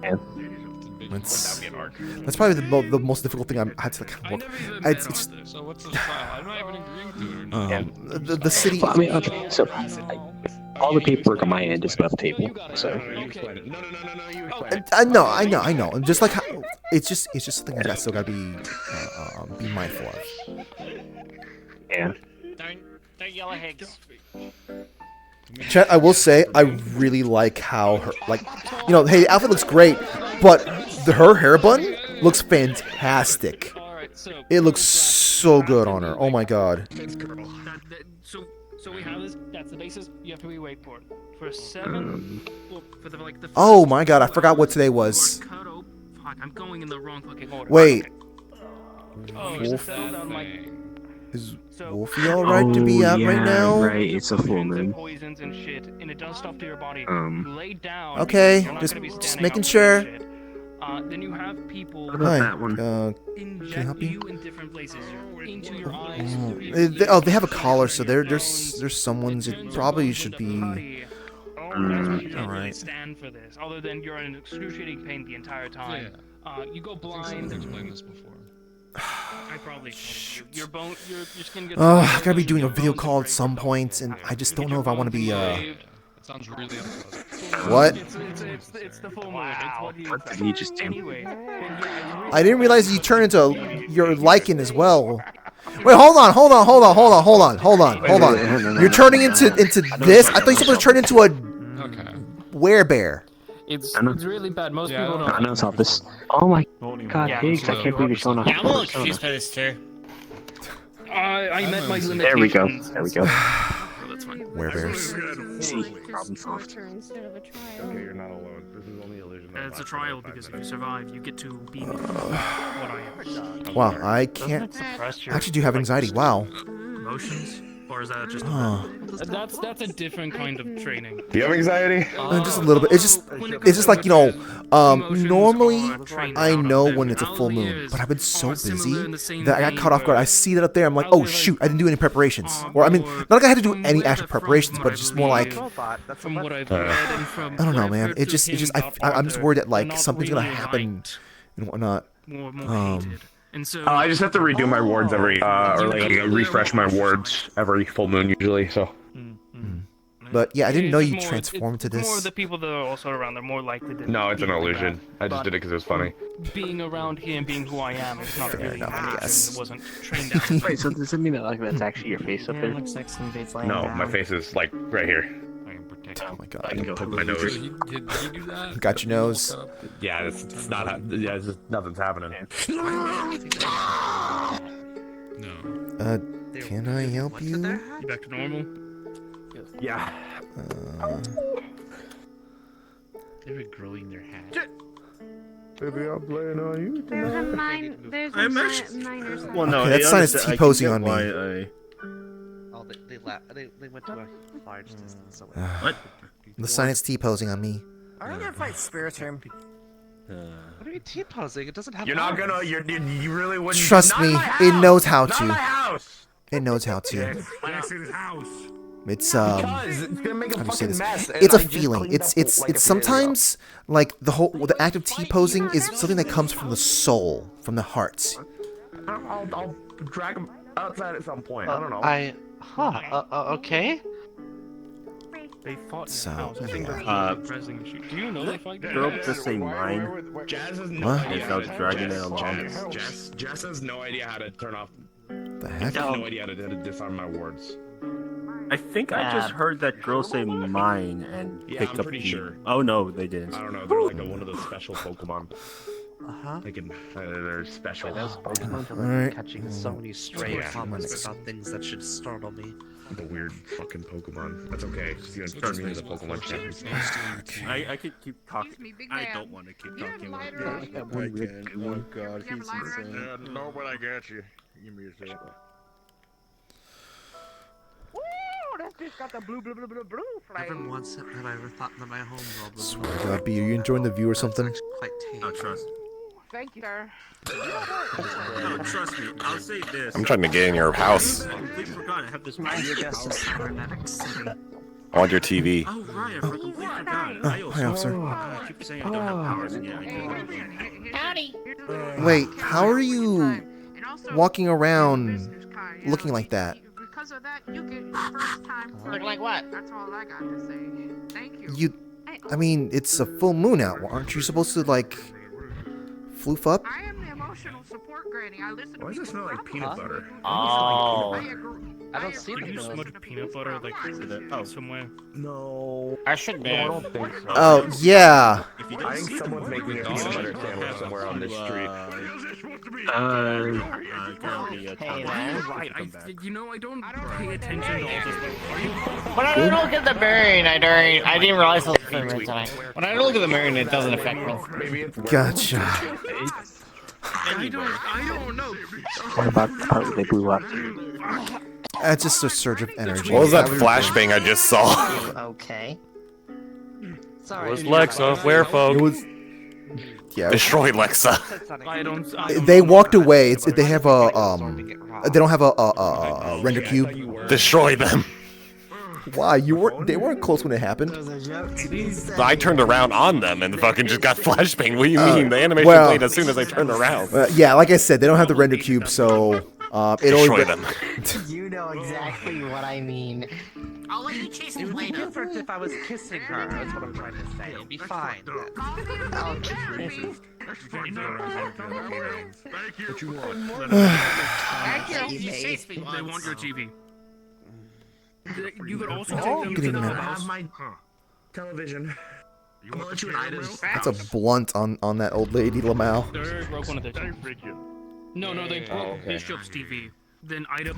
Yeah. That's probably the most difficult thing I had to like work. It's just, So what's the trial? I'm not even agreeing to it. the city. Well, I mean, okay, so all the paperwork on my end is above the table. So. No, I know. And just like how, it's just something I still gotta be mindful of. Yeah. Don't yell at Higgs. Chat, I will say I really like how her hey, the outfit looks great, but her hair bun looks fantastic. It looks so good on her. Oh my god. So we have this. That's the basis. You have to be wait for it for 7. Well, for the like the. Oh my god, I forgot what today was. Fuck, I'm going in the wrong fucking order. Wait. Oh, Is Wolfie alright to be out right now? Right, it's a full moon. Poisons and shit, and it does stuff to your body. Lay down. Okay, just making sure. Then you have people. What about that one? Can I help you? In different places, into your eyes. They have a collar, so there's someone's. It probably should be. Alright. Stand for this, other than you're in excruciating pain the entire time. You go blind. I've explained this before. I probably told you. Your skin gets. I gotta be doing a video call at some point, and I just don't know if I want to be. It sounds really unpleasant. What? It's the full moon. What did he just do? I didn't realize you turn into your lichen as well. Wait, hold on. You're turning into this? I thought you were supposed to turn into a werebear. It's really bad. Most people don't. I know it's all this. Oh my god, Higgs! I can't believe you're showing off. Yeah, I'm a little confused by this too. I met my limitations. There we go. That's fine. Werebears. See, problem solved. Okay, you're not alone. This is only illusion. It's a trial because if you survive, you get to be what I am. Wow, I can't. I actually do have anxiety. Wow. Emotions, or is that just? That's a different kind of training. Do you have anxiety? Just a little bit. It's just like normally I know when it's a full moon, but I've been so busy that I got caught off guard. I see that up there. I'm like, oh shoot, I didn't do any preparations. Or I mean, not like I had to do any actual preparations, but it's just more like From what I've read and from. I don't know, man. I'm just worried that like something's gonna happen and whatnot. And so, I just have to redo my wards every, or like refresh my wards every full moon usually. So. But yeah, I didn't know you transformed to More of this. the people that are also around, they're more likely to. No, it's an illusion. I just did it because it was funny. Being around here and being who I am, it's not really enough, an I illusion. guess. It wasn't trained out. Wait, so does that mean that like that's actually your face up there? Looks like somebody's No, my face is like right here. Oh my god. I can poke my nose. Did he do that? Got your nose. Yeah, it's not. Yeah, it's just nothing's happening. No. Can I help you? You back to normal? Yeah. They're growing their hat. Baby, I'm playing on you. There's a minor sign. Well, no, Okay, that's I sign is understand- I T-posing can on get me. why Oh, they went to a large distance. So What? The sign is T-posing on me. I'm gonna fight Spirit Term. What are you T-posing? It doesn't have. You're not arms. gonna. You really wouldn't. Trust Not me, my it house! knows how Not to. my house! It knows how to. Class's house. It's Because it's gonna make a how do you say fucking this? mess. and It's a I just feeling. cleaned It's up like a few days sometimes like the act of T-posing is something that comes from the soul, from the heart. ago. I'll drag him outside at some point. I don't know. Okay. They fought in So, your house. I think yeah. that's the pressing issue. Do you know they fought? Girl, just say mine. Jazz has no What? idea. Without dragging it along. Jazz has no idea how to turn off. The He heck? has no idea how to disarm my wards. I think I just heard that girl say mine and Yeah, picked I'm up pretty the... sure. Oh no, they didn't. I don't know. They're like one of those special Pokemon. Uh-huh. They're special. Those Pokemon are Alright. catching so many stray comments about things that should startle me. The weird fucking Pokemon. That's okay. You can turn me into the Pokemon champion. I could keep talking. I don't want to keep talking about that. that one red goon. Oh god, he's insane. No, but I got you. Give me a second. Woo! That's just got the blue flag. Never once have I ever thought that my home world was Swear to God, B, are you enjoying the view or something? quite tame. Oh, trust. Thank you, sir. No, trust me. I'll say this. I'm trying to get in your house. I completely forgot. I have this. I want your TV. Oh right, I completely forgot. Oh, I also. hi, officer. I keep saying I don't have powers, and yet I do. Howdy. Wait, how are you walking around looking like that? Because of that, you get your first time. Look like what? That's all I got to say. Thank you. I mean, it's a full moon out. Aren't you supposed to, like, floof up? I am the emotional support granny. I listen to Why does it smell like peanut butter? Oh. I don't see them. You smudge peanut butter like somewhere. No. I should be. I don't think so. Oh, yeah. I think someone's making a peanut butter sandwich somewhere on this street. Hey man. Right, you know I don't pay attention to all this. When I look at the moon, I didn't realize it was the moon tonight. When I look at the moon, it doesn't affect me. Gotcha. I don't know. What about the part they blew up? That's just a surge of energy. What was that flashbang I just saw? Okay. Sorry. Where's Lexa? Where, folk? It was. Yeah. Destroy Lexa. I don't They walked away. They have a They don't have a render cube. Destroy them. Why? They weren't close when it happened. I turned around on them and fucking just got flashbang. What do you mean? The animation played as soon as I turned around. Yeah, like I said, they don't have the render cube, so Destroy them. You know exactly what I mean. I'll let you chase It him would be later. different if I was kissing her. That's what I'm trying to say. It'd be fine. What you want? They want your TV. You could also take them to the house. my television. I'm gonna let you an item. That's a blunt on that old lady, Lamau. They broke one of their TVs. No, they broke Bishop's TV. Then Ida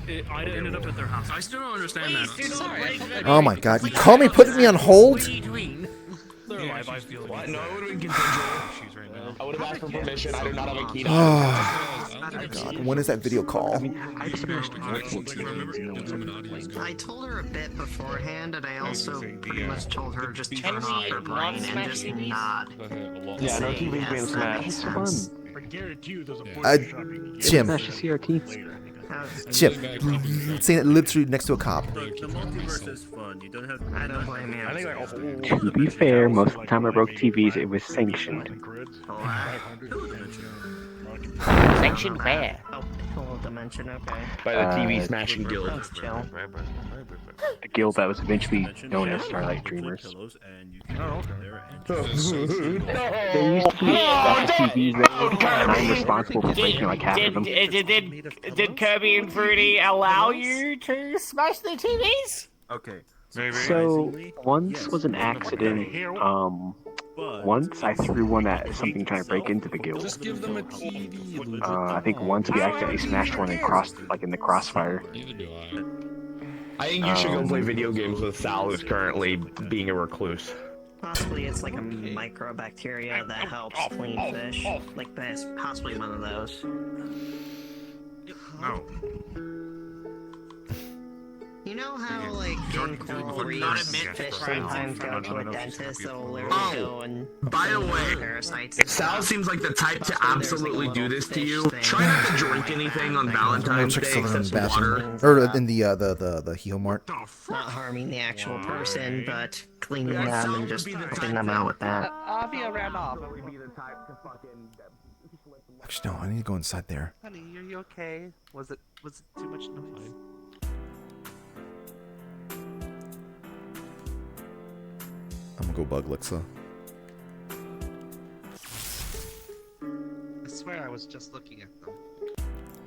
ended up at their house. I still don't understand that. Oh my God! You call me putting me on hold? They're alive, I feel like. No, it would have been consensual. I would have asked for permission. I do not have a key to Oh God! When is that video call? I told her a bit beforehand, and I also pretty much told her just turn off her brain and just nod. Yeah, no TV's being smashed. Fun. I guarantee you there's a Jim. Smash the CRT. Jim, saying it literally next to a cop. The multiverse is fun. You don't have. I don't blame you. I think like To be fair, most of the time I broke TVs, it was sanctioned. Sanctioned where? Oh, whole dimension, okay. By the TV smashing guild. That's chill. The guild that was eventually known as Starlight Dreamers. Oh, There used to be special TVs there, and I'm responsible for breaking like half of them. Did Kirby and Fruity allow you to smash the TVs? Okay. So, once was an accident. Once I threw one at something trying to break into the guild. Just give them a TV. I think once we accidentally smashed one and in the crossfire. I think you should go play video games with Sal, who's currently being a recluse. Possibly it's like a microbacteria that helps clean fish. Like that's possibly one of those. No. You know how like in coral reefs fish sometimes go to a dentist that will literally go and by the way, parasites. Sal seems like the type to absolutely do this to you. Try not to drink anything on Valentine's Day except water. Or in the Heo Mart. Not harming the actual person, but cleaning them and just helping them out with that. Avia ran off. Actually, no, I need to go inside there. Honey, are you okay? Was it too much noise? I'm gonna go bug Lixa. I swear I was just looking at them.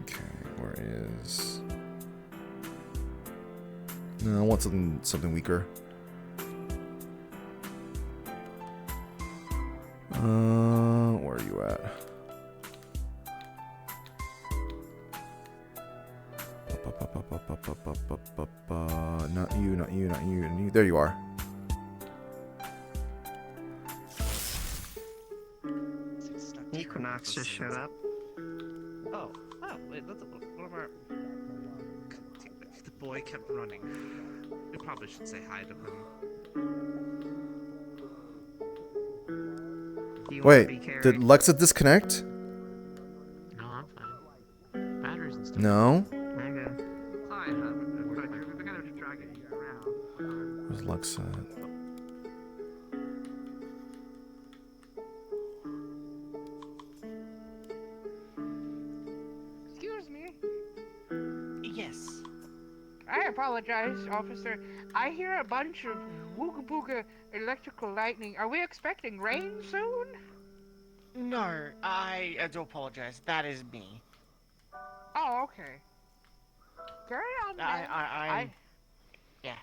Okay, where is? No, I want something weaker. Where are you at? Not you, not you, not you, and you. There you are. Equinox just showed up. Oh, wait, that's one of our. The boy kept running. We probably should say hi to him. Wait, did Lexa disconnect? No, I'm fine. Batteries and stuff. No. Okay. Hi, we're gonna just drag it around. Where's Lexa? Excuse me. Yes. I apologize, officer. I hear a bunch of wooga booga electrical lightning. Are we expecting rain soon? No, I do apologize. That is me. Oh, okay. Carry on, then. Yeah.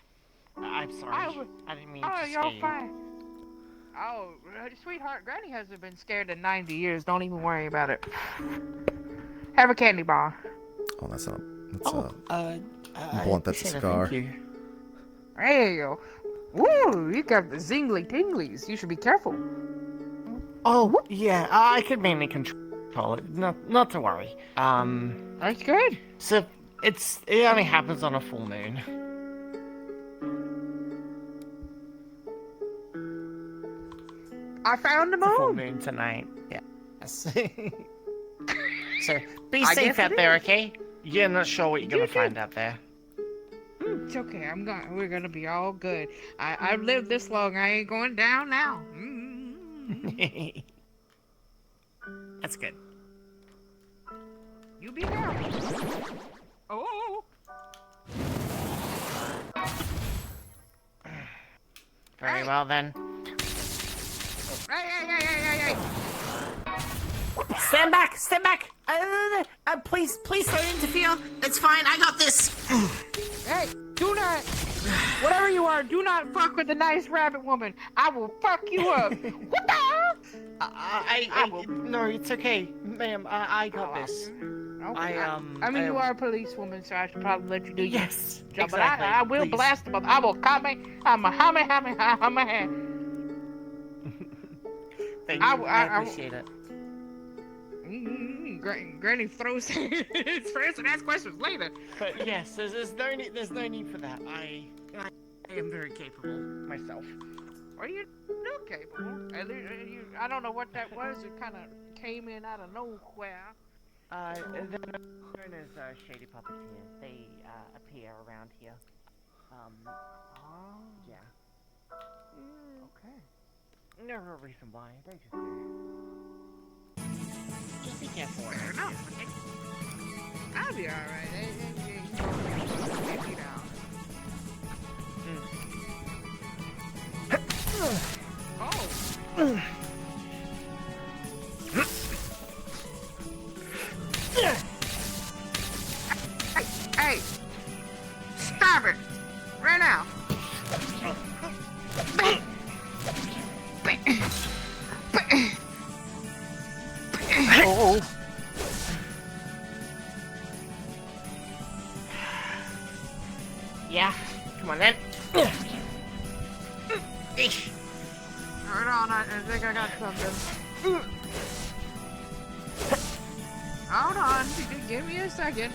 I'm sorry. I didn't mean to Oh, scare you're you. fine. Oh, sweetheart, Granny hasn't been scared in 90 years. Don't even worry about it. Have a candy bar. Oh, that's not. That's I blunt. That's a appreciate it, cigar. thank you. There you go. Woo, you got the zingly tinglies. You should be careful. Oh, yeah, I could mainly control it. Not to worry. That's good. So, it only happens on a full moon. I found the It's a full moon. moon tonight. Yeah. So, be I safe guess out it there, is. okay? You're not sure what you're gonna find out there. It's okay. We're gonna be all good. I've lived this long. I ain't going down now. That's good. You be careful. Oh. Very well then. Hey. Stand back! Stand back! Please don't interfere. It's fine, I got this. Hey, do not. Whatever you are, do not fuck with the nice rabbit woman. I will fuck you up. What the? No, it's okay, ma'am. I got this. Okay. I mean, you are a policewoman, so I should probably let you do your Yes, job. But exactly. I will Please. blast them. I will comment. I'm a Thank you. I appreciate it. Granny throws his first and asks questions later. But yes, there's no need for that. I am very capable myself. Well, you look capable. I don't know what that was. It kind of came in out of nowhere. They're known as shady puppeteers. They appear around here. Yeah. Okay. No real reason why. They just do. Just be careful. Fair enough. Okay. I'll be alright. Get me down. Oh. Hey! Stop it! Right now! Oh. Yeah. Come on then. Hold on, I think I got something. Hold on, give me a second.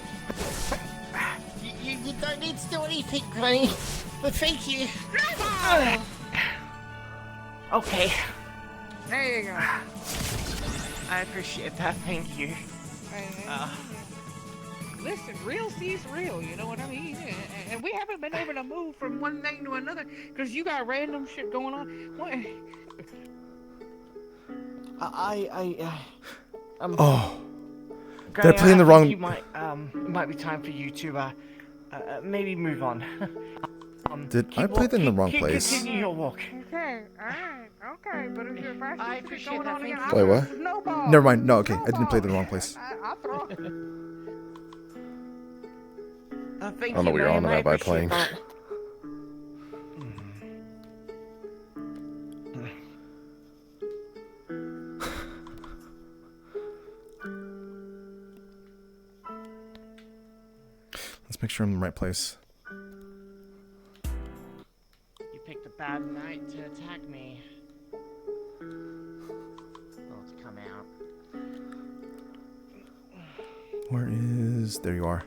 You don't need to do anything, Granny. But thank you. Okay. There you go. I appreciate that. Thank you. Listen, real sees real, you know what I mean? And we haven't been able to move from one thing to another because you got random shit going on. What? They're playing the wrong. It might be time for you to maybe move on. Did I play that in the wrong place? Continue your walk. Okay, alright, okay, but if you're fast, I appreciate going that, on again, thank I'll Wait, throw what? a snowball. Never mind. No, okay. I didn't play it in the wrong place. I'll throw. Thank I don't know you, what you're on ma'am, I about by appreciate playing. that. Let's make sure I'm in the right place. You picked a bad night to attack me. Oh, it's come out. Where is... There you are.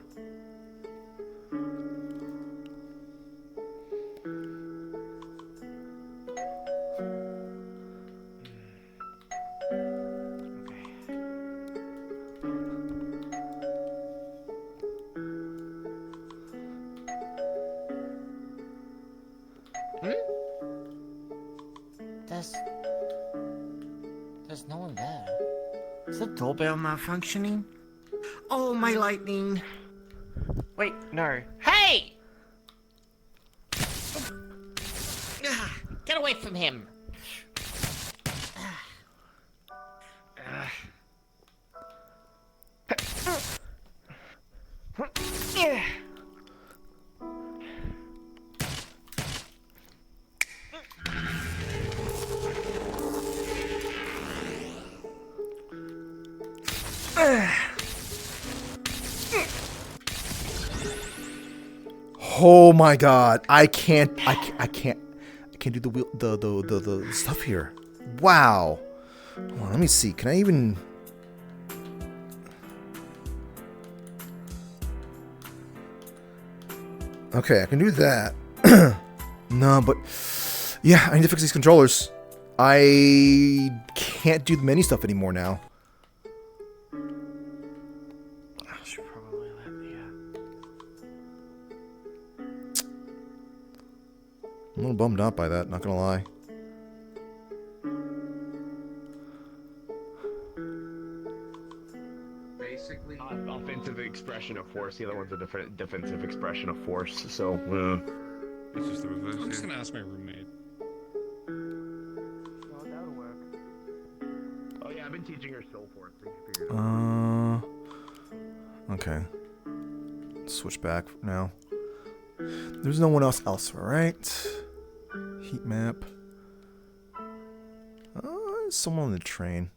There's no one there. Is the doorbell malfunctioning? Oh, my lightning. Wait, no. Hey! Get away from him! Oh my god. I can't do the wheel the stuff here. Wow. Hold on, let me see. Can I even... Okay, I can do that. No, but yeah, I need to fix these controllers. I can't do the menu stuff anymore now. I should probably let I'm a little bummed out by that, not gonna lie. Basically, offensive expression of force. The other one's a defensive expression of force. So, It's just the reverse. I'm just gonna ask my roommate. No, that'll work. oh yeah, I've been teaching her soul force. So you figured it out. Okay. Switch back now. There's no one else right? Heat map. Someone on the train.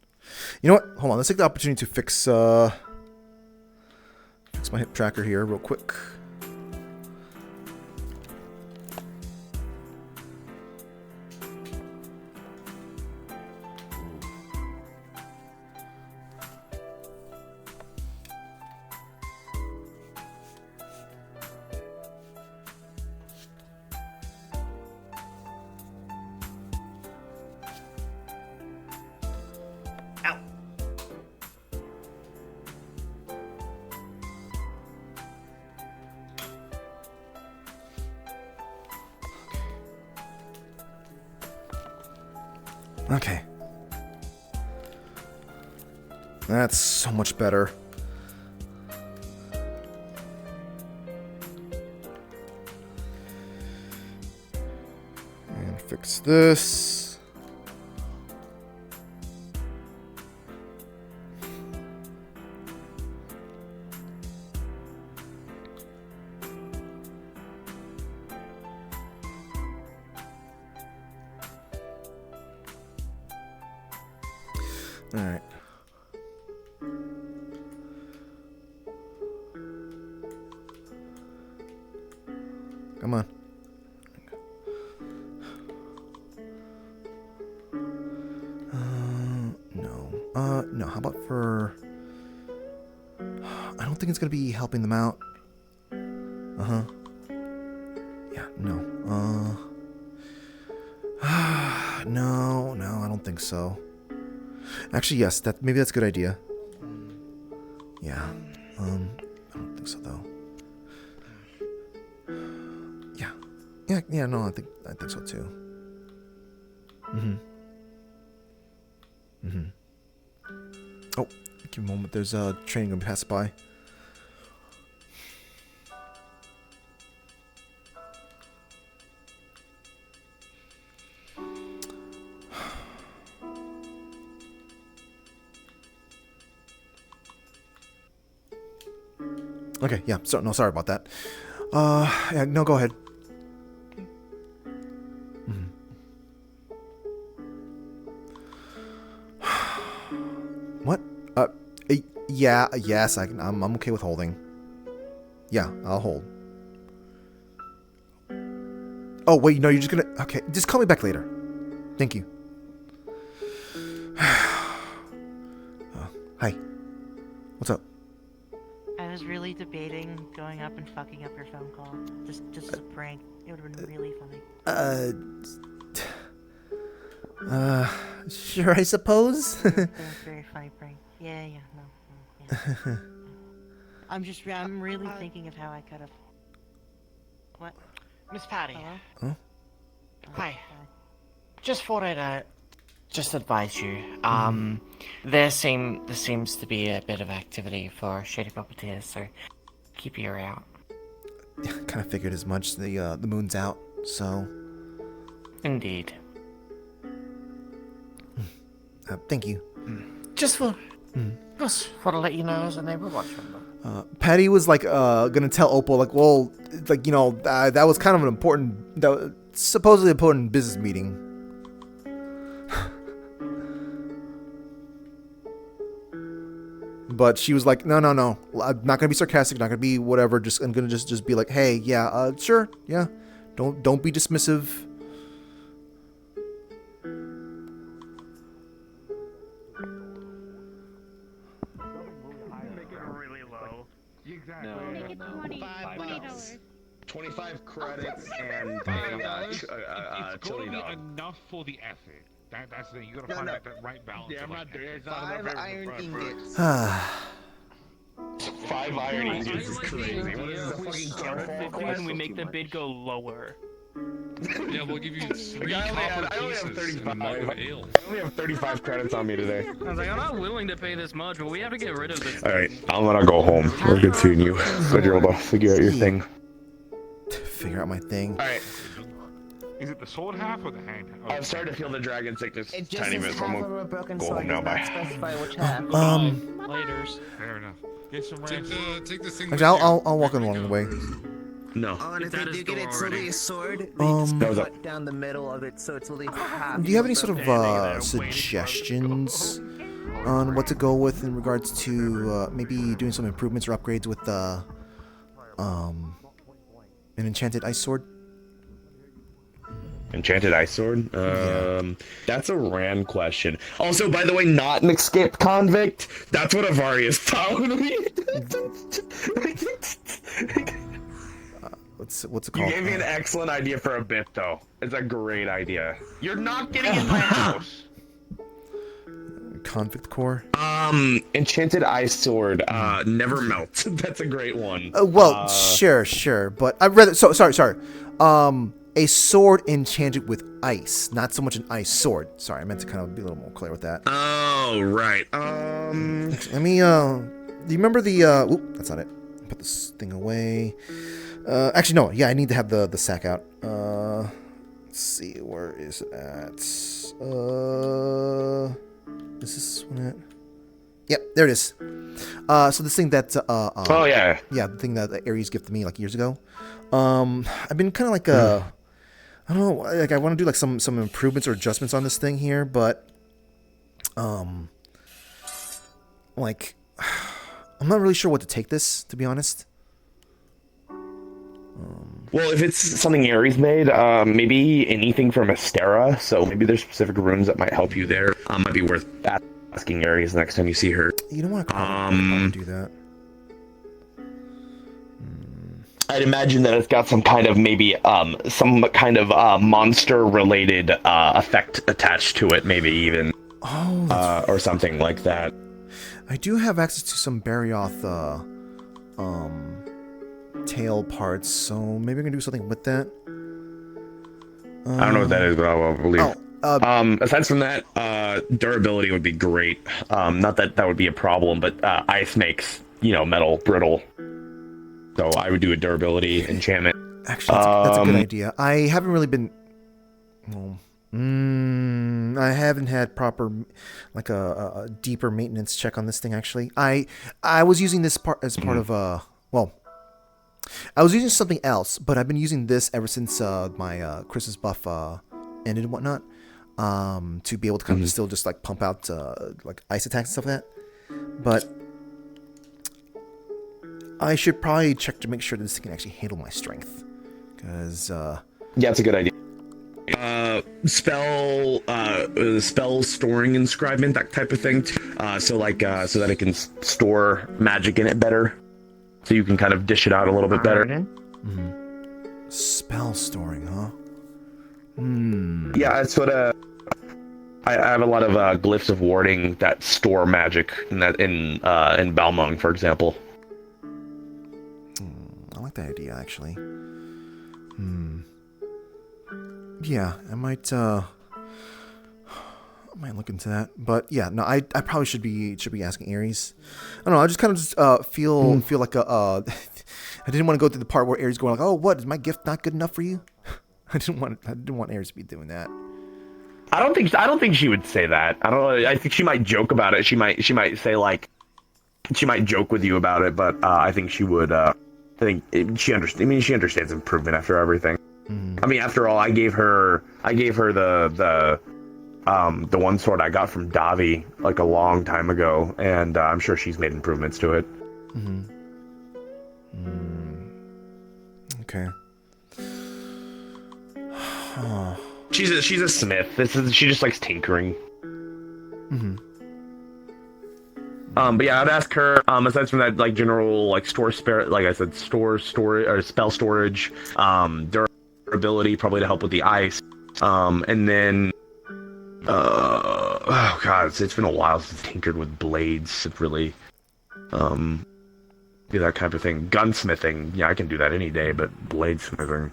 You know what? Hold on. Let's take the opportunity to fix my hip tracker here real quick. Okay. That's so much better. And fix this. All right. Come on. No. No. How about for... I don't think it's gonna be helping them out. Uh-huh. Yeah, no. No, I don't think so. Actually, yes, maybe that's a good idea. Yeah. I don't think so though. Yeah, no, I think so too. Oh, give me a moment. There's a train gonna pass by. Okay, yeah. So no, sorry about that. Yeah, no, go ahead. What? Yeah, yes, I'm okay with holding. Yeah, I'll hold. Oh wait, no, you're just gonna. Okay, just call me back later. Thank you. Hi. What's up? I was really debating going up and fucking up your phone call. Just as a prank. It would have been really funny. Sure, I suppose. It was a very funny prank. Yeah, yeah. I'm really thinking of how I could have. What? Miss Patty. Huh? Hi. Just thought I'd just advise you. There seems to be a bit of activity for shady puppeteers, so keep your ear out. Kind of figured as much. The moon's out, so. Indeed. Thank you. Just for to let you know as a neighbor watch member. Patty was like gonna tell Opal like, well, like, you know, that was kind of an important, supposedly important business meeting. But she was like, no, I'm not gonna be sarcastic, not gonna be whatever. I'm gonna just be like, hey, yeah, sure, yeah, don't be dismissive. $20. 25 credits and chili dog. Enough for the effort. That's the thing. You gotta find that right balance. Yeah, I'm not doing it. 5 iron ingots. 5 iron ingots is crazy. What is this, a fucking campfire quest? When we make the bid go lower. Yeah, we'll give you 3 I copper only have pieces 35. and a mug of ale. I only have 35 credits on me today. I was like, I'm not willing to pay this much, but we have to get rid of this. Alright, I'm gonna go home. We're good seeing you. Glad you're able to figure out your thing. Figure out my thing. Alright. Is it the sword half or the hand half? I'm starting to feel the dragon sickness. It just Tiny says bit, so I'm half of a gonna broken go sword. home now. Does not Bye. specify which half. Laters. Fair enough. Get some Take rest. the thing. Actually, I'll walk along the way. No. Oh, and if they do get it solely a sword, they Um, just cut down the middle of it so it's only half. Do you have any sort of suggestions on what to go with in regards to maybe doing some improvements or upgrades with an enchanted ice sword? Enchanted ice sword? That's a Rand question. Also, by the way, not an escaped convict. That's what Avarius told me. What's it You called? gave me an excellent idea for a bit, though. It's a great idea. You're not getting in my house. Convict core? Enchanted ice sword. Never melt. That's a great one. Sure, but I'd rather. Sorry. A sword enchanted with ice, not so much an ice sword. Sorry, I meant to kind of be a little more clear with that. Oh, right. Let me. Do you remember the? Oop, that's not it. Put this thing away. Actually, no. Yeah, I need to have the sack out. Let's see, where is it at? Is this one it? Yep, there it is. So this thing that oh yeah, the thing that Ares gifted me like years ago. I've been kind of like I don't know, like I want to do like some improvements or adjustments on this thing here, but like I'm not really sure what to take this, to be honest. Well, if it's something Ares made, maybe anything from Astera, so maybe there's specific runes that might help you there. Might be worth asking Ares next time you see her. You don't want to do that. I'd imagine that it's got some kind of monster-related effect attached to it, maybe even. Oh, or something like that. I do have access to some Barioth tail parts, so maybe I can do something with that. I don't know what that is, but I'll believe. Aside from that, durability would be great. Not that that would be a problem, but ice makes, metal brittle. So I would do a durability enchantment. Actually, that's a good idea. I haven't really been... Well, I haven't had proper, a deeper maintenance check on this thing, actually. I was using this part as part of well, I was using something else, but I've been using this ever since my Christmas buff ended and whatnot, to be able to kind of still just like pump out like ice attacks and stuff like that. But I should probably check to make sure that this thing can actually handle my strength, because yeah, it's a good idea. Spell storing inscribement, that type of thing. So that it can store magic in it better, so you can kind of dish it out a little bit better. Spell storing, huh? Yeah, that's what I have a lot of glyphs of warding that store magic in Balmung, for example. I like that idea, actually. Yeah, I might look into that. But yeah, no, I probably should be asking Ares. I don't know. I just kind of just feel like I didn't want to go through the part where Ares going like, "Oh, what is my gift not good enough for you?" I didn't want Ares to be doing that. I don't think she would say that. I think she might joke about it. She might say like, she might joke with you about it, but I think she would. I think she understands. I mean, she understands improvement after everything. I mean, after all, I gave her the one sword I got from Davi like a long time ago, and I'm sure she's made improvements to it. Okay. She's a smith. She just likes tinkering. But yeah, I'd ask her. Aside from that, like general like store spare, like I said, storage or spell storage, durability, probably to help with the ice. And then, oh god, it's been a while since I tinkered with blades. It really, do that kind of thing. Gunsmithing, yeah, I can do that any day. But bladesmithing.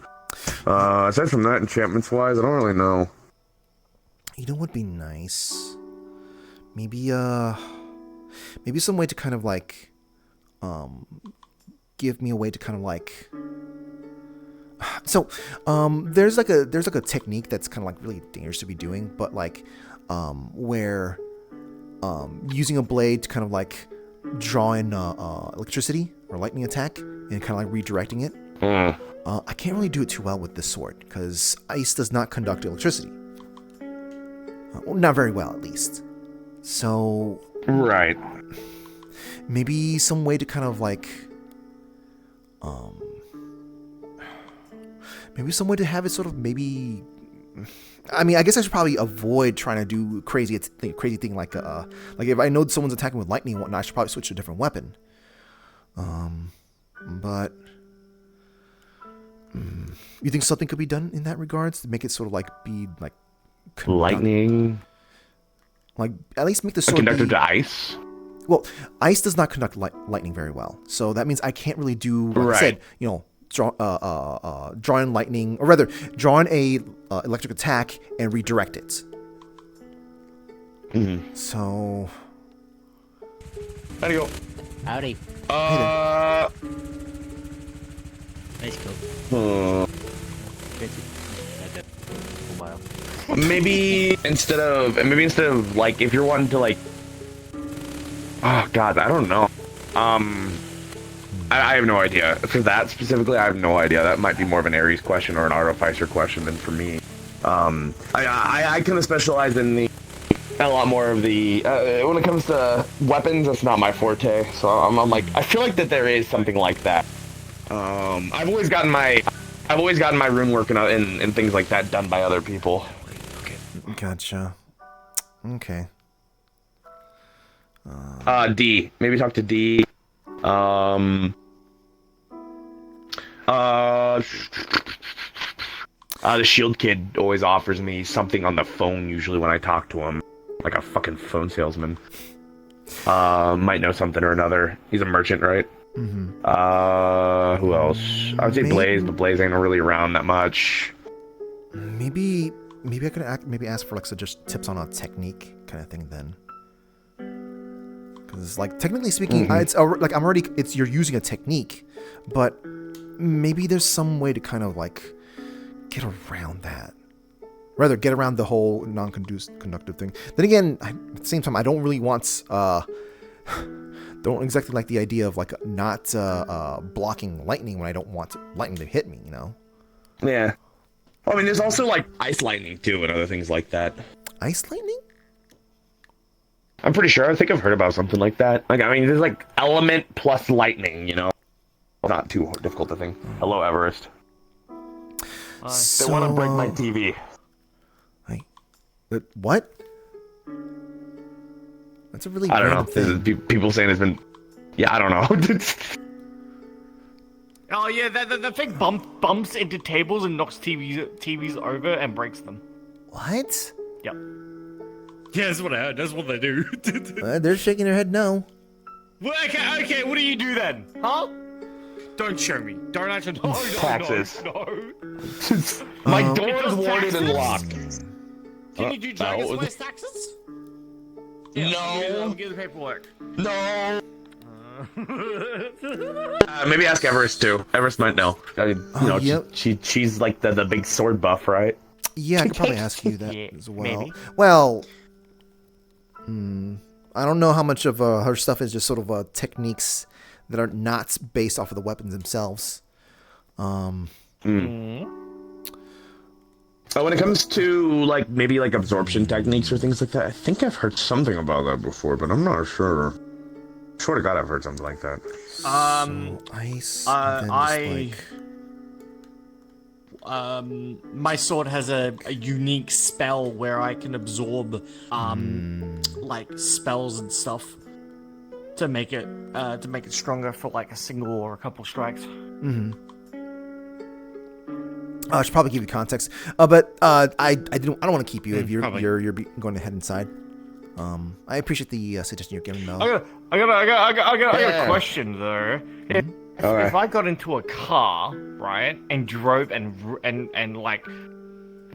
Aside from that, enchantments wise, I don't really know. You know what would be nice? Maybe some way to kind of like, give me a way to kind of like. So, there's like a technique that's kind of like really dangerous to be doing, but like, where, using a blade to kind of like draw in electricity or lightning attack and kind of like redirecting it. I can't really do it too well with this sword because ice does not conduct electricity. Well, not very well, at least. So, right. Maybe some way to kind of like, maybe some way to have it sort of maybe. I mean, I guess I should probably avoid trying to do crazy thing like if I know someone's attacking with lightning and whatnot, I should probably switch to a different weapon. But. You think something could be done in that regards to make it sort of like be like lightning, like at least make the sword conducted to ice? Well, ice does not conduct lightning very well, so that means I can't really do like I said, draw in lightning, or rather draw in a electric attack and redirect it. So, how'd you go? Howdy. Nice coat. Maybe instead of like, if you're wanting to like, oh god, I don't know. I have no idea for that specifically. I have no idea. That might be more of an Ares question or an Artificer question than for me. I kind of specialize in a lot more of the when it comes to weapons. That's not my forte. So I'm like, I feel like that there is something like that. I've always gotten my rune work and things like that done by other people. Gotcha. Okay. D. Maybe talk to D. The shield kid always offers me something on the phone usually when I talk to him, like a fucking phone salesman. Might know something or another. He's a merchant, right? Who else? I would say Blaze, but Blaze ain't really around that much. Maybe I could ask for like just tips on a technique kind of thing then. Because like technically speaking, you're using a technique, but maybe there's some way to kind of like get around that. Rather, get around the whole non-conductive thing. Then again, at the same time, I don't really want the don't exactly like the idea of like not blocking lightning when I don't want lightning to hit me. You know. Yeah. I mean, there's also like ice lightning too, and other things like that. Ice lightning? I'm pretty sure. I think I've heard about something like that. Like, I mean, there's like element plus lightning. You know, not too difficult to think. Hello, Everest. So... They want to break my TV. What? That's a really I don't know. thing. People saying it's been. Yeah, I don't know. Oh yeah, the thing bumps into tables and knocks TVs over and breaks them. What? Yep. Yeah, that's what I heard. That's what they do. They're shaking their head no. Well, okay. What do you do then? Huh? Don't show me. Don't actually. No, Taxes. No. My door is warded and locked. Can you do Dragon's Quest taxes? Yeah, No. Give the paperwork. No. Maybe ask Everest too. Everest might know. I mean, you know, yep. she's like the big sword buff, right? Yeah, I could probably ask you that as well. Maybe. Well, I don't know how much of her stuff is just sort of techniques that are not based off of the weapons themselves. When it comes to like maybe like absorption techniques or things like that, I think I've heard something about that before, but I'm not sure. Swear to God, I've heard something like that. So ice. My sword has a unique spell where I can absorb like spells and stuff to make it stronger for like a single or a couple strikes. I should probably give you context, but I don't want to keep you if you're going to head inside. I appreciate the suggestion you're giving though. I got a question though. Alright. If I got into a car, right, and drove and like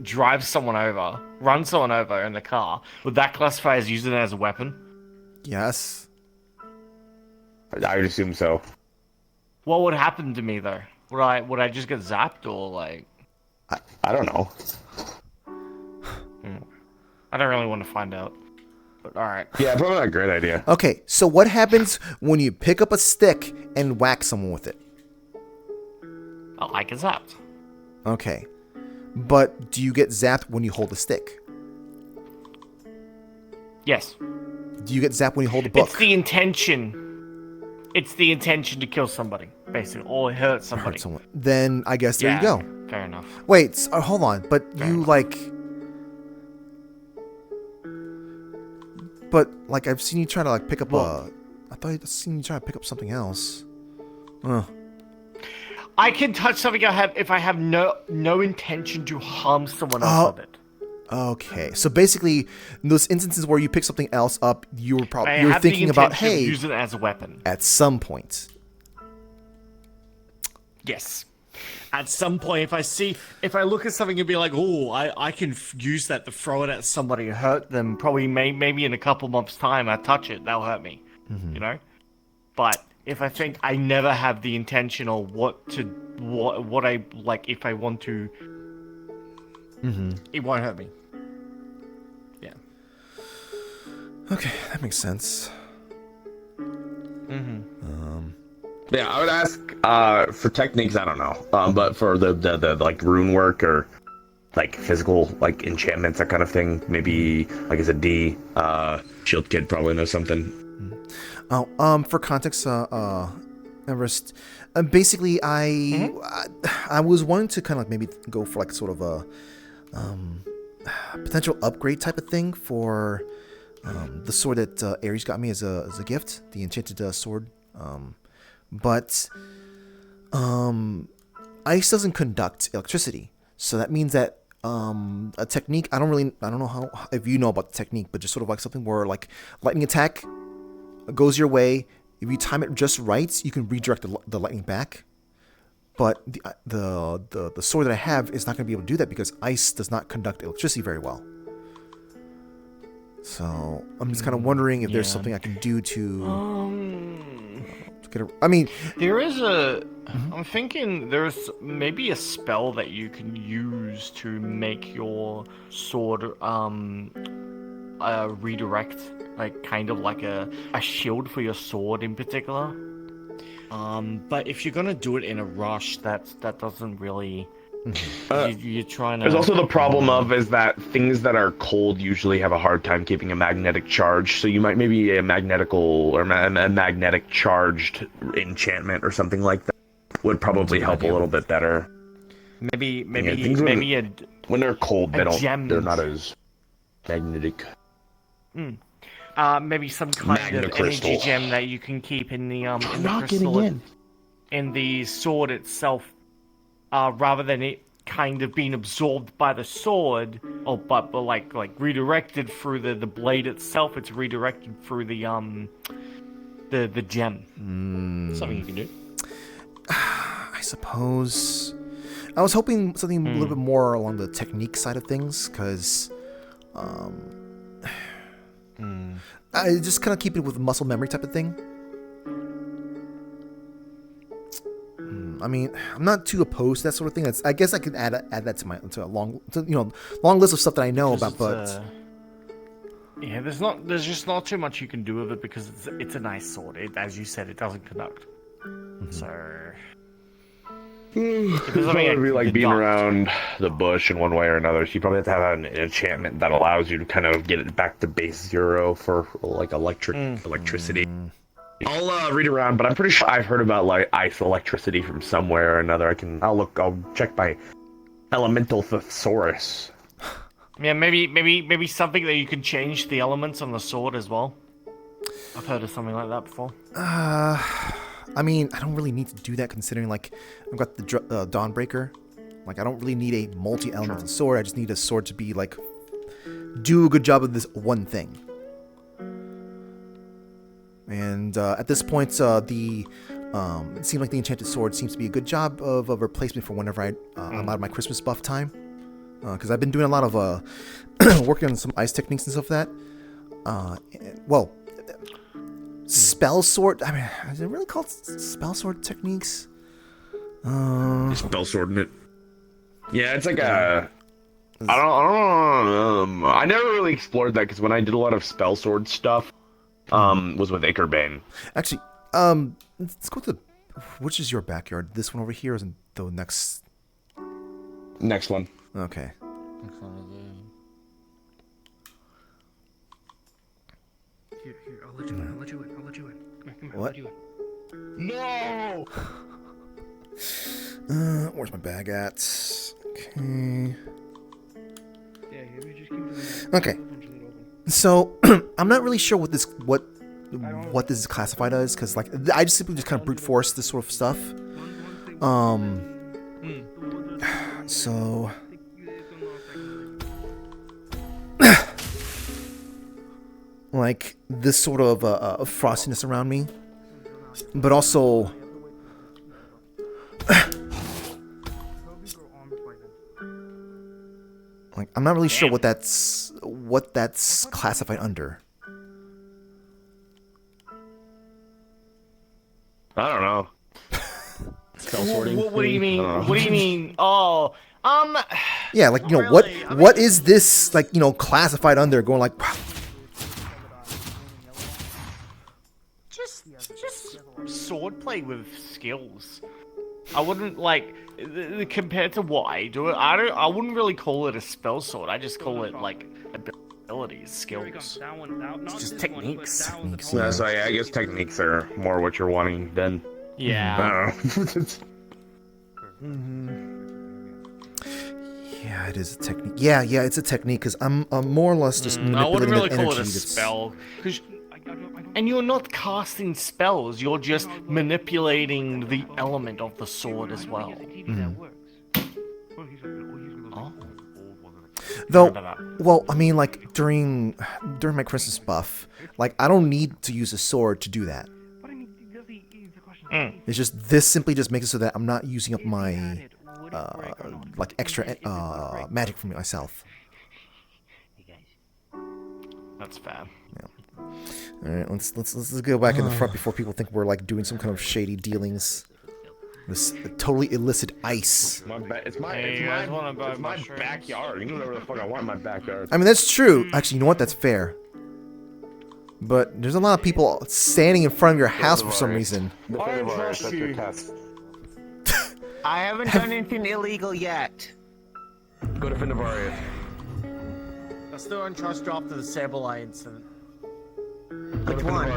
drive someone over, run someone over in the car, would that classify as using it as a weapon? Yes. I would assume so. What would happen to me though? Would I just get zapped or like? I don't know. I don't really want to find out. But all right. Yeah, probably not a great idea. Okay, so what happens when you pick up a stick and whack someone with it? Oh, I get zapped. Okay, but do you get zapped when you hold a stick? Yes. Do you get zapped when you hold a book? It's the intention. It's the intention to kill somebody, basically, or hurt somebody. Hurt someone. Then I guess there you go. Fair enough. Wait, hold on, but But like I've seen you try to like pick up I thought I'd seen you try to pick up something else. I can touch something if I have no intention to harm someone else with it. Okay, so basically, in those instances where you pick something else up, you're thinking about, hey, use it as a weapon at some point. Yes. At some point, if I look at something and be like, oh, I can use that to throw it at somebody, hurt them, probably maybe in a couple months' time, I touch it, that'll hurt me, you know? But if I think I never have the intention or what I, like, if I want to, it won't hurt me. Yeah. Okay, that makes sense. Yeah, I would ask for techniques. I don't know, but for the like rune work or like physical like enchantments, that kind of thing. Maybe like as a D, Shield Kid probably knows something. For context, Everest, basically I was wanting to kind of like maybe go for like sort of a potential upgrade type of thing for the sword that Ares got me as a gift, the enchanted sword. But ice doesn't conduct electricity, so that means that a technique. I don't know how if you know about the technique, but just sort of like something where like lightning attack goes your way. If you time it just right, you can redirect the lightning back. But the sword that I have is not going to be able to do that because ice does not conduct electricity very well. So I'm just kind of wondering if there's something I can do to get a. I mean, there is a. I'm thinking there's maybe a spell that you can use to make your sword redirect, like kind of like a shield for your sword in particular. But if you're gonna do it in a rush, that doesn't really. You're trying to. There's also the problem is that things that are cold usually have a hard time keeping a magnetic charge. So you might maybe a magnetical or a magnetic charged enchantment or something like that would probably help a little bit better. Maybe when they're cold, they don't. gem. They're not as magnetic. Maybe some kind of energy gem that you can keep in the in the sword itself, rather than it kind of being absorbed by the sword, but like redirected through the blade itself. It's redirected through the gem. Something you can do. I suppose. I was hoping something a little bit more along the technique side of things, because I just kind of keep it with muscle memory type of thing. I mean, I'm not too opposed to that sort of thing. I guess I could add that to a long list of stuff that I know about. But yeah, there's just not too much you can do with it because it's a nice sword. As you said, it doesn't conduct. So It's probably going to be like being around the bush in one way or another. So you probably have to have an enchantment that allows you to kind of get it back to base 0 for like electricity. I'll read around, but I'm pretty sure I've heard about like ice electricity from somewhere or another. I'll check my elemental thesaurus. Yeah, maybe something that you can change the elements on the sword as well. I've heard of something like that before. I mean, I don't really need to do that considering, like, I've got the Dawnbreaker. Like, I don't really need a multi-elemental sword. I just need a sword to be, like, do a good job of this one thing. And at this point, it seems like the Enchanted Sword seems to be a good job of a replacement for whenever I'm out of my Christmas buff time. Because I've been doing a lot of working on some ice techniques and stuff like that. Spell sword. I mean, is it really called spell sword techniques? Spell sword in it. Yeah, it's like a. I never really explored that because when I did a lot of spell sword stuff, was with Ikerbane. Actually, let's go to which is your backyard? This one over here, or is it the next? Next one. Okay. Next one is Here, I'll let you in. Come What? No! Where's my bag at? Okay. Yeah, maybe just keep Okay. So I'm not really sure what this is classified as, because like I just simply kind of brute force this sort of stuff. So like this sort of frostiness around me, but also like I'm not really sure what that's classified under. I don't know. What do you mean? What do you mean? Oh, yeah, like really, what is this like classified under? Going like. Just swordplay with skills. I wouldn't like compared to what I do. I wouldn't really call it a spell sword. I just call it like abilities, skills. It's just techniques. Yeah, so I guess techniques are more what you're wanting then. Yeah. I don't know. Yeah, it is a technique. Yeah, it's a technique because I'm more or less just manipulating I wouldn't really the call it energy a spell. And you're not casting spells, you're just manipulating the element of the sword as well. Oh. Though, well, I mean, like during my Christmas buff, like I don't need to use a sword to do that. It's just this simply just makes it so that I'm not using up my like extra magic from myself. That's fair. Yeah. All right, let's go back in the front before people think we're like doing some kind of shady dealings. This totally illicit ice. It's my backyard. You can do whatever the fuck I want in my backyard. I mean, that's true. Actually, you know what? That's fair. But there's a lot of people standing in front of your house for some reason. I haven't done anything illegal yet. Go to Finavarius. I still don't trust you after the Sableye incident. Which one?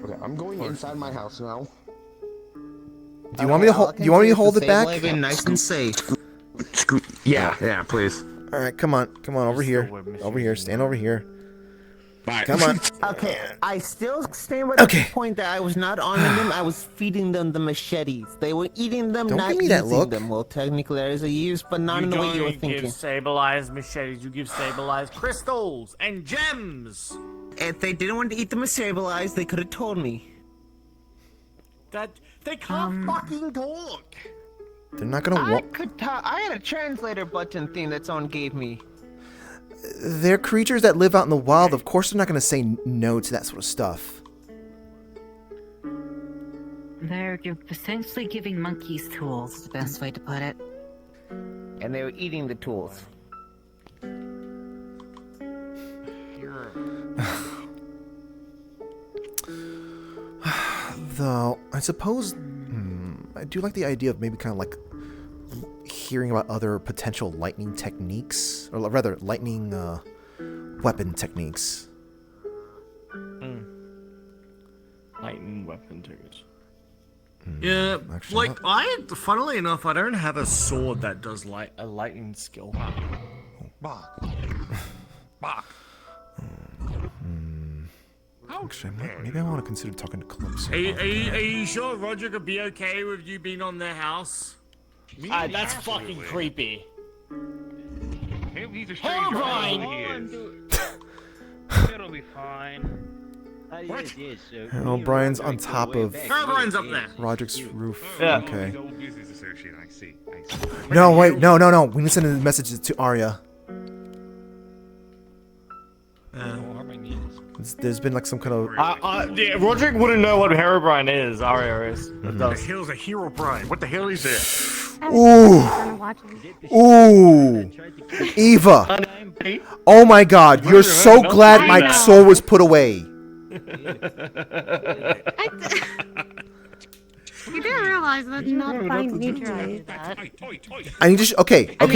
Okay, I'm going inside my house now. Do you want me to hold? Do you want me to hold it back? Nice and safe. Yeah, please. All right, come on, over here, stand over here. Come on. Okay, I still stand with the point that I was not arming them. I was feeding them the machetes. They were eating them, Don't not give me that using look. them. Well, technically there is a use, but not in the way you were thinking. You give Sableyes machetes. You give Sableyes crystals and gems. If they didn't want to eat them as Sableyes, they could have told me. That they can't fucking talk. They're not gonna walk. I had a translator button thing that someone gave me. They're creatures that live out in the wild. Of course, they're not gonna say no to that sort of stuff. They're essentially giving monkeys tools. Is the best way to put it. And they were eating the tools. Though, I suppose I do like the idea of maybe kind of like hearing about other potential lightning techniques, or rather, lightning weapon techniques. Lightning weapon techniques. Yeah, Actually, like funnily enough, I don't have a sword that does a lightning skill. Bark. Actually, maybe I want to consider talking to Calypso. Are you sure Roger could be okay with you being on their house? That's fucking creepy. He's a Herobrine! It'll be fine. What? O'Brien's on top of Herobrine's up there. Roderick's roof. Yeah. Okay. Old business associate, I see. No, wait, no. We need to send a message to Arya. There's been like some kind of. Yeah, Roderick wouldn't know what Herobrine is. Arya is. What the hell's a Herobrine? What the hell is that? Ooh, Eva. Oh my God, you're so glad my soul was put away. You didn't realize that's not by nature I do that. I need to. Okay. Come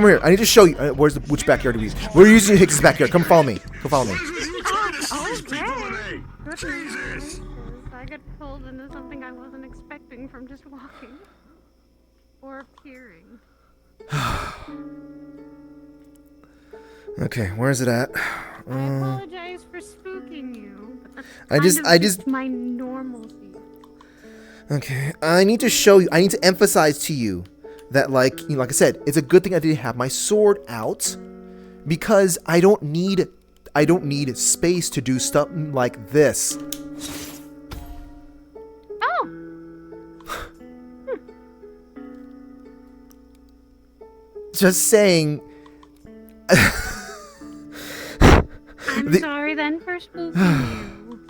here. I need to show you. Which backyard do we use? We're using Hicks's backyard. Come follow me. Jesus! I got pulled into something I wasn't expecting from just walking or appearing. Okay, where is it at? I apologize for spooking you, but that's I just my normalcy. Okay, I need to show you. I need to emphasize to you that, like I said, it's a good thing I didn't have my sword out, because I don't need space to do stuff like this. Oh. Just saying. I'm sorry then for spooking you.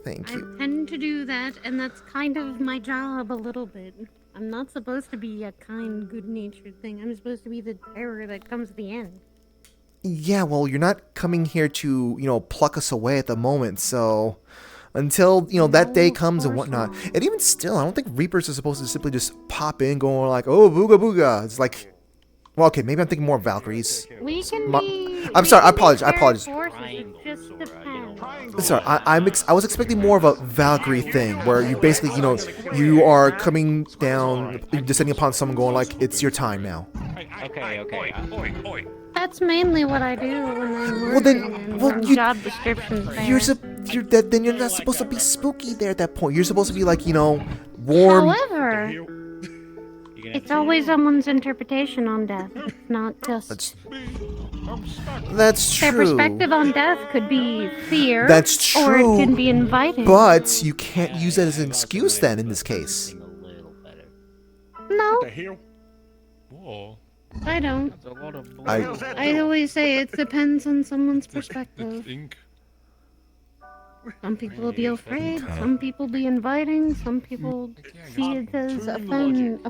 Thank you. I tend to do that, and that's kind of my job a little bit. I'm not supposed to be a kind, good-natured thing. I'm supposed to be the terror that comes at the end. Yeah, well, you're not coming here to, pluck us away at the moment, so until, that day comes and whatnot. And even still, I don't think Reapers are supposed to simply just pop in going like, oh, booga booga. It's like, well, okay, maybe I'm thinking more of Valkyries. We can be... I'm sorry, I apologize. It just depends. Sorry, I was expecting more of a Valkyrie thing, where you basically, you are coming down, descending upon someone going like, it's your time now. Okay. That's mainly what I do when I'm working job descriptions. Then you're not supposed to be spooky there at that point. You're supposed to be like, warm. However, it's always someone's interpretation on death. It's not just... That's true. Their perspective on death could be fear. That's true. Or it can be inviting. But you can't use that as an excuse then in this case. No. Whoa. I don't. I always say it depends on someone's perspective. Some people will be afraid, some people be inviting, some people see it as a friend.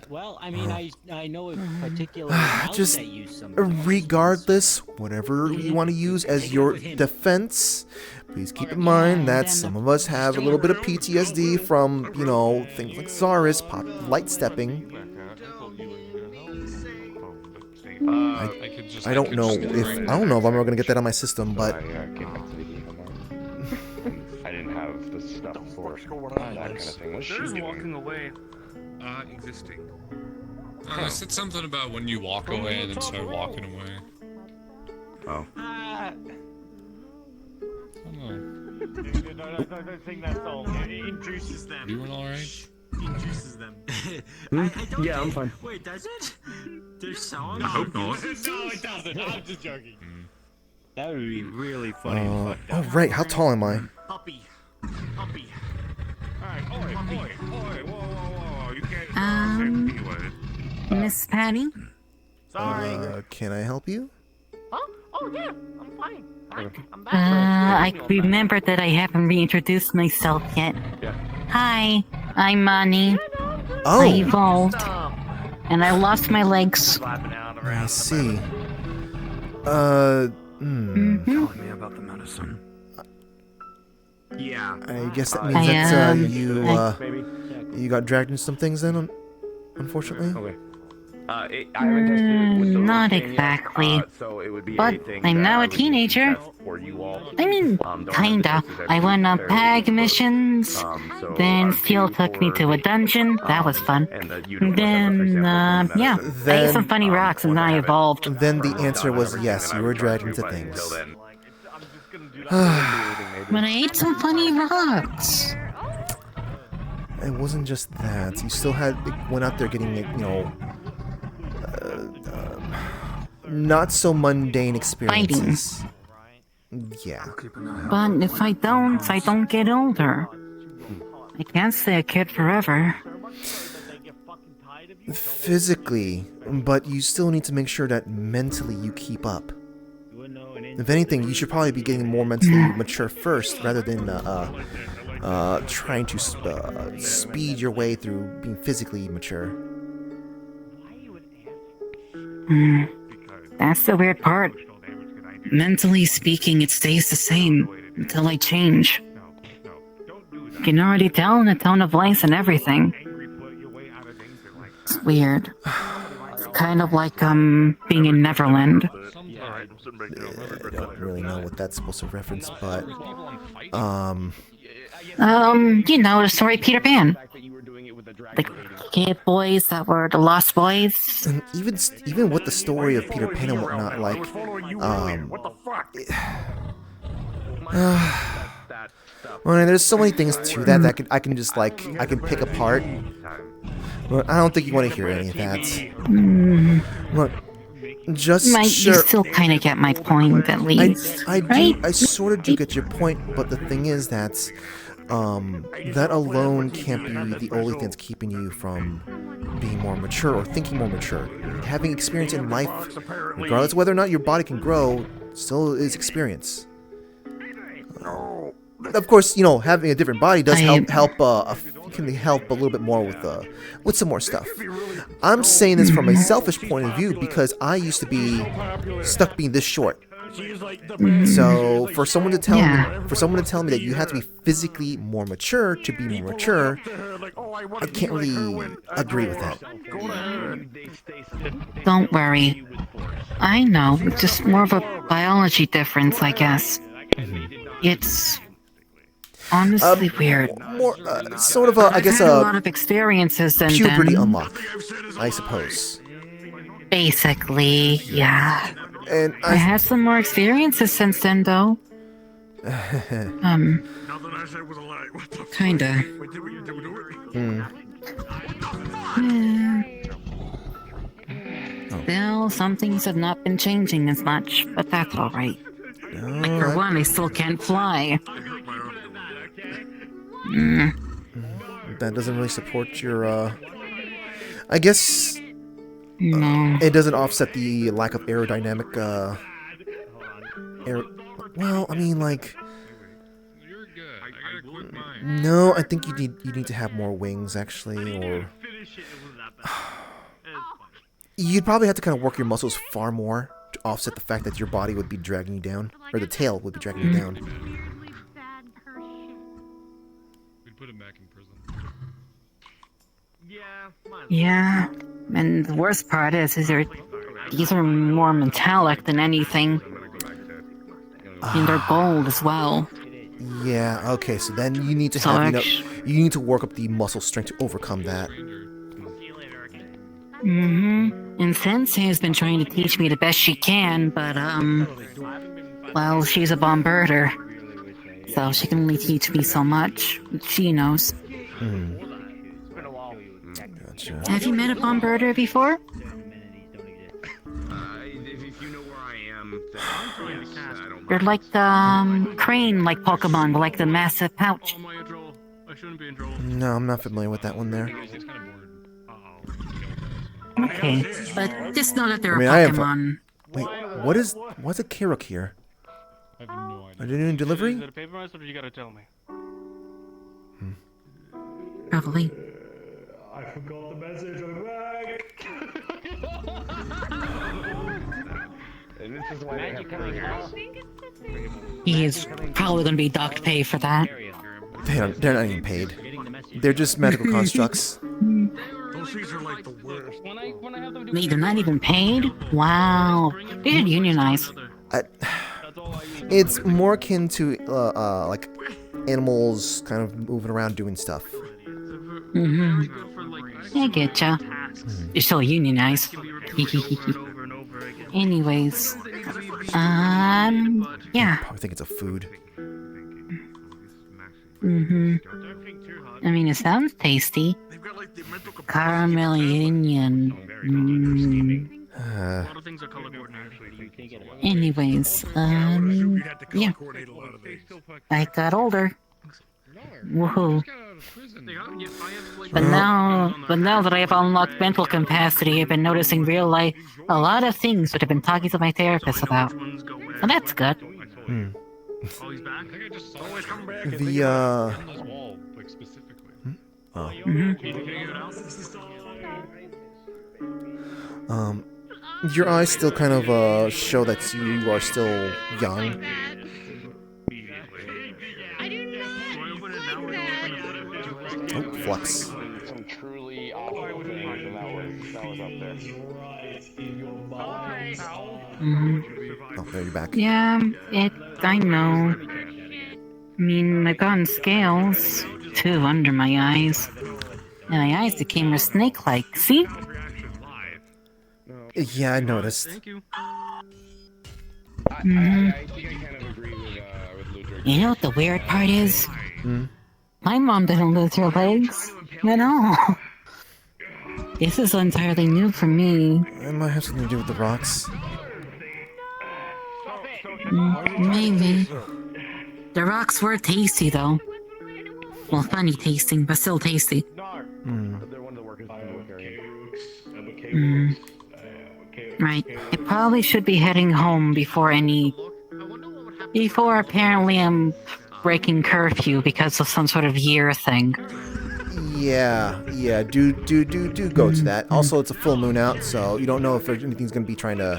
Well, I mean, I know a particular house Just that use some. regardless, whatever you want to use as your defense, please keep in mind that some of us have a little bit of PTSD from, you know, things like Zaris, light stepping. I don't know if I'm ever gonna get that on my system, but I came back to the game I didn't have the stuff for that kind of thing. What's she doing? Walking away. Existing. I said something about when you walk away and then start walking away. Oh. I don't think that's all. It induces them. You doing alright? Induces them. Yeah, I'm fine. Wait, does it? There's songs? I hope not. No, it doesn't. I'm just joking. That would be really funny. Oh right, how tall am I? Puppy. Alright, oi, whoa, you can't Miss Patty? Sorry. Can I help you? Huh? Oh, yeah, I'm fine. I'm back. I remembered that I haven't reintroduced myself yet. Yeah. Hi, I'm Mani. Oh. I evolved. And I lost my legs. I see. Telling me about the medicine. Yeah. I guess that means that you got dragged into some things then, unfortunately. Okay. I haven't tested it with the Not thing yet, exactly. so it would be But anything I'm that now I a would teenager. test for you all. I mean, Don't have kinda. to test I went on every PAG missions. so Then our Steel pay took me for to a dungeon. That was fun. and the universe, Then, for example, yeah, I ate some funny Then- rocks and I evolved. Then the answer was yes, you were dragged into things. But I ate some funny rocks. It wasn't just that. You still went out there getting, not so mundane experiences. Yeah. But if I don't get older. I can't stay a kid forever. Physically, but you still need to make sure that mentally you keep up. If anything, you should probably be getting more mentally mature first, rather than trying to speed your way through being physically mature. That's the weird part. Mentally speaking, it stays the same until I change. You can already tell in the tone of voice and everything. It's weird. It's kind of like being in Neverland. I don't really know what that's supposed to reference, but you know, the story Peter Pan. The kid boys that were the lost boys. And even with the story of Peter Pan and whatnot, like, well, there's so many things to that I can just I can pick apart. But I don't think you want to hear any of that. Look, just You sure. still kind of get my point, at least. I sort of do get your point, but the thing is that that alone can't be the only thing that's keeping you from being more mature or thinking more mature. Having experience in life, regardless of whether or not your body can grow, still is experience. Of course, having a different body does can help a little bit more with some more stuff. I'm saying this from a selfish point of view because I used to be stuck being this short. So for someone to tell me that you have to be physically more mature to be more mature, I can't really agree with that. Don't worry. I know, it's just more of a biology difference, I guess. It's honestly weird. More, sort of I've had a lot of experiences since puberty then. unlock, I suppose. Basically, yeah. And I had some more experiences since then, though. Kinda. Still, some things have not been changing as much, but that's alright. Like, for one, I still can't fly. That doesn't really support your, I guess... No. It doesn't offset the lack of aerodynamic, Well, I mean, like. No, I think you need to have more wings, actually, or. You'd probably have to kind of work your muscles far more to offset the fact that your body would be dragging you down, or the tail would be dragging you down. We'd put him back in prison. Yeah, and the worst part is these are more metallic than anything. And they're gold as well. Yeah, okay, so then you need to have, you need to work up the muscle strength to overcome that. And Sensei has been trying to teach me the best she can, but, well, she's a bomb-birder. So she can only teach me so much. She knows. Gotcha. Have you met a bomb-birder before? If you know where I am, then yes, I don't They're like the, crane-like Pokemon, but like the massive pouch. No, I'm not familiar with that one there. Okay, but just know that they're I mean, a Pokemon. Wait, what's a Kirok here? I have no idea. Are they doing delivery? Is it a paper mouse or you gotta tell me? Probably. I forgot the message. I'm back. And this is why they have careers. He is probably going to be docked pay for that. They're not even paid. They're just medical constructs. Those things are like the worst. Wait, they're not even paid? Wow. They should unionize. It's more akin to like animals kind of moving around doing stuff. I getcha. You're still unionized. Anyways. Yeah. I think it's a food. I mean, it sounds tasty. Caramel onion. Anyways, yeah. I got older. Woohoo. But now that I have unlocked mental capacity, I've been noticing real life a lot of things that I've been talking to my therapist about. And that's good. Your eyes still kind of show that you are still young. Oh, flux. Some truly awful things, and that was up there. Oh, there you're back. Yeah, I know. I mean, I've gotten scales, too, under my eyes. And my eyes became more snake-like, see? Yeah, I noticed. You know what the weird part is? My mom didn't lose her legs at all. This is entirely new for me. It might have something to do with the rocks. Maybe. The rocks were tasty, though. Well, funny tasting, but still tasty. Right. I probably should be heading home before apparently I'm breaking curfew because of some sort of year thing. Yeah, do go to that. Also, it's a full moon out, so you don't know if anything's gonna be trying to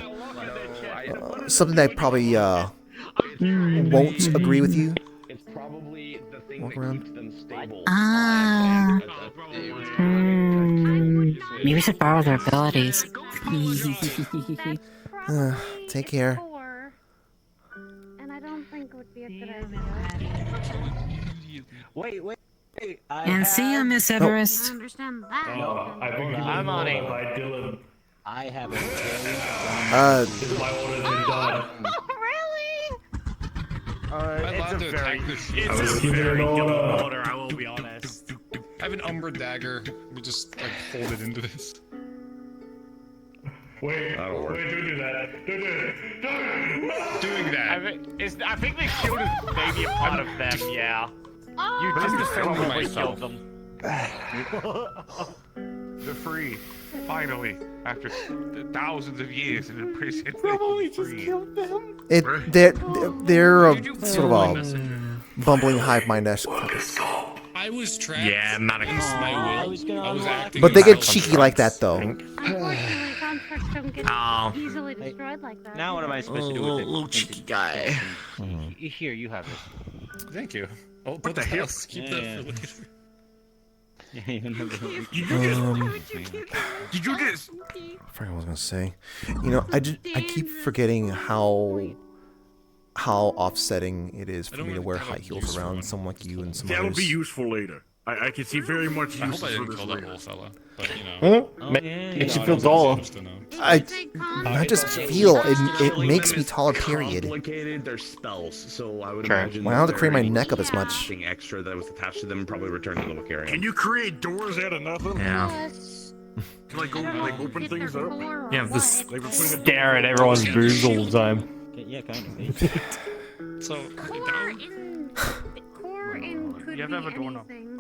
something that probably won't agree with you. It's probably the thing Walk that around. keeps them stable. Maybe we should borrow their abilities. Take care. And I don't think it would be a good idea. Wait. And see ya, Miss Everest. I understand that. No, I think I'm on it. by Dylan. I have a My order's been done. It's a very good order, I will be honest. I have an Umbra dagger. We just like hold it into this. Wait, don't do that. Don't do it. Doing that. I think the shield is maybe a part of them, yeah. You just defended myself. killed them. They're free. Finally, after thousands of years in prison. Probably just killed them. They're a sort of a bumbling hive mind esque. I was trapped. Yeah, I'm not against my will. I was acting. But they get cheeky like that, though. Unfortunately, constructs don't get easily destroyed like that. Now what am I supposed to do with it? Little cheeky guy. Here, you have this. Thank you. Oh, What the hell? Keep that for later. Did you just? I forgot what I was gonna say. You know, I keep forgetting how offsetting it is for me to wear high heels around someone like you and some That'll others. be useful later. I can see very much I use hope I for didn't this call that later. little fella, but you know. Makes you feel dull. I just feel it makes me taller. Period. Complicated. They're spells, so I would Sure. imagine. Well, I don't have to crane my neck up as much. Something extra that was attached to them probably returned to the book area. Can you create doors out of nothing? Yeah. Like open things up? Yeah, this Like we're putting a Stare at everyone's boobs all the time. Yeah, kind of. So, Core and could You have be to have a doorknob. anything.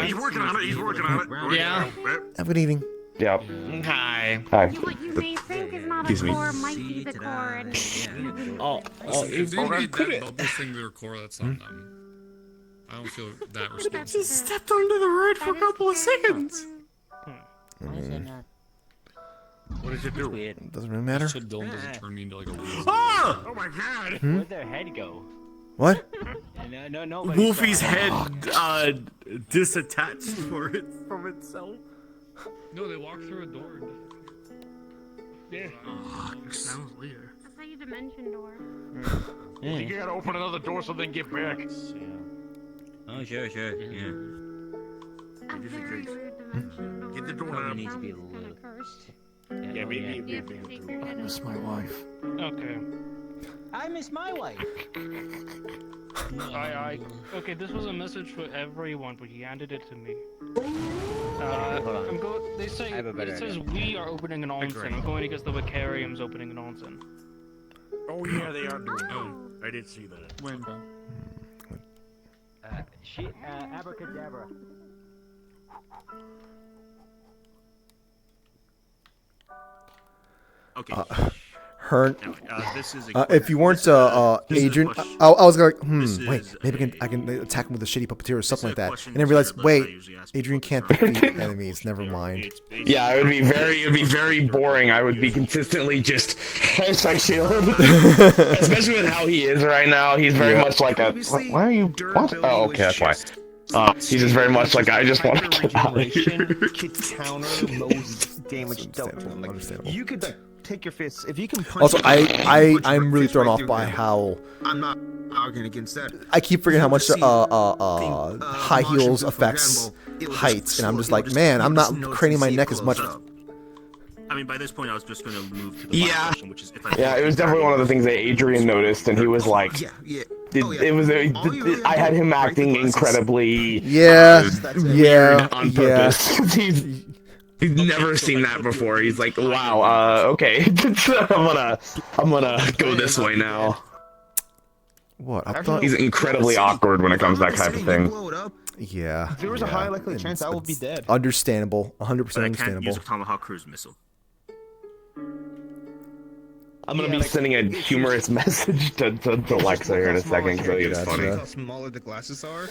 He's working on it. He's working on it. Yeah. Have a good evening. Yep. Hi. Hi. What you may think is not Excuse a me. core might be the core. And if they made that this thing their core, that's on them. I don't feel that responsible. Stepped onto the road for a couple of seconds. What does it do? It doesn't really matter. So Dylan doesn't turn me into like a weasel. Ah! Oh my god! Where'd their head go? What? No, Wolfie's head disattached from itself. No, they walk through a door. Yeah. Sounds weird. that's how you dimension door. You gotta open another door so they can get back. Oh, sure. Yeah. A very rude dimension door. Get the door Probably up. needs to be Sounds kinda cursed. Yeah, we You have to take your head Miss up. my wife. Okay. I miss my wife. Okay, this was a message for everyone, but he handed it to me. hold on. They say I have a better it says idea. we are opening an onsen. I'm going because the Vicarium's opening an onsen. Oh yeah, they are doing that. I did see that. When? Abracadabra. Okay. Her. This is If you weren't Adrian, I was like, wait, maybe I can attack him with a shitty puppeteer or something like that. And then realized, wait, Adrian can't defeat enemies. Never mind. Yeah, it would be very boring. I would be consistently just especially with how he is right now. He's very much like a. Why are you? What? Oh, okay, that's why. He's just very much like I just want to get out of here. Could counter most damage dealt to him. Like, you could take your fists if you can. Punch Also, him, I'm really thrown off by how I'm not arguing against that. I keep forgetting how much high heels affects height, and I'm just like, man, I'm not craning my neck as much. I mean, by this point, I was just going to move to the last question, which is if I. Yeah, it was definitely one of the things that Adrian noticed, and he was like, I had him acting incredibly yeah, on purpose. He's never seen that before. He's like, wow, okay, I'm gonna go this way now. What? I thought He's incredibly awkward when it comes to that type of thing. Yeah. There was a high likely chance I will be dead. Understandable, 100% But I can't understandable. use a Tomahawk cruise missile. I'm gonna be sending a humorous message to Lexa here in a second because I think it's funny. How smaller the glasses are,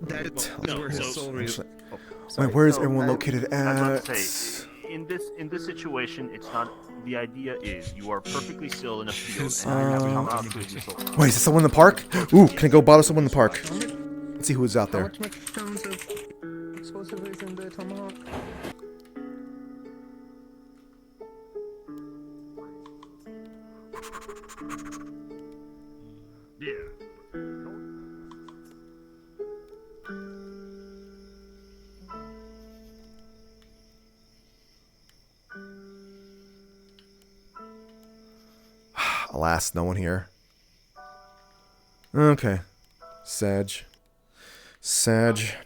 that is where his soul really. Wait, where is everyone located I was about at? to say, in this situation, it's not. The idea is you are perfectly still in a field and you have a Tomahawk cruise missile. Wait, is there someone in the park? Ooh, can I go bother someone in the park? Let's see who's out there. Pounds of explosive is in the tomahawk. Alas, no one here. Okay. Sag,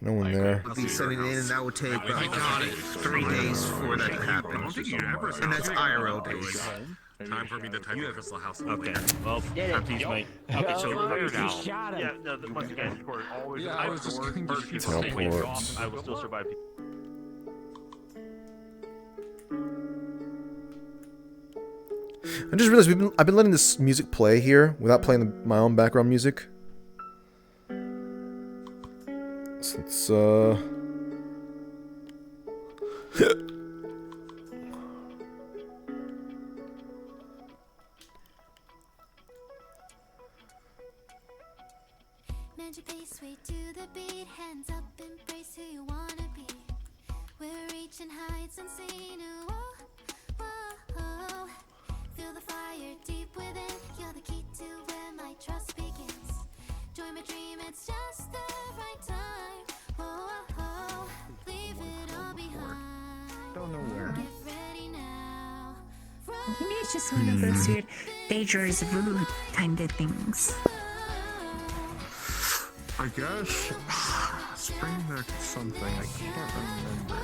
no one there. I'll be sending it in, and that would take 3 days for that to happen. And that's IRL days. Time for me to type in Crystal House. Okay, well, empties mate. Okay, so clear now. Shot him. Yeah, no, once again, recorded always. Yeah, I was just going to shoot Teleports. I will still survive. I just realized I've been letting this music play here without playing my own background music. So let's Magic bass way to the beat, hands up, embrace who you wanna be. We're reaching heights unseen. Whoa, whoa, whoa. Feel the fire deep within. You're the key to where my trust begins. Join my dream, it's just the right time. Whoa, whoa, leave it all behind. Don't know where. Get ready now. Maybe it's just one of those weird Daedrus rude kind of things. I guess spring back something. I can't remember.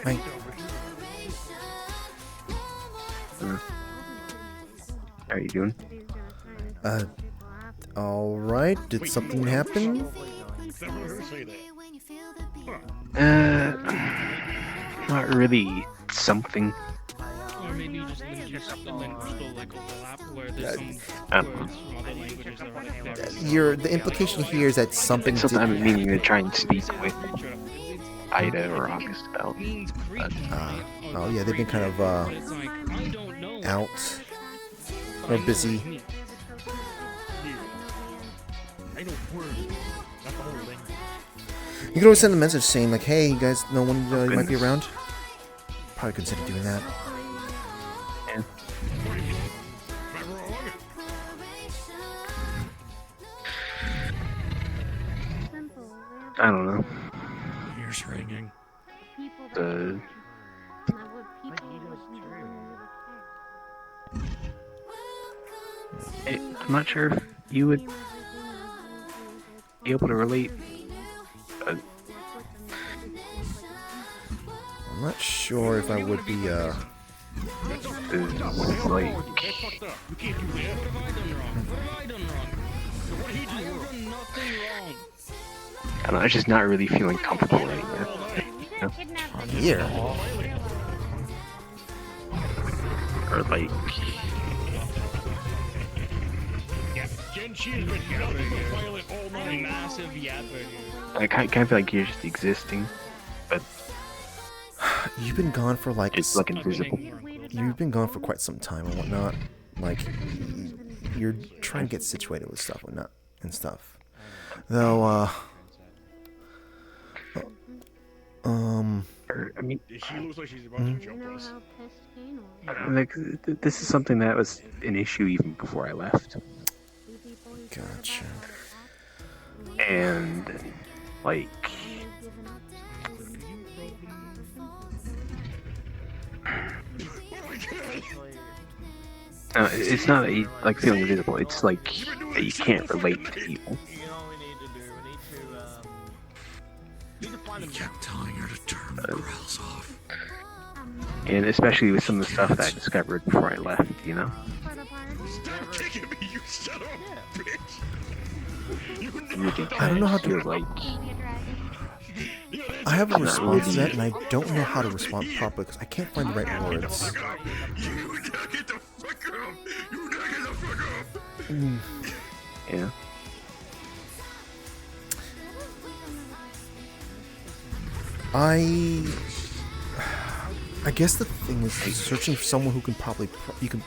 Hi. How are you doing? All right. Did something happen? Not really something. Or maybe you just then Crystal like overlap where there's some words from other languages that are like there. The implication here is that something. Something I'm meaning to try and speak with Ida or August about. But, oh yeah, they've been kind of out or busy. You can always send a message saying like, "Hey, you guys know when you might be around." Probably consider doing that. Yeah. I don't know. Ears ringing. I'm not sure if you would be able to relate. I'm not sure if I would be like. I don't know, I'm just not really feeling comfortable right now. You know? Here. Or like. Massive yapper here. I kind of feel like you're just existing, but you've been gone for like it's like invisible. You've been gone for quite some time and whatnot. Like you're trying to get situated with stuff and whatnot and stuff. Though, I mean, she looks like she's about to jump us. like this is something that was an issue even before I left. Gotcha. And like it's not that you like feeling invisible, it's like that you can't relate to people. You kept telling her to turn the grills off. And especially with some of the stuff that I discovered before I left, you know? Stop kicking me, you son of a bitch! And you can I kind don't know how of to feel like I have a response to that, and I don't know how to respond properly because I can't find the right words. You get the fuck up! You get the fuck up! Yeah. I guess the thing is searching for someone who can you can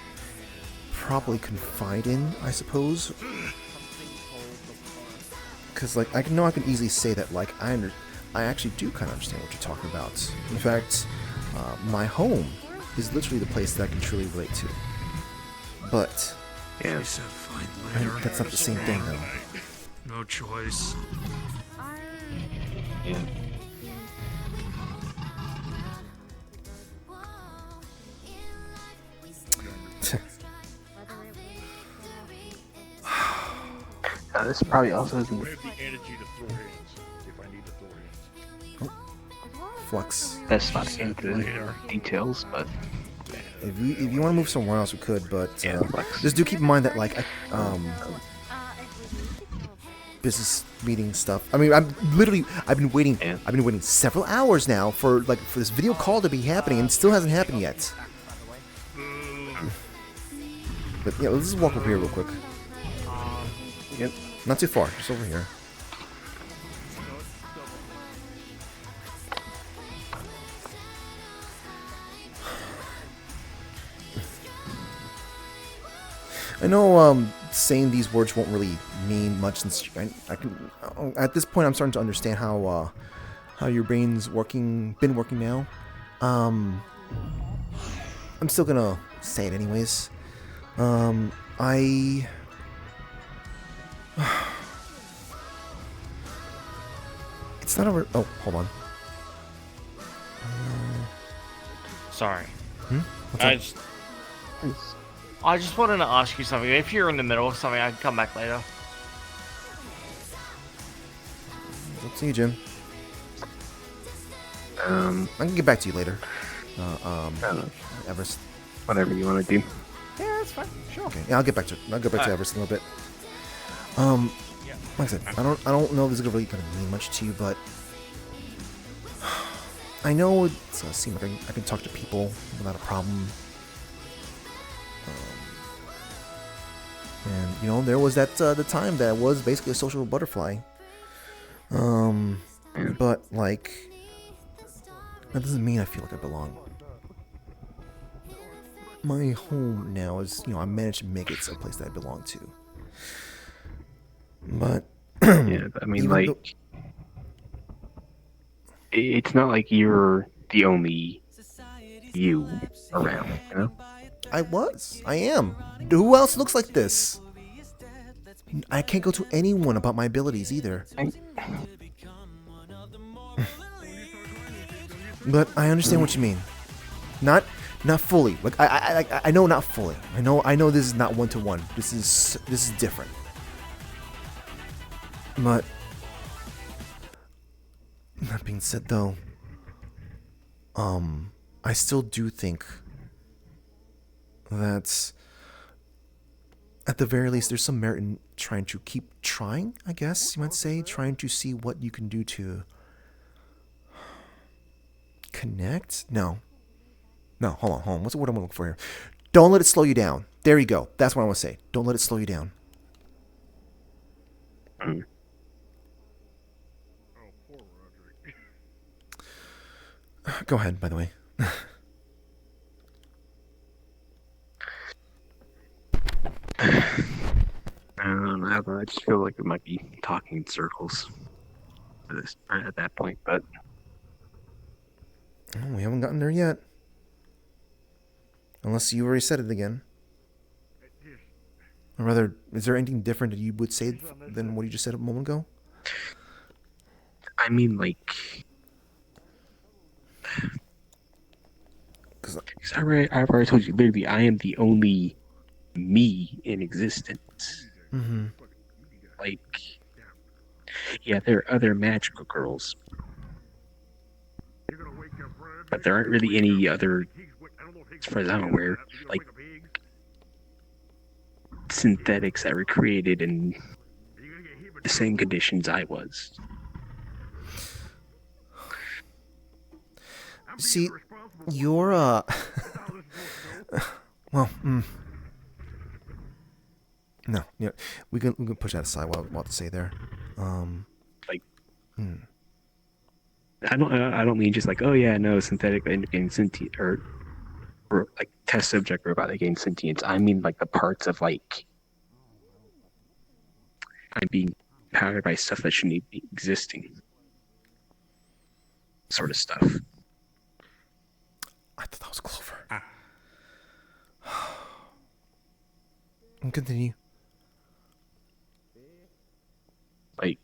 probably confide in, I suppose. Because like I can easily say that like I actually do kind of understand what you're talking about. In fact, my home is literally the place that I can truly relate to. But yeah, that's not the same thing though. No choice. Yeah. This probably also isn't. I have the energy to throw hands if I need to throw hands. Flux. That's not into details, but If you want to move somewhere else, we could, but just do keep in mind that like business meeting stuff. I mean, I've been waiting several hours now for this video call to be happening, and it still hasn't happened yet. But yeah, let's just walk over here real quick. Yep, not too far, just over here. I know saying these words won't really mean much, since I can. At this point, I'm starting to understand how your brain's been working now. I'm still gonna say it anyways. It's not over. Oh, hold on. Sorry. What's up? I just wanted to ask you something. If you're in the middle of something, I can come back later. It's up to you, Jim. I can get back to you later. Everest. Whatever you want to do. Yeah, that's fine. Sure. Okay. Yeah, I'll get back to Everest in a little bit. Like I said, I don't know if this is really gonna mean much to you, but I know it seems like I can talk to people without a problem. And there was that the time that I was basically a social butterfly. But like, that doesn't mean I feel like I belong. My home now is, I managed to make it a place that I belong to. But yeah, I mean, like, it's not like you're the only you around, you know? I am. Who else looks like this? I can't go to anyone about my abilities either. But I understand what you mean. Not fully. Like I know, not fully. I know this is not 1-to-1. This is different. But that being said, though, I still do think that at the very least there's some merit in trying to keep trying, I guess you might say, trying to see what you can do to connect. No, hold on. What's the word I'm looking for here? Don't let it slow you down. There you go. That's what I want to say. Don't let it slow you down. Go ahead, by the way. I don't know. I just feel like it might be talking in circles at that point, but we haven't gotten there yet. Unless you already said it again. Or rather, is there anything different that you would say than what you just said a moment ago? I mean, like, because I've already told you, literally, I am the only me in existence. Mm-hmm. Like, yeah, there are other magical girls, but there aren't really any other, as far as I'm aware, like, synthetics that were created in the same conditions I was. See, you're well, no, yeah, we can push that aside. What to say there? Like, I don't mean just like, oh yeah, no, synthetic they end up getting sentient, or like test subject robot that gain sentience. I mean like the parts of like I'm being powered by stuff that shouldn't be existing, sort of stuff. I thought that was Clover. And continue. Like,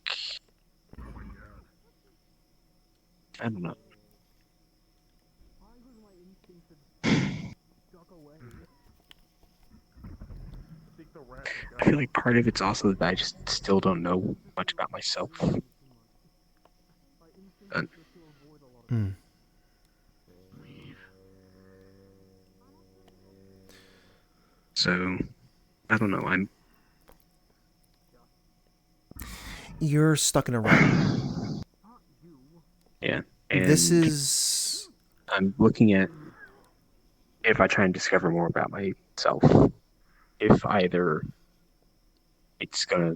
I don't know. I feel like part of it's also that I just still don't know much about myself. So, I don't know. You're stuck in a rut. Yeah. And This is. I'm looking at if I try and discover more about myself, if either it's gonna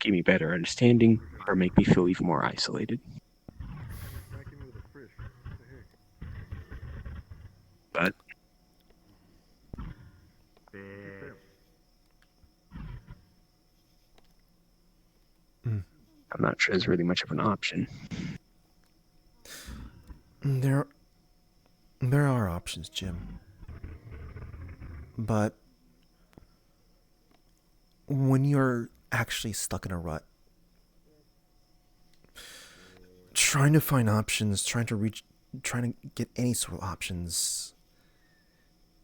give me better understanding or make me feel even more isolated. But I'm not sure there's really much of an option. There are options, Jim. But when you're actually stuck in a rut, trying to find options, trying to get any sort of options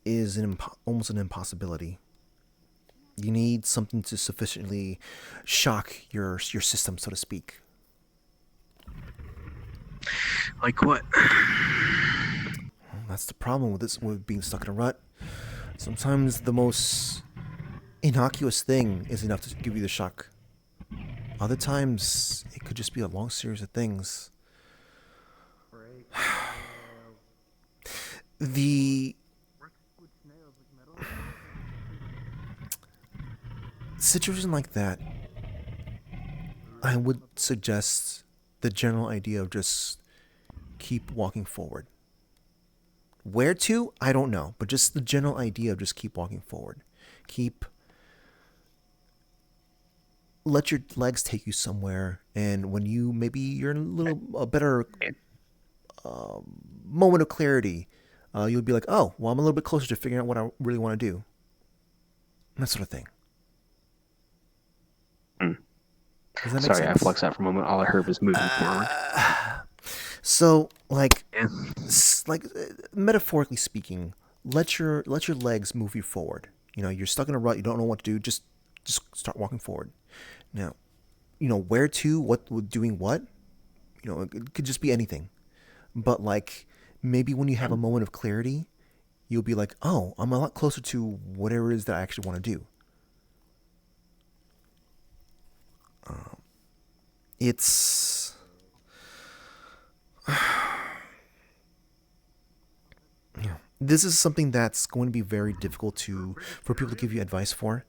is almost an impossibility. You need something to sufficiently shock your system, so to speak. Like what? That's the problem with being stuck in a rut. Sometimes the most innocuous thing is enough to give you the shock. Other times, it could just be a long series of things. The situation like that, I would suggest the general idea of just keep walking forward. Where to? I don't know, but just the general idea of just keep walking forward. Let your legs take you somewhere, and when you're in a better moment of clarity, you'll be like, oh, well, I'm a little bit closer to figuring out what I really want to do. That sort of thing. Does that make Sorry, sense? I flexed out for a moment. All I heard was moving forward. So, metaphorically speaking, let your legs move you forward. You're stuck in a rut. You don't know what to do. Just start walking forward. Now, where to, doing what. It could just be anything. But maybe when you have a moment of clarity, you'll be like, oh, I'm a lot closer to whatever it is that I actually want to do. It's this is something that's going to be very difficult for people to give you advice for,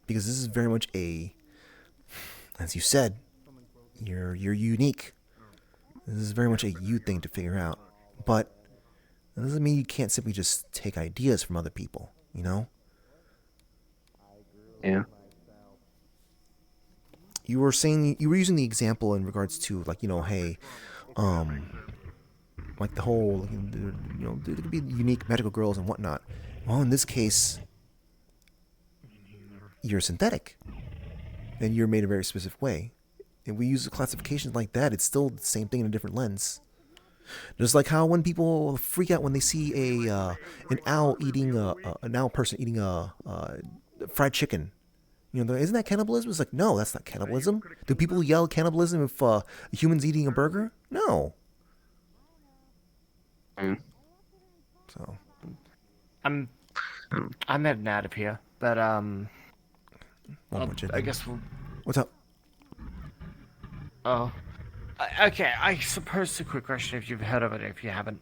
because this is very much as you said, you're unique. This is very much a you thing to figure out, but that doesn't mean you can't simply just take ideas from other people. Yeah. You were using the example in regards to hey, the whole there could be unique medical girls and whatnot. Well, in this case, you're synthetic, and you're made a very specific way. And we use classifications like that. It's still the same thing in a different lens. Just like how when people freak out when they see an owl eating an owl person eating fried chicken. Isn't that cannibalism? It's like, no, that's not cannibalism. Do people yell cannibalism if a human's eating a burger? No. So, I'm heading out of here, but I guess what's up? Oh, okay. I suppose a quick question, if you've heard of it, if you haven't.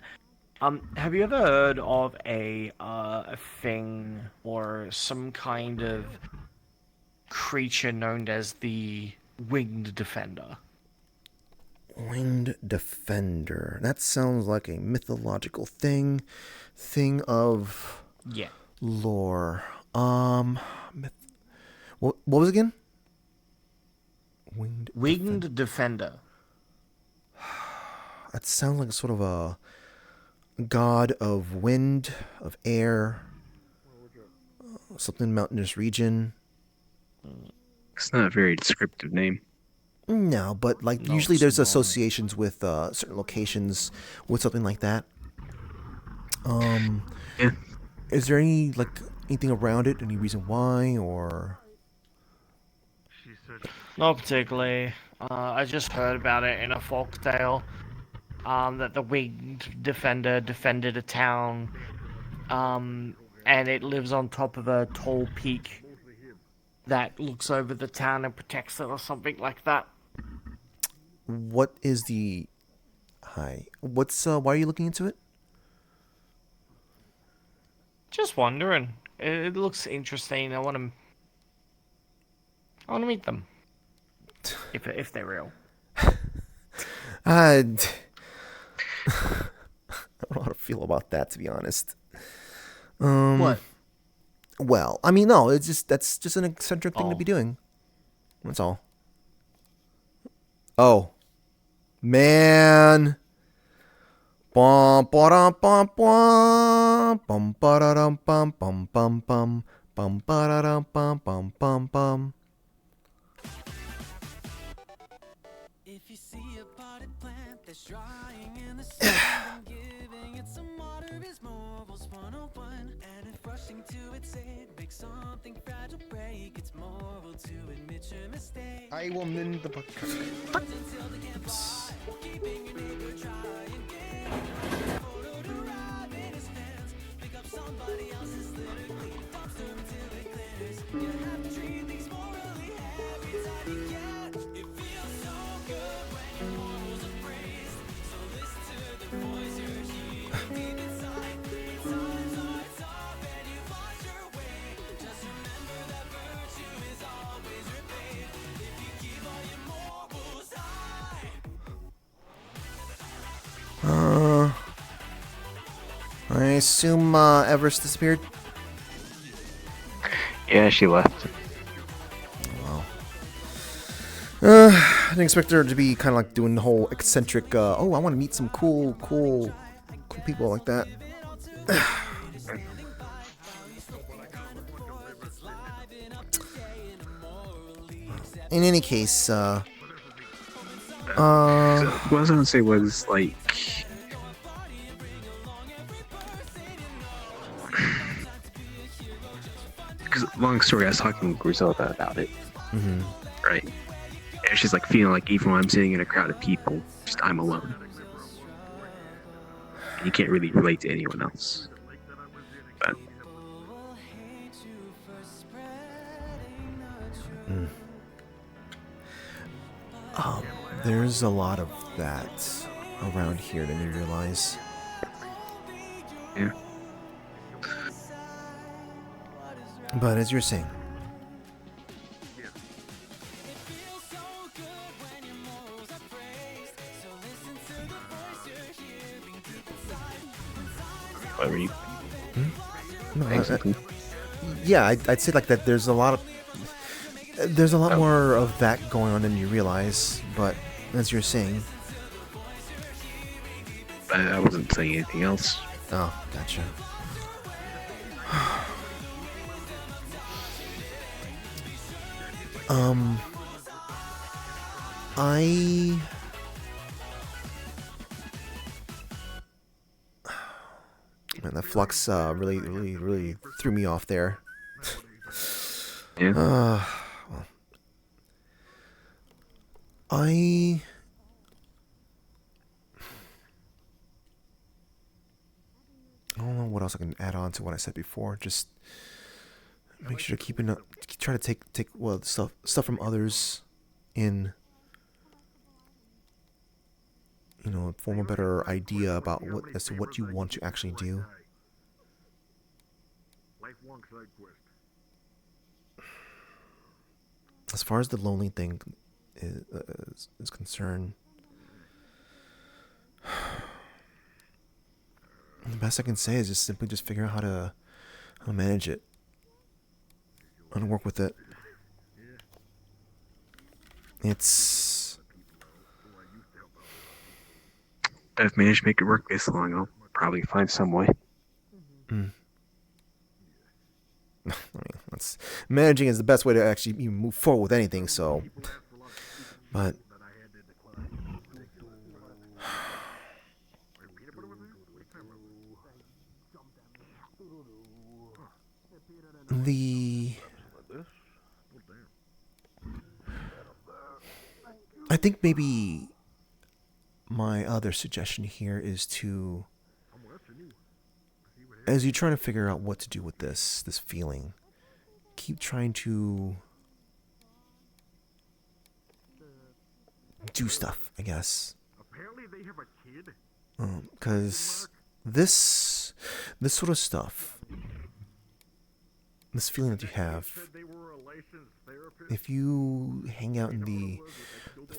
Have you ever heard of a thing or some kind of creature known as the Winged Defender? Winged Defender. That sounds like a mythological thing of lore. What was it again? Winged Defender. That sounds like a sort of a god of wind, of air, something mountainous region. It's not a very descriptive name. No, but usually there's associations with certain locations with something like that. Yeah. Is there anything around it? Any reason why, or? Not particularly. I just heard about it in a folktale. That the Winged Defender defended a town and it lives on top of a tall peak that looks over the town and protects it or something like that. What is the... Hi. What's, why are you looking into it? Just wondering. It looks interesting. I want to meet them. If they're real. I don't know how to feel about that, to be honest. What? Well, I mean, no, that's just an eccentric thing to be doing. That's all. Oh, man. Bum ba bum bum bum ba dum bum bum bum bum bum ba dum bum bum bum bum. If you see a potted plant that's drying in the sun, giving it some water is morals 101. And if rushing to its aid makes something fragile break, it's moral to admit your mistake. I will mend the book. Oops. Keeping your neighbor dry and getting a photo to ride in his pants. Pick up somebody else's litter, clean a dumpster until it glitters. You have to treat things morally every time you can. It feels so good when your morals are praised. So listen to the voice you're hearing deep inside. When times are tough and you've lost your way, just remember that virtue is always repaid. If you keep all your morals high. I assume Everest disappeared. Yeah, she left. Wow. I didn't expect her to be kind of like doing the whole eccentric. Oh, I want to meet some cool people like that. In any case, what I was gonna say was like, because long story, I was talking with Griselda about it, right? And she's like feeling like even when I'm sitting in a crowd of people, just I'm alone. And you can't really relate to anyone else. But there's a lot of that around here that you realize. Yeah. But as you're saying, what were you? No, yeah, I'd say like that. There's a lot more of that going on than you realize. But as you're saying, I wasn't saying anything else. Oh, gotcha. Man, that flux really threw me off there. Yeah. Well, I don't know what else I can add on to what I said before. Just make sure to try to take stuff from others in, form a better idea about what you want to actually do. As far as the lonely thing is concerned, the best I can say is just simply figure out how to manage it, how to work with it. It's... I've managed to make it work this long. I'll probably find some way. I mean, managing is the best way to actually even move forward with anything. So, but I think maybe my other suggestion here is to as you're trying to figure out what to do with this feeling, keep trying to do stuff, I guess. Because this sort of stuff, this feeling that you have, if you hang out in the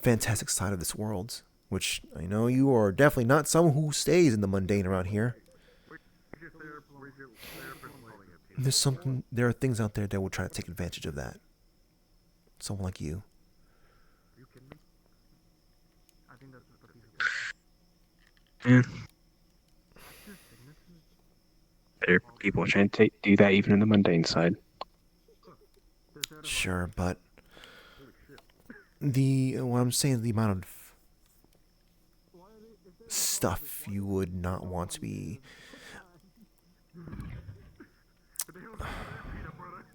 fantastic side of this world, which I know you are definitely not someone who stays in the mundane around here, there are things out there that will try to take advantage of that. Someone like you. Yeah. There are people trying to do that even in the mundane side. Sure, but what I'm saying is the amount of stuff you would not want to be,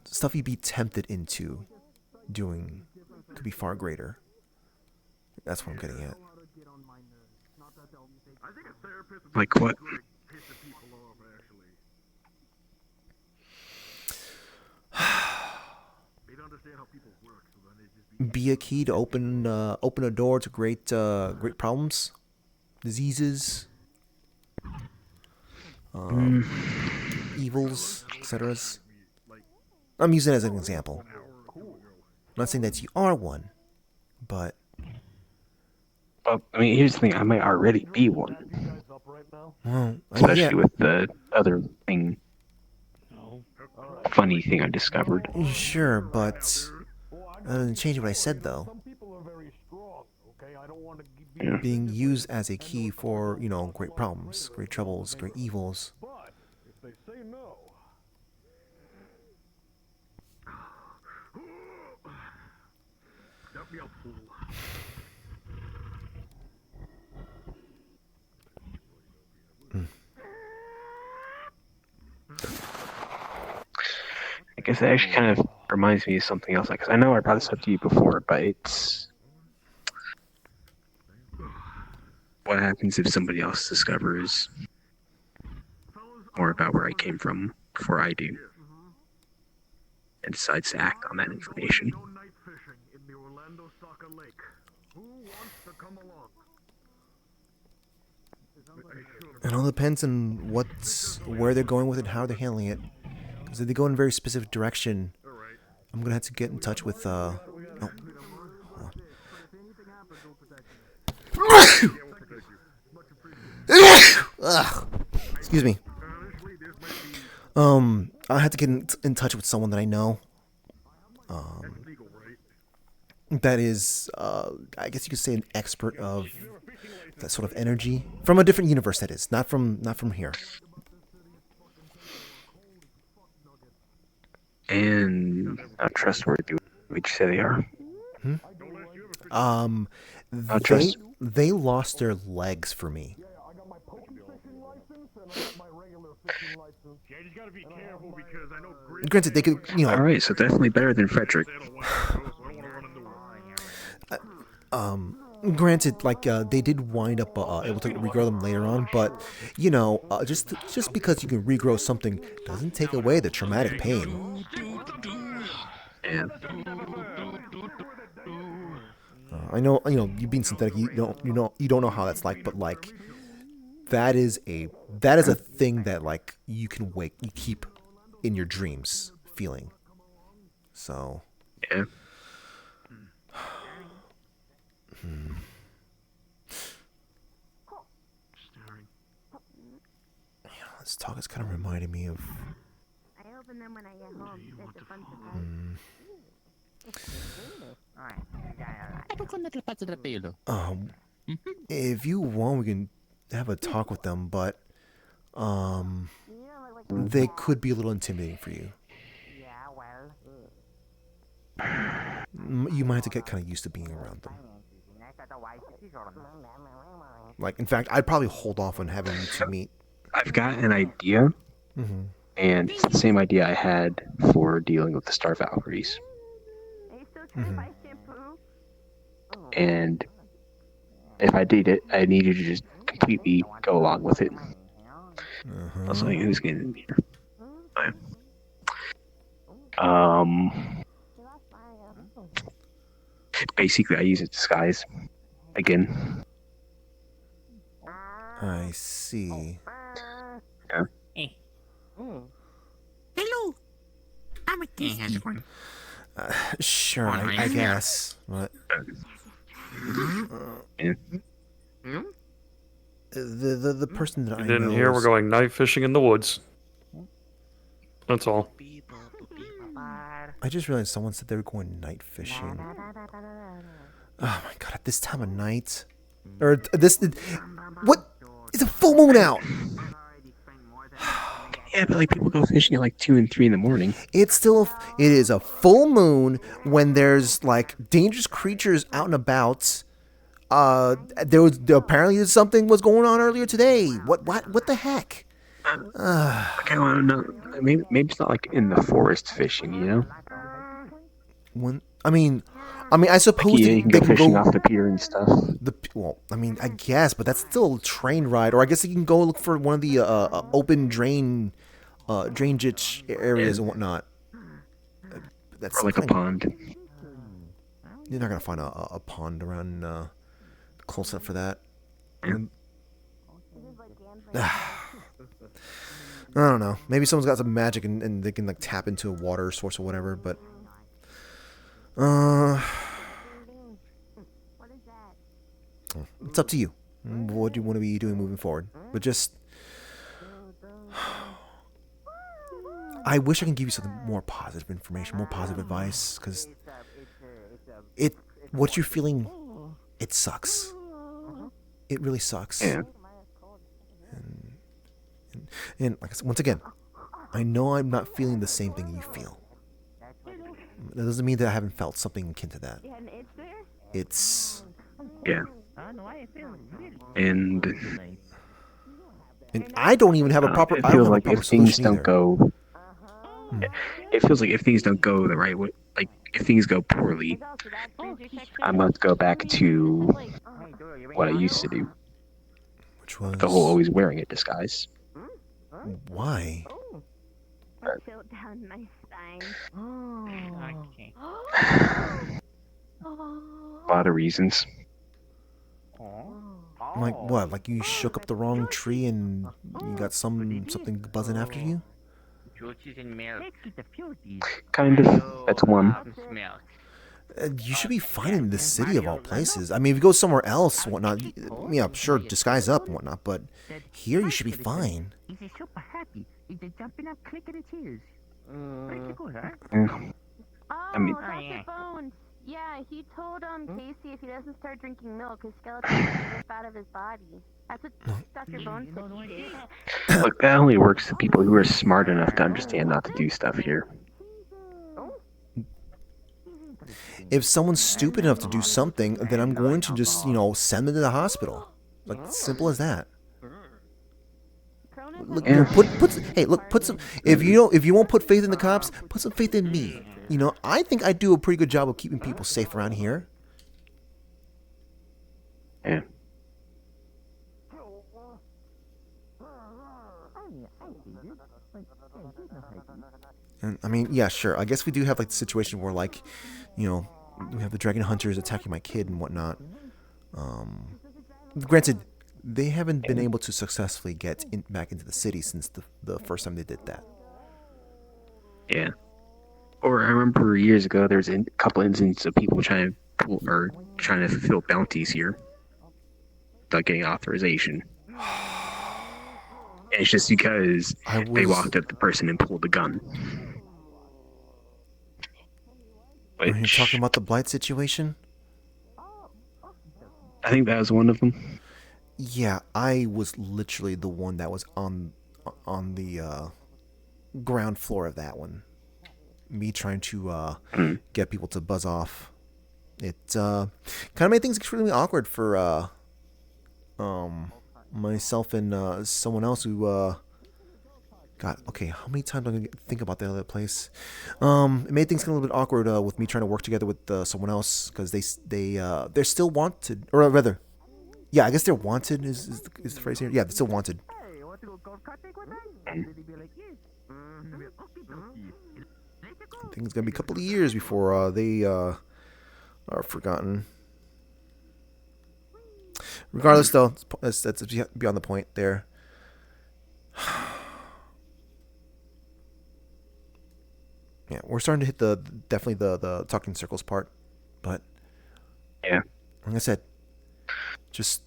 stuff you'd be tempted into doing could be far greater. That's what I'm getting at. Like what? Be a key to open a door to great problems, diseases, evils, etc. I'm using it as an example. I'm not saying that you are one, but Well, I mean, here's the thing: I might already be one, especially with the other thing, funny thing I discovered. Sure, but that doesn't change what I said, though. Yeah. Being used as a key for, great problems, great troubles, great evils. I guess that actually kind of reminds me of something else. Because I know I brought this up to you before, but it's what happens if somebody else discovers more about where I came from before I do, and decides to act on that information. It all depends on where they're going with it, how they're handling it. Because if they go in a very specific direction, I'm gonna have to get in touch with excuse me. I had to get in touch with someone that I know. That is, I guess you could say, an expert of that sort of energy from a different universe. That is not from here. And not trustworthy. Would you say they are? They lost their legs for me. Granted, they could, All right, so definitely better than Frederick. Granted, they did wind up able to regrow them later on, but just because you can regrow something doesn't take away the traumatic pain. Yeah. I know, you being synthetic, you don't know how that's like, but that is a thing that you keep in your dreams feeling. So. Yeah. This talk is kind of reminding me of. I open them when I get home. It's a fun If you want, we can have a talk with them, but they could be a little intimidating for you. You might have to get kind of used to being around them. In fact, I'd probably hold off on having you two meet. I've got an idea, and it's the same idea I had for dealing with the Star Valkyries. And if I did it, I needed to just completely go along with it. That's like who's getting in here. Um, basically, I use a disguise again. I see. Yeah. Hey. Hello. I'm a Disney. Sure, I guess. But the person that I You didn't know hear is- we're going night fishing in the woods. That's all. I just realized someone said they were going night fishing. Oh my god! At this time of night, or this, what? It's a full moon out. Yeah, but like people go fishing at like 2 and 3 in the morning. It's still it is a full moon when there's like dangerous creatures out and about. There was apparently something was going on earlier today. What the heck? Okay, well, no, maybe it's not like in the forest fishing, you know. When I mean, I suppose Like, they you can go can fishing go off the pier and stuff. I guess, but that's still a train ride. Or I guess you can go look for one of the open drainage areas and whatnot. That's Or like a pond. You're not gonna find a pond around close enough for that. I don't know. Maybe someone's got some magic and they can like tap into a water source or whatever. But it's up to you. What do you want to be doing moving forward? But just, I wish I can give you something more positive information, more positive advice, because what you're feeling, it sucks. It really sucks. Yeah. And like I said, once again, I know I'm not feeling the same thing you feel. That doesn't mean that I haven't felt something akin to that. It's... Yeah. And I don't even have a proper... It I don't feels have like a proper if things solution don't either. go... It feels like if things don't go the right way, like if things go poorly, I must go back to what I used to do. Which was... The whole always wearing a disguise. Why? Tilt down my spine. Okay. A lot of reasons. Like what? Like you shook up the wrong tree and you got something buzzing after you? Kind of. That's one. You should be fine in the city of all places. I mean, if you go somewhere else, and whatnot, yeah, sure, disguise up and whatnot, but here you should be fine. He's super happy. He's jumping up, clicking his heels. Where'd you go, huh? I mean, Dr. Bones. Yeah, he told Casey if he doesn't start drinking milk, his skeleton will rip out of his body. That's what Dr. Bones said he did. look, that only works to people who are smart enough to understand not to do stuff here. If someone's stupid enough to do something, then I'm going to just, send them to the hospital. Like, simple as that. Look, put some. If you won't put faith in the cops, put some faith in me. I think I do a pretty good job of keeping people safe around here. Yeah. And I mean, yeah, sure. I guess we do have like the situation where we have the dragon hunters attacking my kid and whatnot. Granted, they haven't been able to successfully get back into the city since the first time they did that. Yeah. Or I remember years ago there was a couple instances of people trying to fulfill bounties here without getting authorization. And it's just because they walked up to the person and pulled the gun. Are you talking about the blight situation? I think that was one of them. Yeah, I was literally the one that was on the ground floor of that one. Me trying to get people to buzz off. It kind of made things extremely awkward for myself and someone else who God, okay, how many times am I gonna think about that other place? It made things a little bit awkward with me trying to work together with someone else because they're still wanted, or rather, yeah, I guess they're wanted is the phrase here. Yeah, they're still wanted. I think it's gonna be a couple of years before they are forgotten. Regardless, though, that's beyond the point there. Yeah, we're starting to hit definitely the talking circles part, but yeah, like I said, just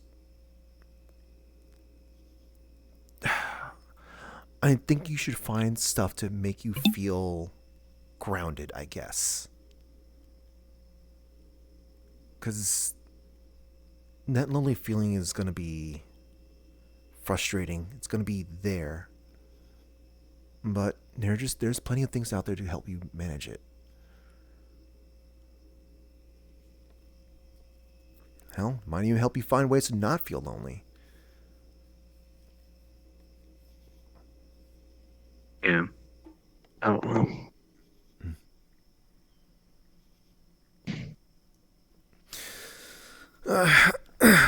I think you should find stuff to make you feel grounded, I guess, because that lonely feeling is gonna be frustrating. It's gonna be there, but there's plenty of things out there to help you manage it. Hell, might even help you find ways to not feel lonely. Yeah. I don't know.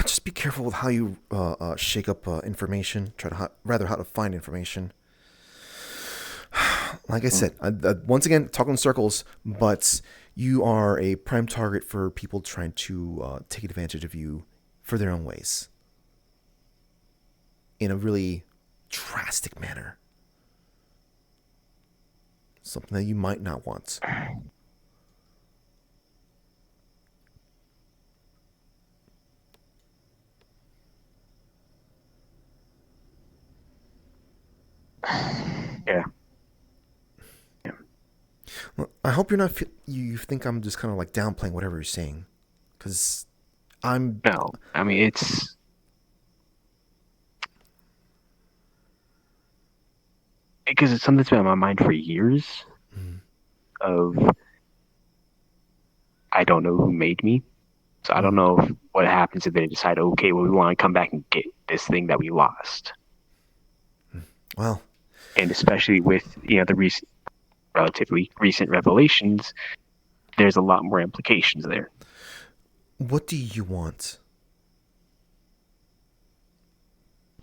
Just be careful with how you shake up information. Try to how to find information. Like I said, once again, talking in circles, but you are a prime target for people trying to take advantage of you for their own ways. In a really drastic manner. Something that you might not want. Yeah. Well, I hope you're not. You think I'm just kind of like downplaying whatever you're saying, because I'm. No, I mean it's. Because it's something that's been on my mind for years. Of. I don't know who made me, so I don't know what happens if they decide, okay, well, we want to come back and get this thing that we lost. Well. And especially with the relatively recent revelations, there's a lot more implications there. What do you want?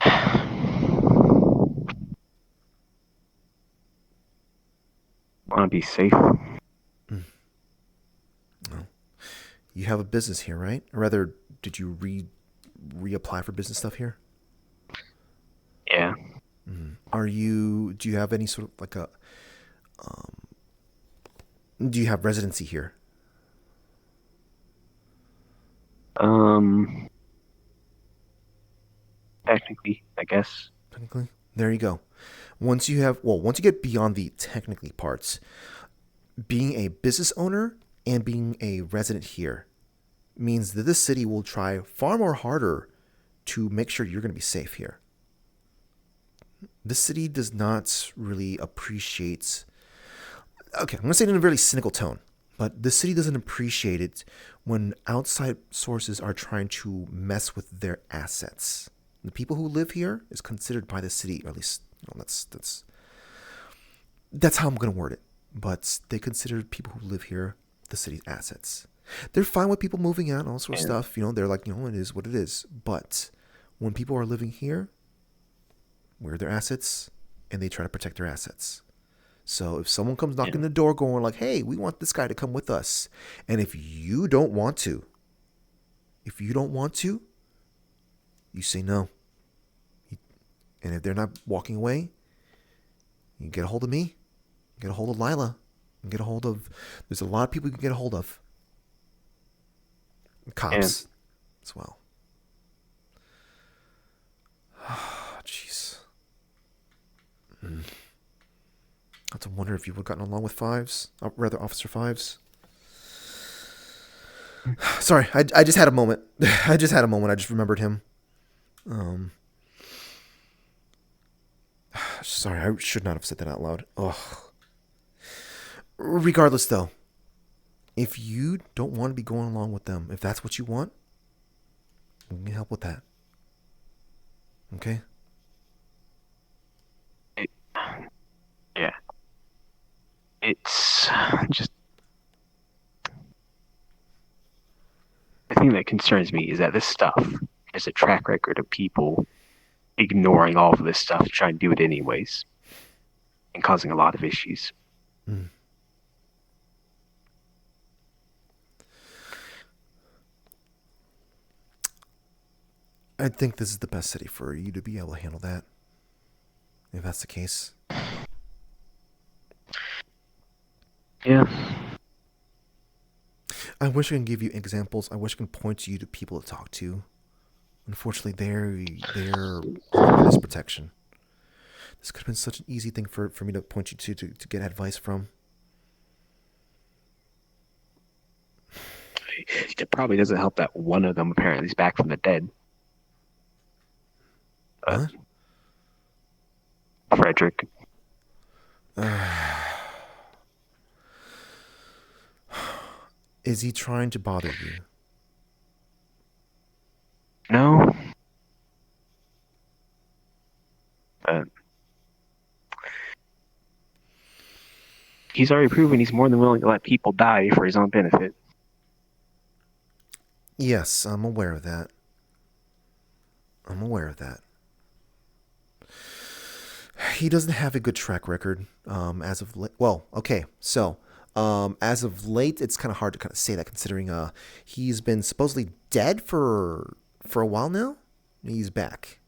I want to be safe. Well, you have a business here, right? Or rather, did you reapply for business stuff here? Yeah. Do you have any sort of like do you have residency here? Technically, I guess. Technically? There you go. Once you get beyond the technically parts, being a business owner and being a resident here means that this city will try far more harder to make sure you're going to be safe here. This city does not really appreciate... Okay, I'm going to say it in a very cynical tone, but this city doesn't appreciate it when outside sources are trying to mess with their assets. The people who live here is considered by the city, or at least that's how I'm going to word it. But they consider people who live here the city's assets. They're fine with people moving out and all sorts of stuff. They're like, it is what it is. But when people are living here, we're their assets, and they try to protect their assets. So if someone comes knocking the door going like, hey, we want this guy to come with us, and if you don't want to, you say no. And if they're not walking away, you get a hold of me, get a hold of Lila, and get a hold of... There's a lot of people you can get a hold of. Cops as well. Jeez. I have to wonder if you would have gotten along with Fives, rather Officer Fives. Sorry, I just had a moment. I just remembered him. Sorry, I should not have said that out loud. Ugh. Regardless, though, if you don't want to be going along with them, if that's what you want, we can help with that. Okay? Yeah. It's just... The thing that concerns me is that this stuff is a track record of people ignoring all of this stuff to try and do it anyways, and causing a lot of issues. I think this is the best city for you to be able to handle that. If that's the case. Yeah. I wish I can give you examples. I wish I can point you to people to talk to. Unfortunately, they're under this protection. This could have been such an easy thing for me to point you to get advice from. It probably doesn't help that one of them apparently is back from the dead. What? Frederick. Is he trying to bother you? No. He's already proven he's more than willing to let people die for his own benefit. Yes, I'm aware of that. He doesn't have a good track record as of late. Well, okay, so as of late, it's kind of hard to kind of say that considering he's been supposedly dead for a while now. He's back.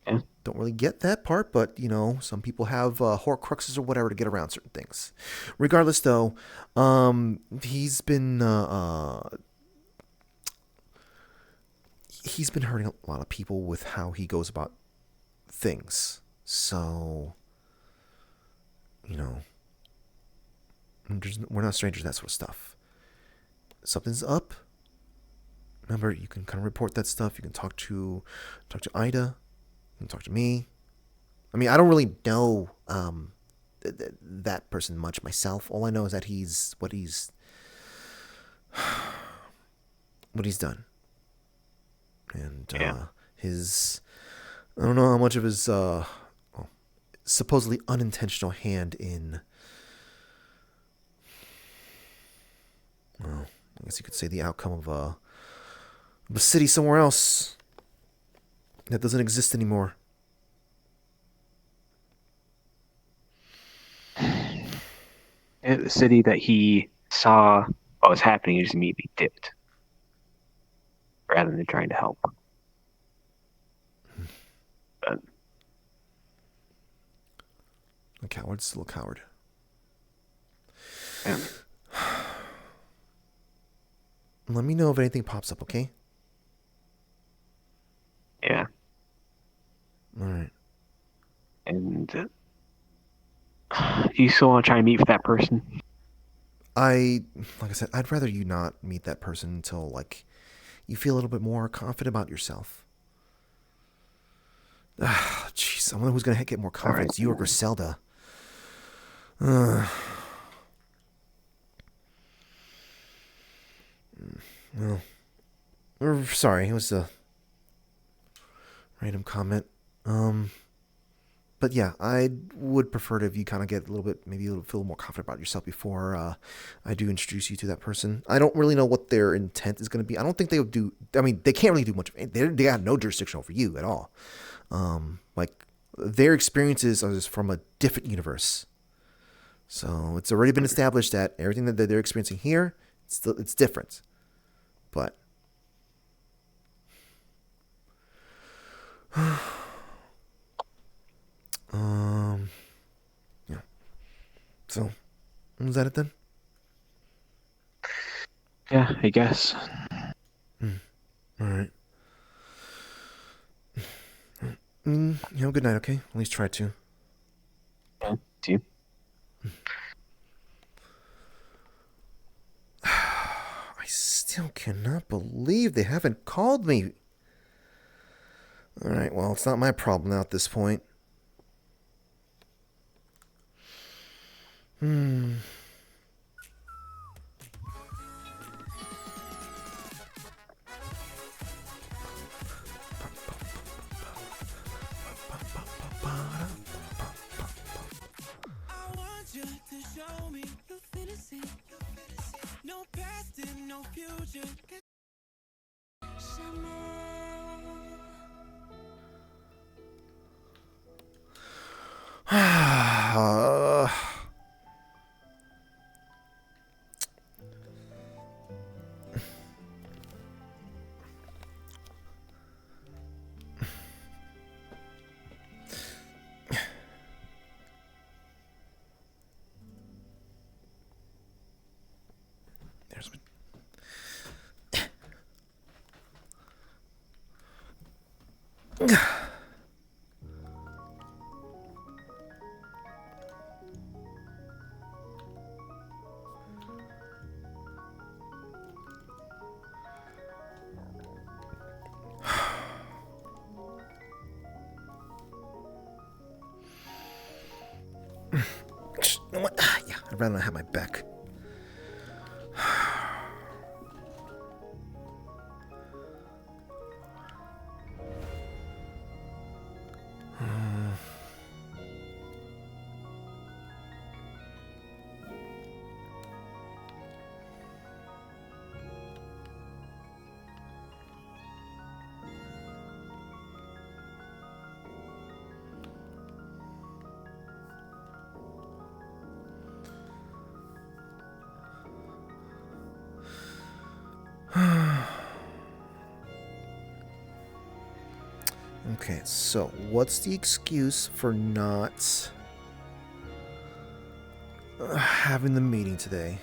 Yeah. Don't really get that part, but some people have Horcruxes or whatever to get around certain things. Regardless, though, he's been hurting a lot of people with how he goes about things. So, we're not strangers to that sort of stuff. Something's up. Remember, you can kind of report that stuff. You can talk to Ida. You can talk to me. I mean, I don't really know that person much myself. All I know is that he's what he's done. And his, I don't know how much of his supposedly unintentional hand in, well, I guess you could say the outcome of a city somewhere else that doesn't exist anymore. The city that he saw what was happening, he just immediately dipped, rather than trying to help. But a coward's still a coward. Yeah. Let me know if anything pops up, okay? Yeah. All right. And you still want to try and meet with that person? Like I said, I'd rather you not meet that person until, you feel a little bit more confident about yourself. Jeez, someone who's going to get more confidence, you or Griselda. Well, sorry, it was a random comment. But yeah, I would prefer to if you kind of get a little bit, maybe feel a little more confident about yourself before I do introduce you to that person. I don't really know what their intent is going to be. I don't think they would do. I mean, they can't really do much. They got no jurisdiction over you at all. Their experiences are just from a different universe. So it's already been established that everything that they're experiencing here, it's different. But yeah. So, was that it then? Yeah, I guess. All right. You have a good night, okay? At least try to. Yeah, do you? I still cannot believe they haven't called me. All right, well, it's not my problem now at this point. No past and no future. There's. You know what? Yeah, I'd rather not have my back. Okay, so what's the excuse for not having the meeting today?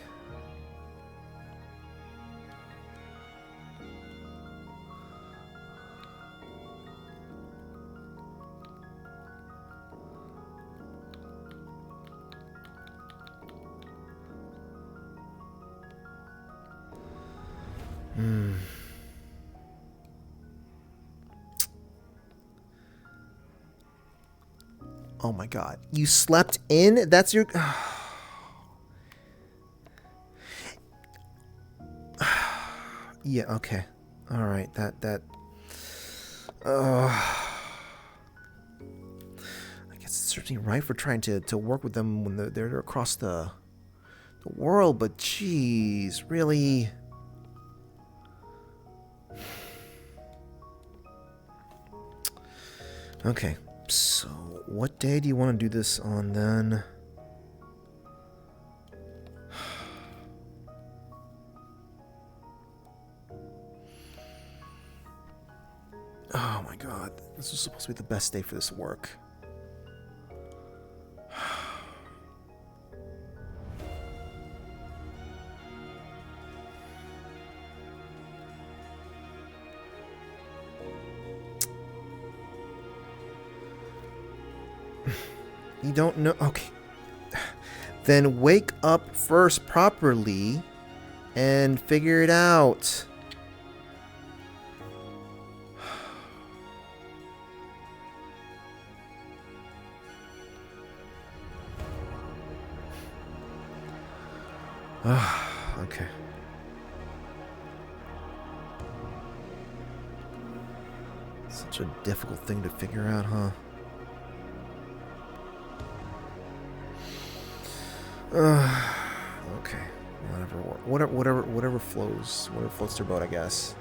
Oh my god. You slept in? That's your... Yeah, okay. Alright, that... I guess it's certainly right for trying to work with them when they're across the world, but jeez, really... Okay, so what day do you want to do this on then? Oh my god, this was supposed to be the best day for this to work. You don't know? Okay. Then wake up first properly and figure it out. Okay. Such a difficult thing to figure out, huh? Okay. Whatever floats their boat, I guess.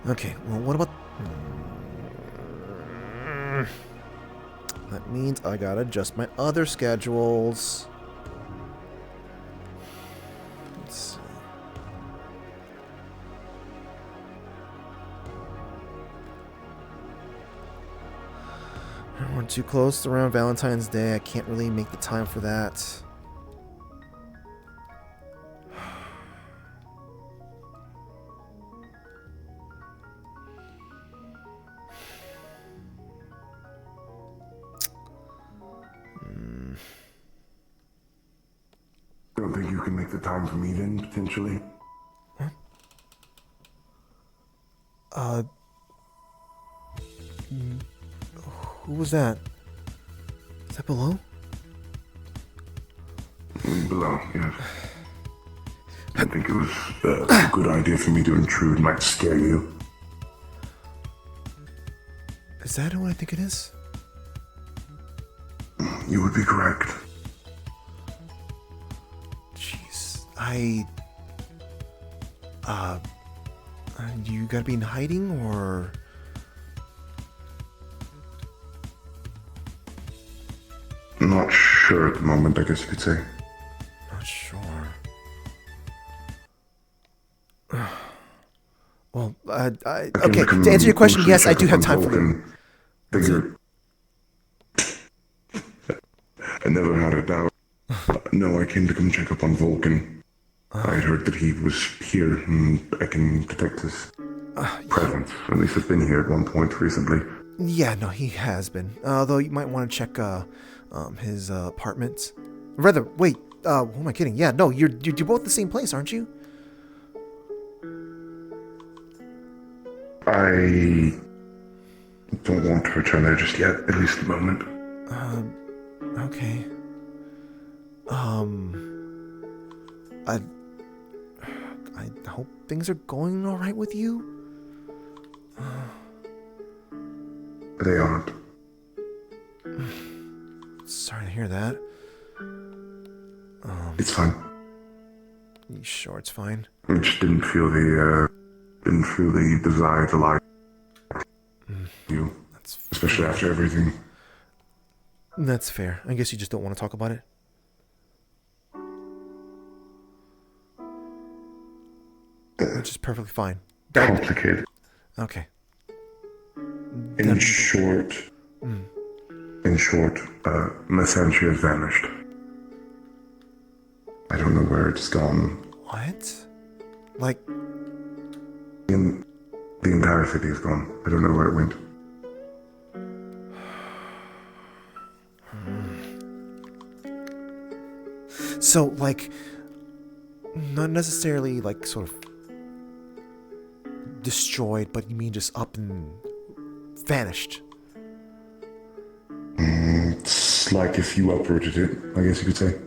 Okay, well, what about... That means I gotta adjust my other schedules. Let's see. We're too close around Valentine's Day. I can't really make the time for that. Don't think you can make the time to meet in, potentially? Who was that? Is that below? Below, yes. I think it was a good idea for me to intrude. Might scare you. Is that who I think it is? You would be correct. Jeez. You gotta be in hiding, or? Not sure at the moment, I guess you could say. Not sure. Well, okay, to answer your question, yes, I do have time for you. Figured. I never had a doubt. No, I came to come check up on Vulcan. I had heard that he was here, and I can detect his presence. At least I've been here at one point recently. Yeah, no, he has been. Though you might want to check his apartment. Rather, wait. Who am I kidding? Yeah, no, you're both the same place, aren't you? I don't want to return there just yet, at least at the moment. Okay. I hope things are going all right with you. They aren't. Sorry to hear that. It's fine. You sure it's fine? I just didn't feel the desire to lie to you, especially after everything. That's fair. I guess you just don't want to talk about it. Which is perfectly fine. Complicated. Okay. In short, Messentia has vanished. I don't know where it's gone. What? Like... The entire city is gone. I don't know where it went. So, like, not necessarily, like, sort of destroyed, but you mean just up and vanished? It's like if you uprooted it, I guess you could say.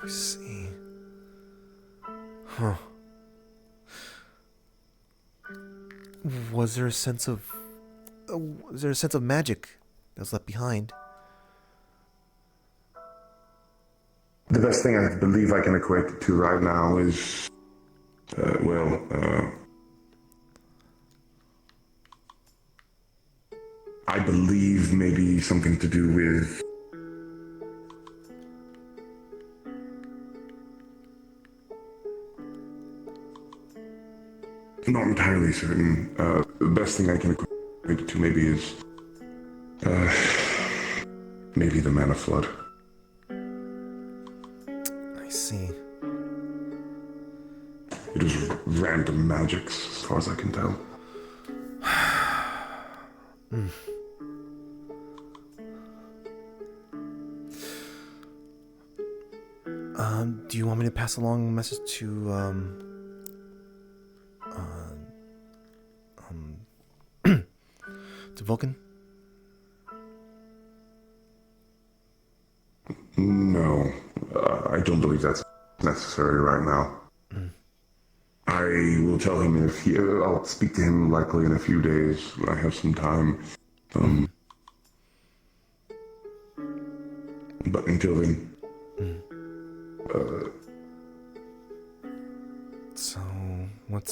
I see. Huh. Was there a sense of magic that was left behind? The best thing I believe I can equate it to right now is, I believe maybe something to do with not entirely certain. The best thing I can equate it to maybe is maybe the Mana Flood. I see. It is random magics, as far as I can tell. Do you want me to pass along a message to to Vulcan? No, I don't believe that's necessary right now. I will tell him I'll speak to him likely in a few days when I have some time. But until then, so what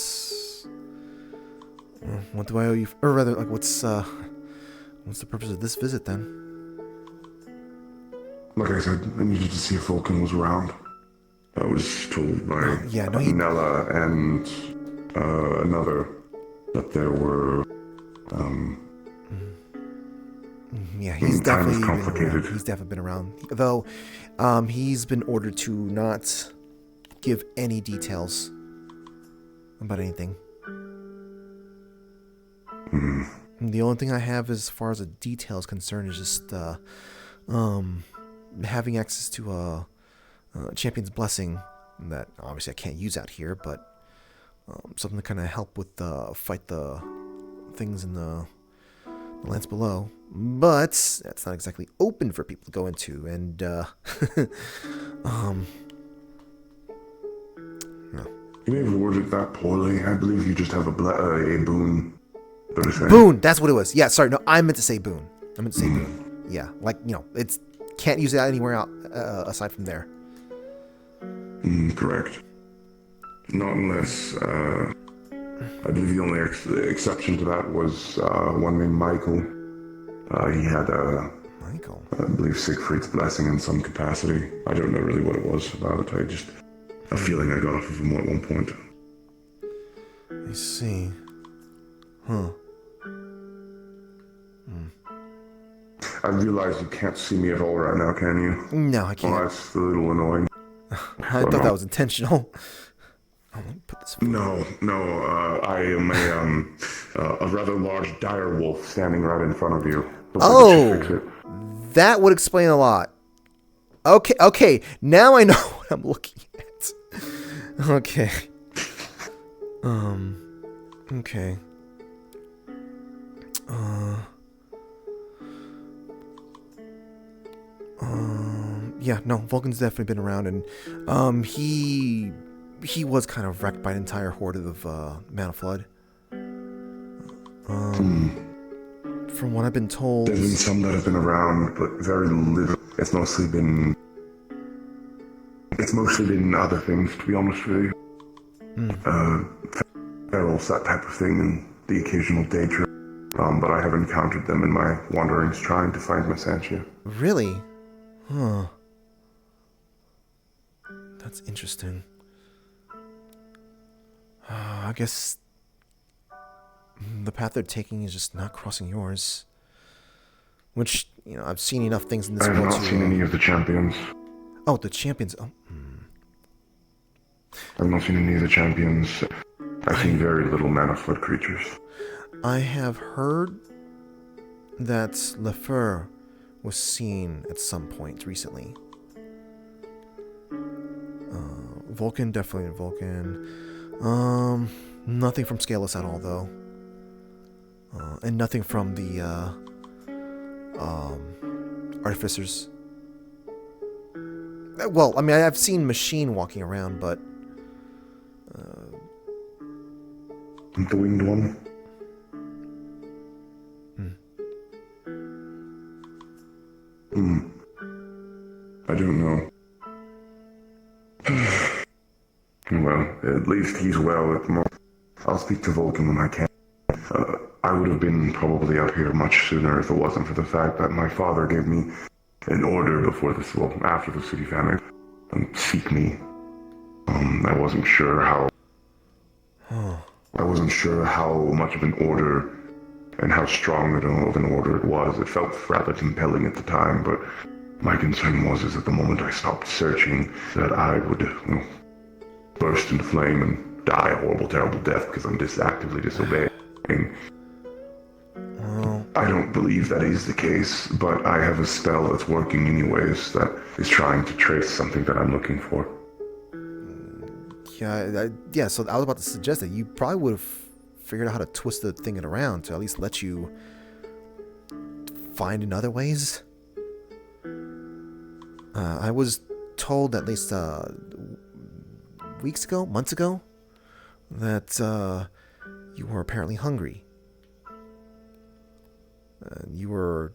do I owe you? Or rather, like, what's the purpose of this visit then? like I said, I needed to see if Vulcan was around. I was told by Nella and another that there were. Yeah, he's time is definitely complicated. been around. He's definitely been around. Though, he's been ordered to not give any details about anything. The only thing I have as far as a detail is concerned is just having access to a champion's blessing that obviously I can't use out here, but something to kind of help with fight the things in the lands below. But that's not exactly open for people to go into, and no. You may have worded that poorly. I believe you just have a boon. Boon, that's what it was. Yeah, sorry, no, I meant to say boon. I meant to say boon. Yeah, like, it's can't use it anywhere out aside from there. Correct. Not unless, I believe the only exception to that was one named Michael. He had Michael? I believe Siegfried's blessing in some capacity. I don't know really what it was about it. A feeling I got off of him at one point. I see. Huh. I realize you can't see me at all right now, can you? No, I can't. Well, that's a little annoying. I thought that was intentional. Oh, let me put this. No, I am a rather large dire wolf standing right in front of you. Oh, that would explain a lot. Okay, now I know what I'm looking at. Okay. Okay. Yeah, no, Vulcan's definitely been around, and he was kind of wrecked by an entire horde of Mana Flood. From what I've been told, there's been some that have been around, but very little. It's mostly been other things, to be honest with you. Ferals, that type of thing, and the occasional day trip. But I have encountered them in my wanderings trying to find Messantia. Really? Huh. That's interesting. I guess the path they're taking is just not crossing yours. Which, I've seen enough things in this world to... I have not seen any of the champions. Oh, the champions. Oh. I've not seen any of the champions. I've seen very little Mana Flood creatures. I have heard that Lefeur was seen at some point recently. Vulcan, definitely Vulcan. Nothing from Scaleless at all, though. And nothing from the Artificers. Well, I mean, I've seen Machine walking around, but... The Winged One? I don't know. Well, at least he's well at the moment. I'll speak to Vulcan when I can. I would have been probably out here much sooner if it wasn't for the fact that my father gave me an order before this, well, after the city famine, seek me. I wasn't sure how much of an order and how strong of an order it was. It felt rather compelling at the time, but my concern was that the moment I stopped searching, that I would burst into flame and die a horrible, terrible death because I'm actively disobeying. I don't believe that is the case, but I have a spell that's working anyways that is trying to trace something that I'm looking for. Yeah, so I was about to suggest that you probably would have figured out how to twist the thing around to at least let you find in other ways. I was told at least months ago, that you were apparently hungry. You were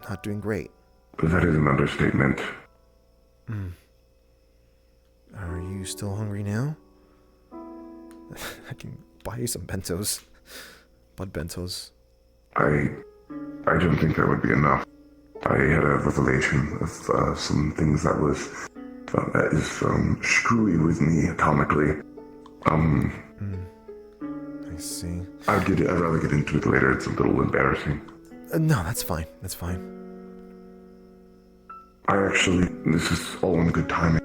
not doing great. That is an understatement. Are you still hungry now? I can buy you some bentos. Bud bentos. I don't think that would be enough. I had a revelation of some things that is screwy with me atomically. I see. I'd rather get into it later. It's a little embarrassing. No, that's fine. That's fine. This is all in good timing.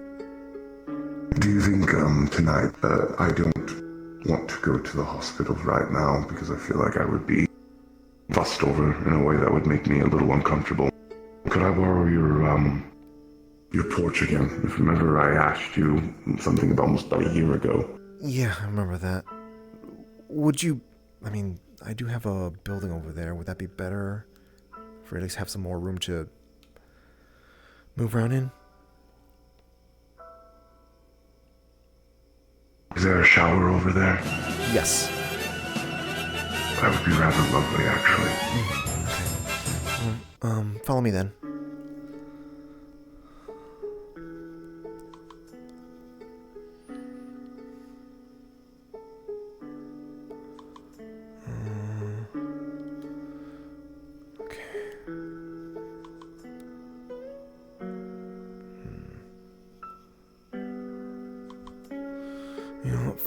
Do you think tonight I don't want to go to the hospital right now because I feel like I would be fussed over in a way that would make me a little uncomfortable? Could I borrow your porch again? If you remember, I asked you something almost about a year ago. Yeah, I remember that. Would you... I mean, I do have a building over there. Would that be better? For at least have some more room to move around in? Is there a shower over there? Yes. That would be rather lovely, actually. Okay. Follow me then.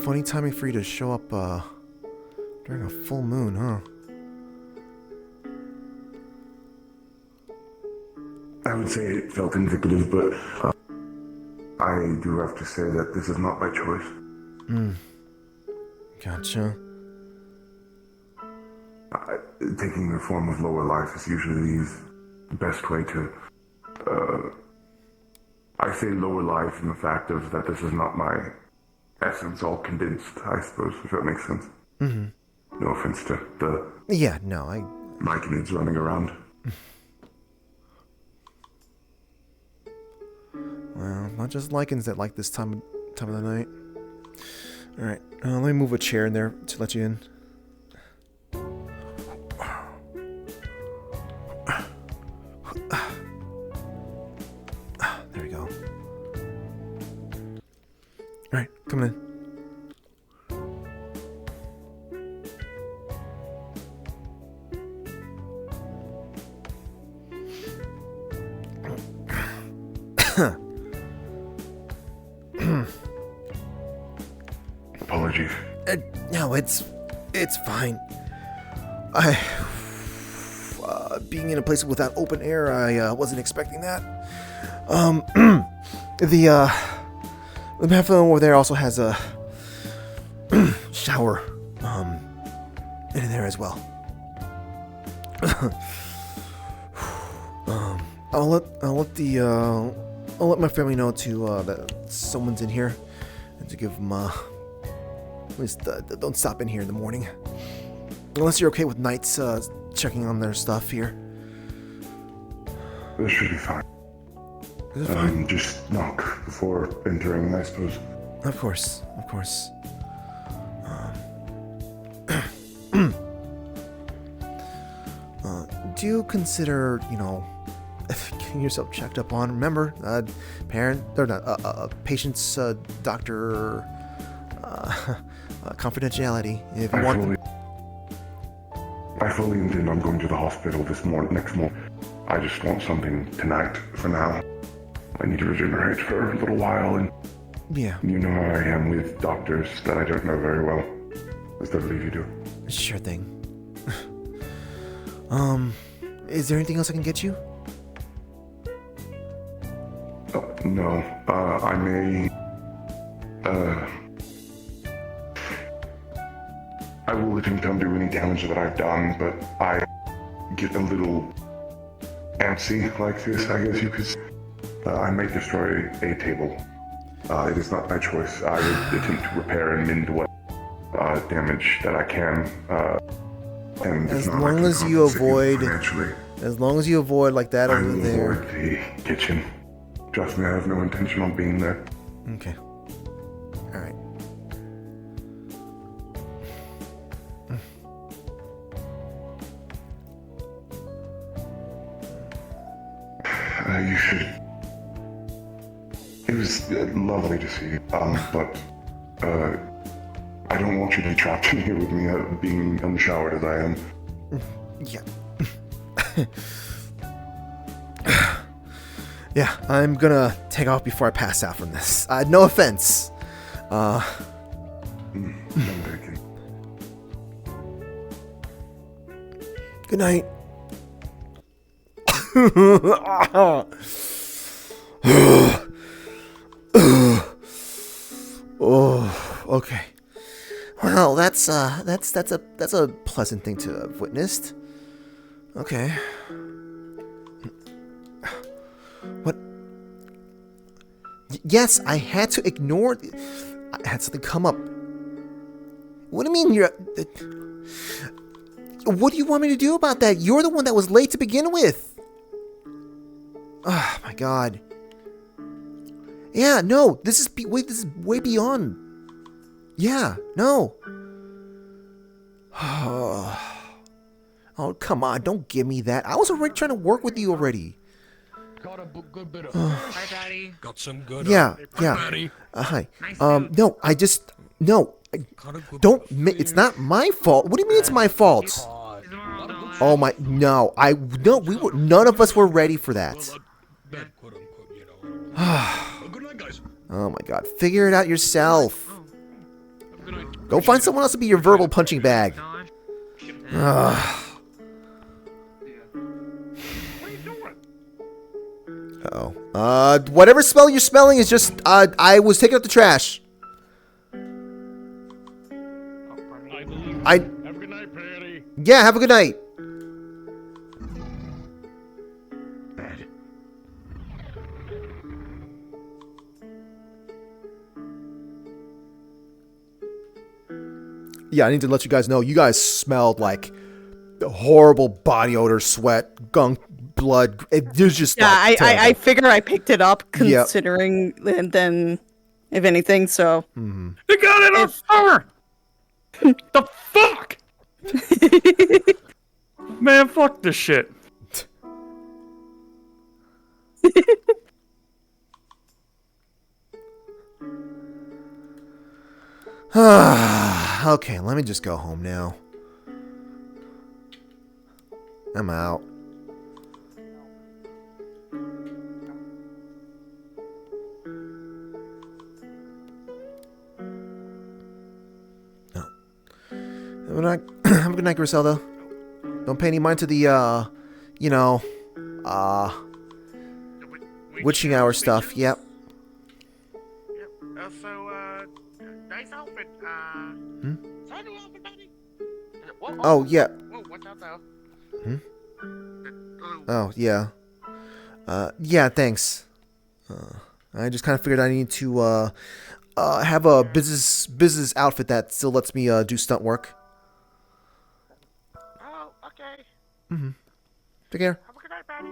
Funny timing for you to show up during a full moon, huh? I would say it felt indicative, but I do have to say that this is not by choice. Gotcha. Taking the form of lower life is usually the best way to... I say lower life in the fact of that this is not my essence all condensed, I suppose, if that makes sense. Mm-hmm. No offense to the... Yeah, no, Myconids running around. Well, not just lichens that like this time of the night. Alright, let me move a chair in there to let you in. There we go. Alright, come in. Apologies. No, it's fine. Being in a place without open air, I wasn't expecting that. The bathroom over there also has a shower, in there as well. I'll let my family know that someone's in here, and to give them at least don't stop in here in the morning, unless you're okay with nights checking on their stuff here. This should be fine. Is it fine? Just knock before entering, I suppose. Of course. Do you consider, getting yourself checked up on? Remember, patient's doctor confidentiality. If you I fully intend on going to the hospital next morning. I just want something tonight for now. I need to regenerate for a little while, and yeah, you know how I am with doctors that I don't know very well. As I believe you do. Sure thing. Is there anything else I can get you? No. I may... I will attempt to undo any damage that I've done, but I get a little antsy like this, I guess you could say. I may destroy a table. It is not my choice. I would attempt to repair and mend what damage that I can. And as long as you avoid like that over there. Avoid the kitchen. Trust me, I have no intention on being there. Okay. All right. You should. It was lovely to see you. But I don't want you to be trapped in here with me, being unshowered as I am. Yeah. Yeah, I'm gonna take off before I pass out from this. No offense. Good night. Oh, okay. Well, that's a pleasant thing to have witnessed. Okay. What? Yes, I had to ignore. I had something come up. What do you mean you're? What do you want me to do about that? You're the one that was late to begin with. Oh my god. Yeah, no, this is way beyond. Yeah, no. Oh, come on, don't give me that. I was already trying to work with you already. Got a good bit of Hi, Daddy. Got some good. Yeah. Daddy. Hi. No, don't. It's not my fault. What do you mean it's my fault? Oh my, no. None of us were ready for that. Good night, guys. Oh my god, figure it out yourself. Go find someone else to be your verbal punching bag. Ugh. Uh-oh. Whatever spell you're spelling is just, I was taking out the trash. Have a good night, Patty. Yeah, have a good night. Yeah, I need to let you guys know, you guys smelled like horrible body odor, sweat, gunk, blood. It was just like, I figure I picked it up considering, and then, if anything, so. Mm-hmm. They got it on fire! The fuck? Man, fuck this shit. Okay, let me just go home now. I'm out. Have a good night, Griselda. Don't pay any mind to the, you know, witching hour stuff. Yep. Nice outfit. Sign new outfit, buddy. Oh, yeah. Whoa, watch out now. Oh, yeah. Yeah, thanks. I just kind of figured I need to, have a business outfit that still lets me, do stunt work. Oh, okay. Mm-hmm. Take care. Have a good night, Patty.